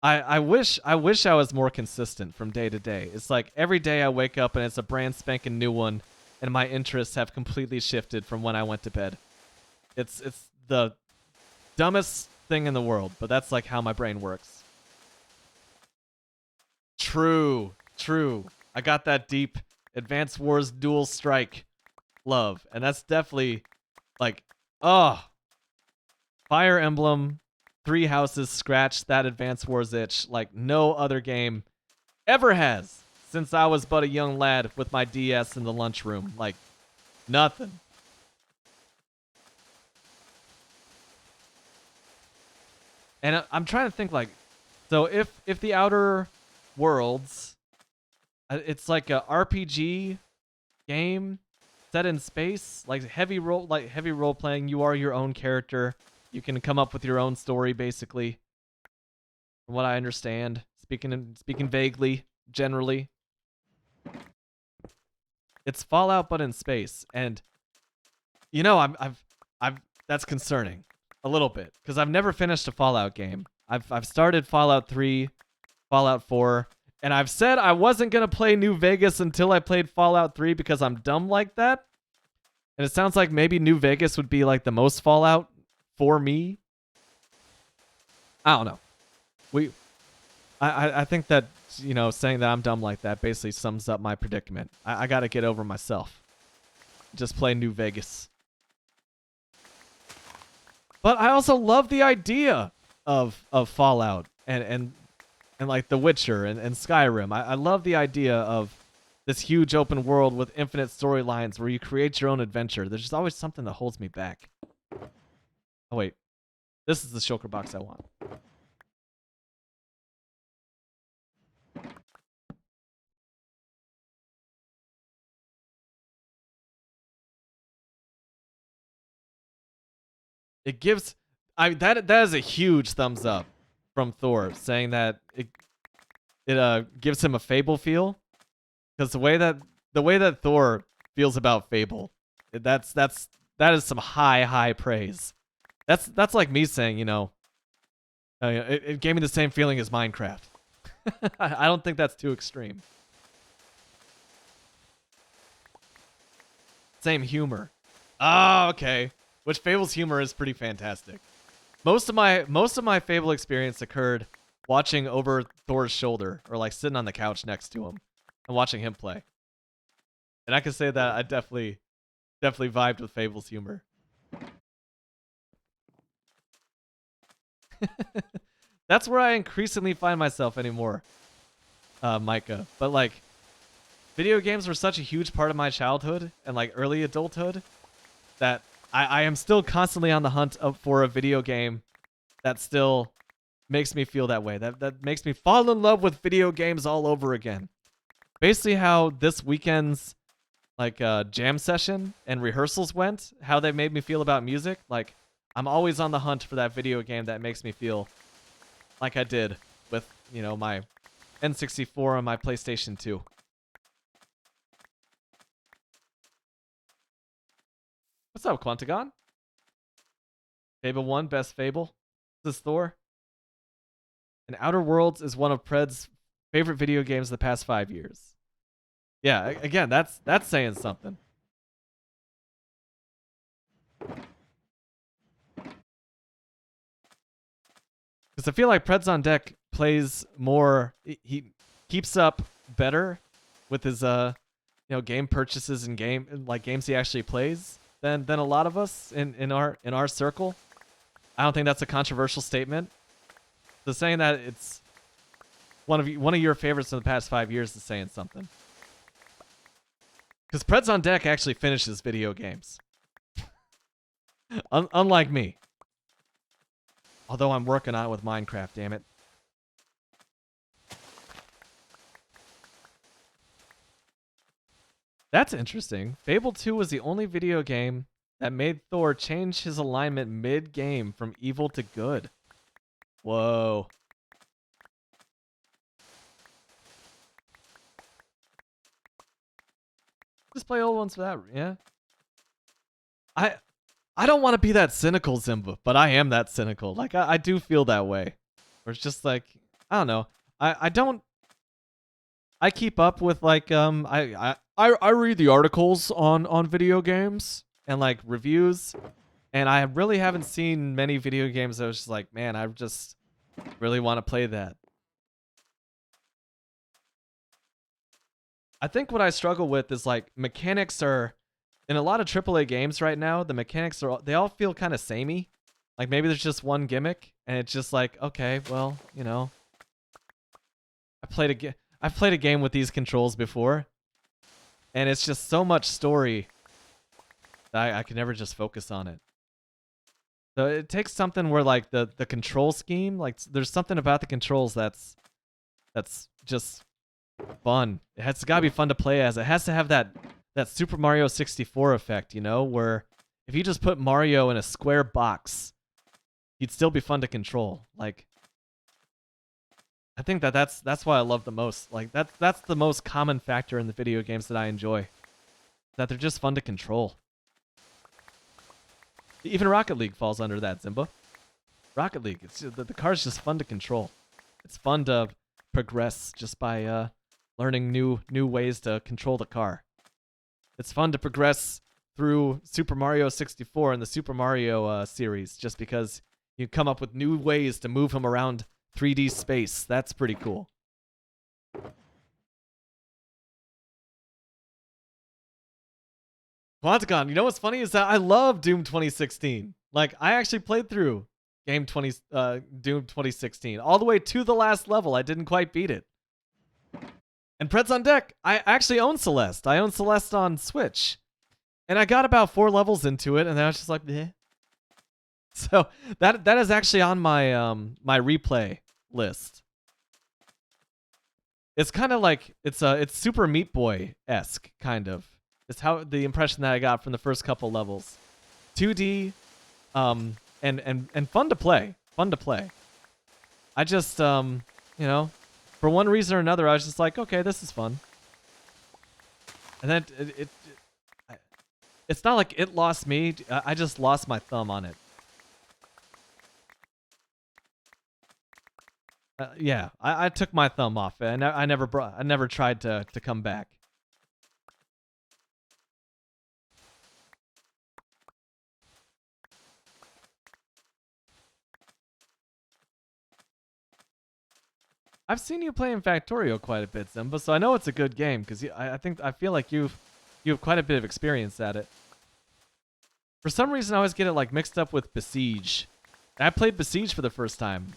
I wish I was more consistent from day to day. It's like every day I wake up and it's a brand spanking new one, and my interests have completely shifted from when I went to bed. It's the dumbest thing in the world, but that's like how my brain works. True. I got that deep Advance Wars Dual Strike love, and that's definitely like, Fire Emblem, Three Houses scratched that Advance Wars itch like no other game ever has since I was but a young lad with my DS in the lunchroom. Like, nothing. And I'm trying to think, like, so if the Outer Worlds, it's like a RPG game set in space, like heavy role playing. You are your own character. You can come up with your own story, basically. From what I understand, speaking vaguely, generally, it's Fallout but in space, and I've that's concerning a little bit because I've never finished a Fallout game. I've started Fallout 3, Fallout 4, and I've said I wasn't gonna play New Vegas until I played Fallout 3 because I'm dumb like that. And it sounds like maybe New Vegas would be like the most Fallout for me. I don't know. I think that, saying that I'm dumb like that basically sums up my predicament. I got to get over myself. Just play New Vegas. But I also love the idea of Fallout and like The Witcher and Skyrim. I love the idea of this huge open world with infinite storylines where you create your own adventure. There's just always something that holds me back. Oh, wait. This is the shulker box I want. it gives that is a huge thumbs up from Thor, saying that it gives him a Fable feel, because the way that Thor feels about Fable, that is some high praise. That's like me saying, it gave me the same feeling as Minecraft. I don't think that's too extreme. Same humor. Oh, okay. Which Fable's humor is pretty fantastic. Most of my Fable experience occurred watching over Thor's shoulder, or like sitting on the couch next to him and watching him play. And I can say that I definitely vibed with Fable's humor. That's where I increasingly find myself anymore, Micah. But like, video games were such a huge part of my childhood and like early adulthood that I am still constantly on the hunt for a video game that still makes me feel that way. That makes me fall in love with video games all over again. Basically how this weekend's like jam session and rehearsals went, how they made me feel about music. Like, I'm always on the hunt for that video game that makes me feel like I did with, my N64 and my PlayStation 2. What's up, Quantagon? Fable 1, best Fable. This is Thor. And Outer Worlds is one of Pred's favorite video games of the past 5 years. Yeah, again, that's saying something. Because I feel like Pred's on Deck plays more. He keeps up better with his game purchases and games he actually plays than a lot of us in our circle. I don't think that's a controversial statement. So saying that it's one of your favorites in the past 5 years is saying something. Because Pred's on Deck actually finishes video games. Unlike me. Although I'm working on it with Minecraft, damn it. That's interesting. Fable 2 was the only video game that made Thor change his alignment mid-game from evil to good. Whoa. Just play old ones for that, yeah. I don't want to be that cynical, Zimba, but I am that cynical. Like, I do feel that way. Where it's just like, I don't know. I keep up with like I read the articles on video games and like reviews, and I really haven't seen many video games that was just like, man, I just really want to play that. I think what I struggle with is like mechanics are in a lot of AAA games right now. The mechanics they all feel kind of samey. Like maybe there's just one gimmick, and it's just like, okay, well, I've played a game with these controls before, and it's just so much story that I can never just focus on it. So it takes something where like the control scheme, like there's something about the controls that's just fun. It's got to be fun to play as. It has to have that Super Mario 64 effect, where if you just put Mario in a square box, he'd still be fun to control. Like, I think that's why I love the most. Like that's the most common factor in the video games that I enjoy. That they're just fun to control. Even Rocket League falls under that, Zimba. Rocket League, it's just, the car's just fun to control. It's fun to progress just by learning new ways to control the car. It's fun to progress through Super Mario 64 and the Super Mario series just because you come up with new ways to move him around 3D space. That's pretty cool. Quanticon, you know what's funny is that I love Doom 2016. Like, I actually played through Doom 2016 all the way to the last level. I didn't quite beat it. And Pred's on Deck, I actually own Celeste. I own Celeste on Switch. And I got about 4 levels into it, and then I was just like, eh. So that is actually on my my replay list. It's kind of like it's Super Meat Boy-esque kind of. It's how the impression that I got from the first couple levels. 2D, and fun to play. Fun to play. I just you know, for one reason or another, I was just like, okay, this is fun. And then it's not like it lost me. I just lost my thumb on it. Yeah, I took my thumb off, and I never tried to come back. I've seen you play in Factorio quite a bit, Simba, so I know it's a good game because I feel like you have quite a bit of experience at it. For some reason, I always get it like mixed up with Besiege. I played Besiege for the first time.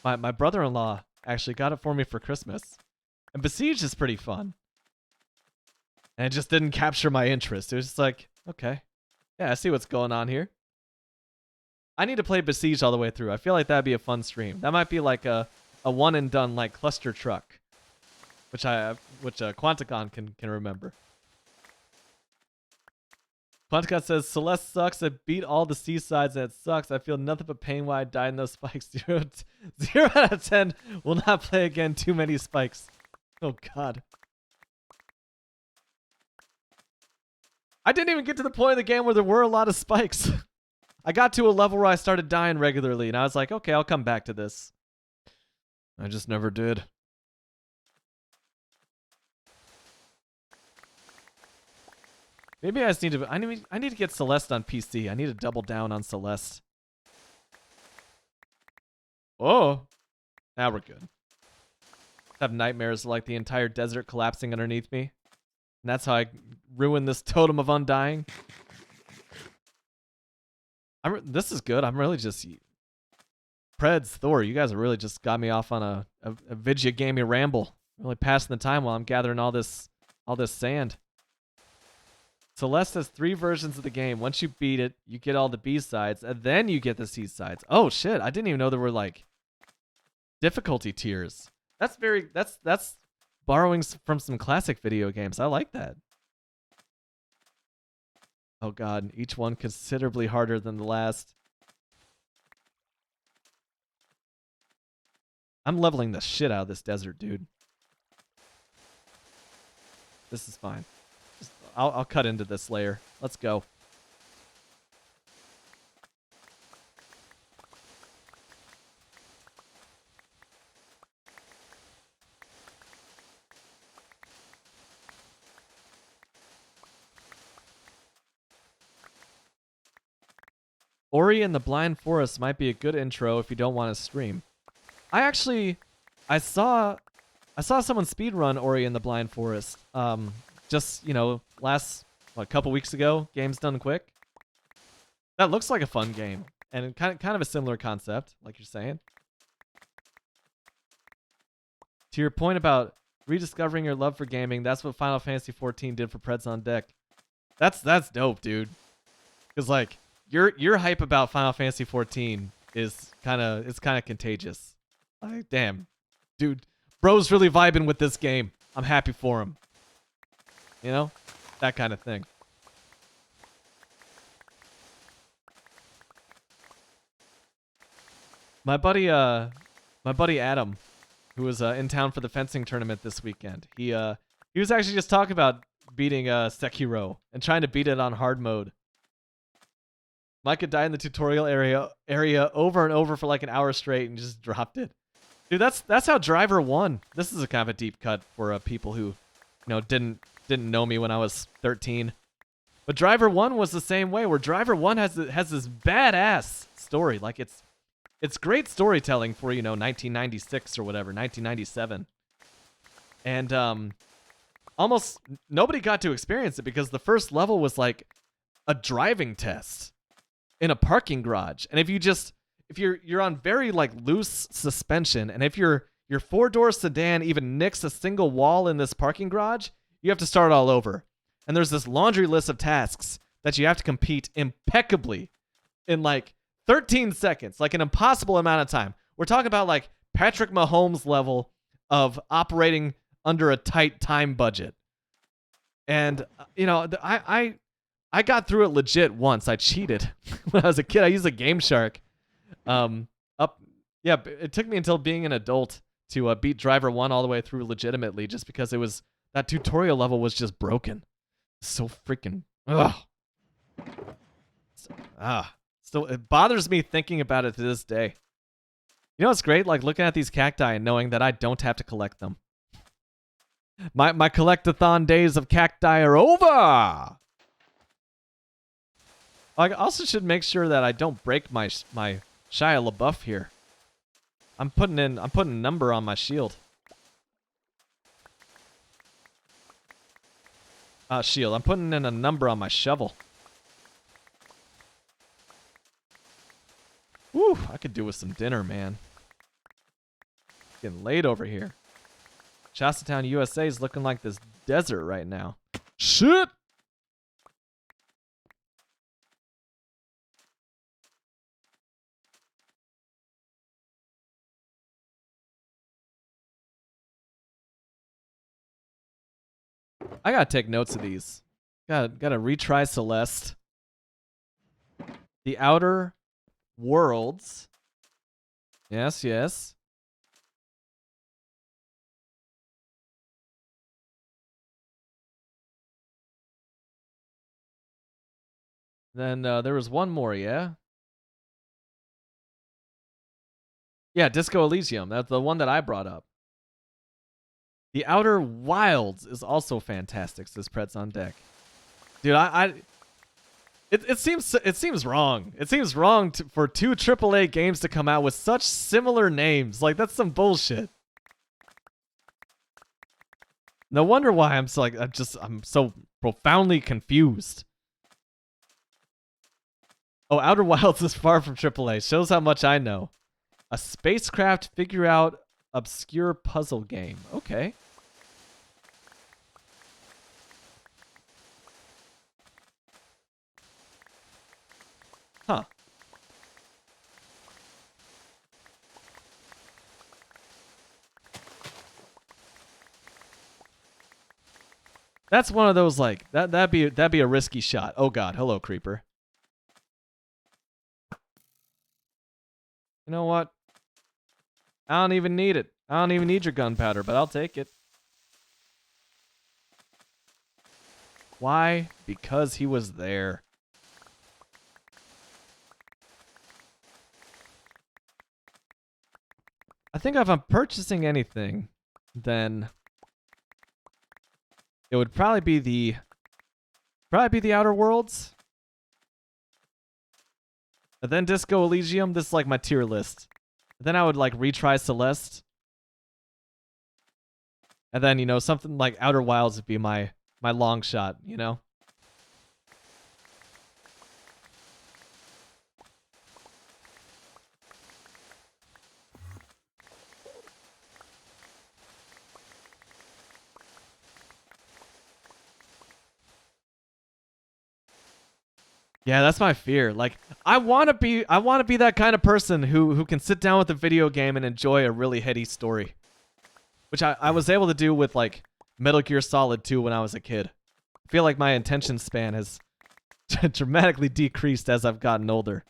My brother-in-law actually got it for me for Christmas, and Besiege is pretty fun. And it just didn't capture my interest. It was just like, okay, yeah, I see what's going on here. I need to play Besiege all the way through. I feel like that'd be a fun stream. That might be like a one and done like cluster truck, which Quanticon can remember. Quanticon says Celeste sucks. I beat all the seasides and it sucks. I feel nothing but pain while I died in those spikes. 0 out of 10. Will not play again. Too many spikes. Oh god. I didn't even get to the point of the game where there were a lot of spikes. I got to a level where I started dying regularly, and I was like, okay, I'll come back to this. I just never did. Maybe I just need to. I need to get Celeste on PC. I need to double down on Celeste. Oh, now we're good. I have nightmares like the entire desert collapsing underneath me, and that's how I ruin this totem of undying. This is good. I'm really just. Preds, Thor, you guys have really just got me off on a video gaming ramble. Really passing the time while I'm gathering all this sand. Celeste has 3 versions of the game. Once you beat it, you get all the B-sides, and then you get the C-sides. Oh shit, I didn't even know there were like difficulty tiers. That's borrowing from some classic video games. I like that. Oh god, each one considerably harder than the last. I'm leveling the shit out of this desert, dude. This is fine. I'll cut into this layer. Let's go. Ori and the Blind Forest might be a good intro if you don't want to stream. I saw someone speedrun Ori and the Blind Forest. Just, you know, a couple weeks ago. Game's done quick. That looks like a fun game, and kind of a similar concept, like you're saying. To your point about rediscovering your love for gaming, that's what Final Fantasy XIV did for Preds on Deck. That's dope, dude. Cause like your hype about Final Fantasy XIV is kind of contagious. Like, damn, dude, bro's really vibing with this game. I'm happy for him. You know, that kind of thing. My buddy Adam, who was in town for the fencing tournament this weekend, he was actually just talking about beating Sekiro and trying to beat it on hard mode. Micah died in the tutorial area over and over for like an hour straight and just dropped it. Dude, that's how Driver won. This is a kind of a deep cut for people who, you know, didn't know me when I was 13. But Driver 1 was the same way, where Driver 1 has this badass story. Like it's great storytelling for, you know, 1996 or whatever, 1997. And almost nobody got to experience it because the first level was like a driving test in a parking garage. And if you're on very like loose suspension, and if your 4-door sedan even nicks a single wall in this parking garage, you have to start all over. And there's this laundry list of tasks that you have to compete impeccably in like 13 seconds, like an impossible amount of time. We're talking about like Patrick Mahomes level of operating under a tight time budget. And you know, I got through it legit once. I cheated when I was a kid. I used a Game Shark. Yeah, it took me until being an adult to beat Driver 1 all the way through legitimately, just because that tutorial level was just broken. So freaking ugh. Still, it bothers me thinking about it to this day. You know what's great? Like looking at these cacti and knowing that I don't have to collect them. My collect-a-thon days of cacti are over. I also should make sure that I don't break my Shia LaBeouf here. I'm putting a number on my shield. Shield. I'm putting in a number on my shovel. Woo, I could do with some dinner, man. Getting late over here. Chestertown, USA is looking like this desert right now. Shit! I gotta take notes of these. Gotta retry Celeste. The Outer Worlds. Yes, yes. Then there was one more, yeah? Yeah, Disco Elysium. That's the one that I brought up. The Outer Wilds is also fantastic, says Pretz on deck. Dude, it seems wrong. It seems wrong for two AAA games to come out with such similar names. Like, that's some bullshit. No wonder why I'm so profoundly confused. Oh, Outer Wilds is far from AAA. Shows how much I know. A spacecraft figure out obscure puzzle game. Okay. Huh. That's one of those like that'd be a risky shot. Oh god, hello creeper. You know what? I don't even need it. I don't even need your gunpowder, but I'll take it. Why? Because he was there. I think if I'm purchasing anything, then it would probably be the Outer Worlds. And then Disco Elysium. This is like my tier list. And then I would like retry Celeste. And then, you know, something like Outer Wilds would be my long shot, you know? Yeah, that's my fear. Like, I want to be that kind of person who can sit down with a video game and enjoy a really heady story. Which I was able to do with like Metal Gear Solid 2 when I was a kid. I feel like my attention span has dramatically decreased as I've gotten older.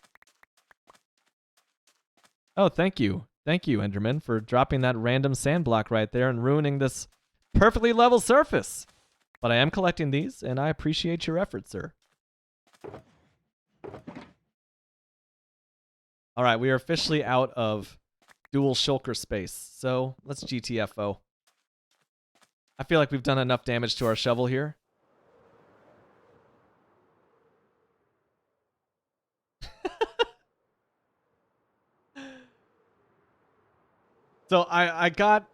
Oh, thank you. Thank you, Enderman, for dropping that random sand block right there and ruining this perfectly level surface. But I am collecting these, and I appreciate your effort, sir. All right, we are officially out of dual shulker space, so let's GTFO. I feel like we've done enough damage to our shovel here. So I got...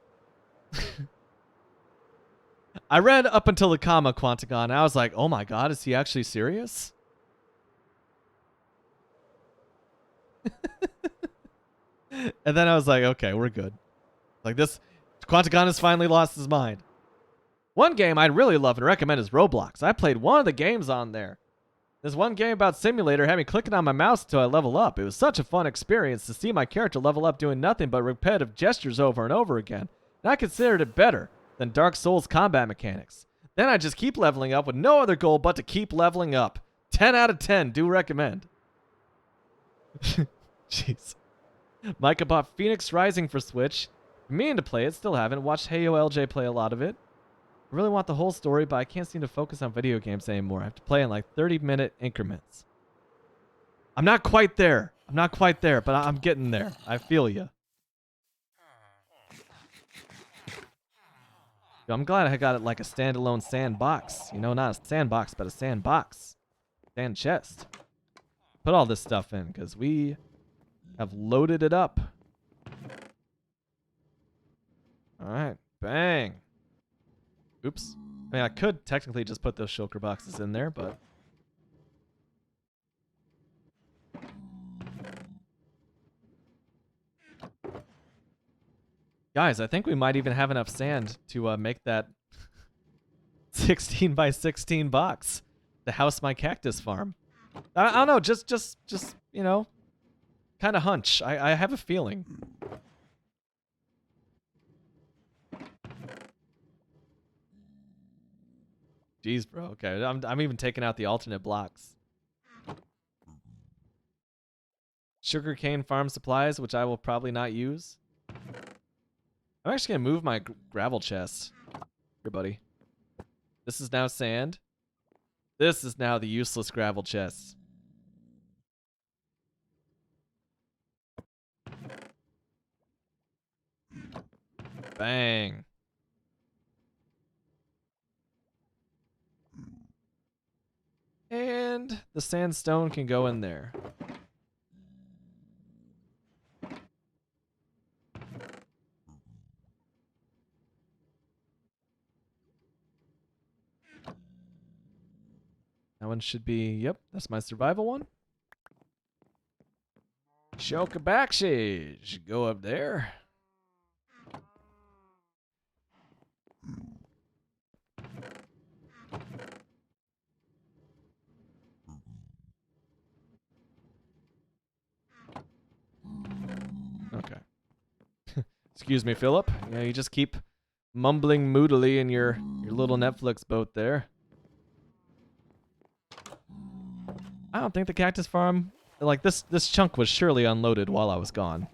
I read up until the comma, Quantagon, and I was like, oh my god, is he actually serious? And then I was like, okay, we're good. Like this, Quantagon has finally lost his mind. One game I'd really love and recommend is Roblox. I played one of the games on there. There's one game about simulator had me clicking on my mouse until I level up. It was such a fun experience to see my character level up doing nothing but repetitive gestures over and over again. And I considered it better than Dark Souls combat mechanics. Then I just keep leveling up with no other goal but to keep leveling up. 10 out of 10. Do recommend. Jeez. Micah bought Phoenix Rising for Switch. Meaning to play it, still haven't. Watched Heyo LJ play a lot of it. I really want the whole story, but I can't seem to focus on video games anymore. I have to play in like 30-minute increments. I'm not quite there. But I'm getting there. I feel you. I'm glad I got it like a standalone sandbox. You know, not a sandbox, but a sandbox. Sand chest. Put all this stuff in, because we have loaded it up. Alright, bang. Oops. I mean, I could technically just put those shulker boxes in there, but... Guys, I think we might even have enough sand to make that 16 by 16 box to house my cactus farm. I don't know, just you know, kind of hunch. I have a feeling. Jeez, bro. Okay, I'm even taking out the alternate blocks. Sugarcane farm supplies, which I will probably not use. I'm actually gonna move my gravel chest. Here, buddy. This is now sand. This is now the useless gravel chest. Bang. And the sandstone can go in there. That one should be, yep, that's my survival one. Shokabakshi should go up there. Okay. Excuse me, Philip. Yeah, you just keep mumbling moodily in your little Netflix boat there. I don't think the cactus farm, like this chunk was surely unloaded while I was gone.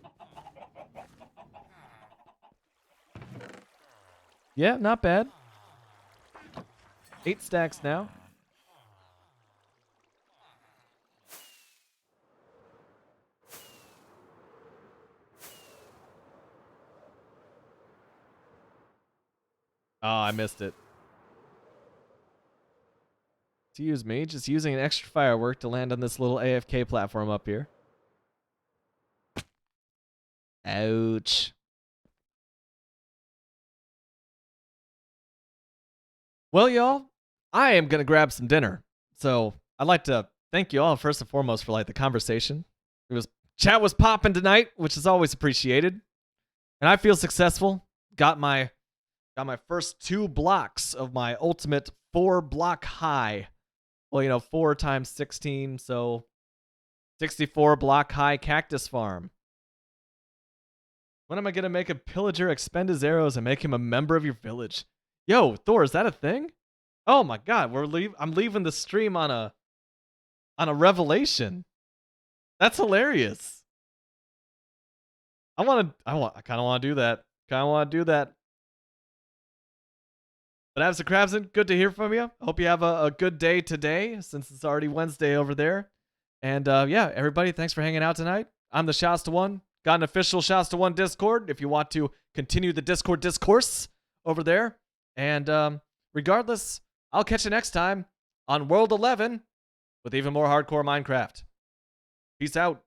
Yeah, not bad. 8 stacks now. Oh, I missed it. Excuse me, just using an extra firework to land on this little AFK platform up here. Ouch. Well, y'all, I am gonna grab some dinner. So I'd like to thank you all first and foremost for like the conversation. Chat was popping tonight, which is always appreciated. And I feel successful. Got my first 2 blocks of my ultimate 4-block high. Well, you know, 4 times 16, so 64 block high cactus farm. When am I gonna make a pillager expend his arrows and make him a member of your village? Yo, Thor, is that a thing? Oh my god, I'm leaving the stream on a revelation. That's hilarious. I kinda wanna do that. But Abs and Crabson, good to hear from you. Hope you have a good day today, since it's already Wednesday over there. And yeah, everybody, thanks for hanging out tonight. I'm the Shasta One. Got an official Shasta One Discord if you want to continue the Discord discourse over there. And regardless, I'll catch you next time on World 11 with even more hardcore Minecraft. Peace out.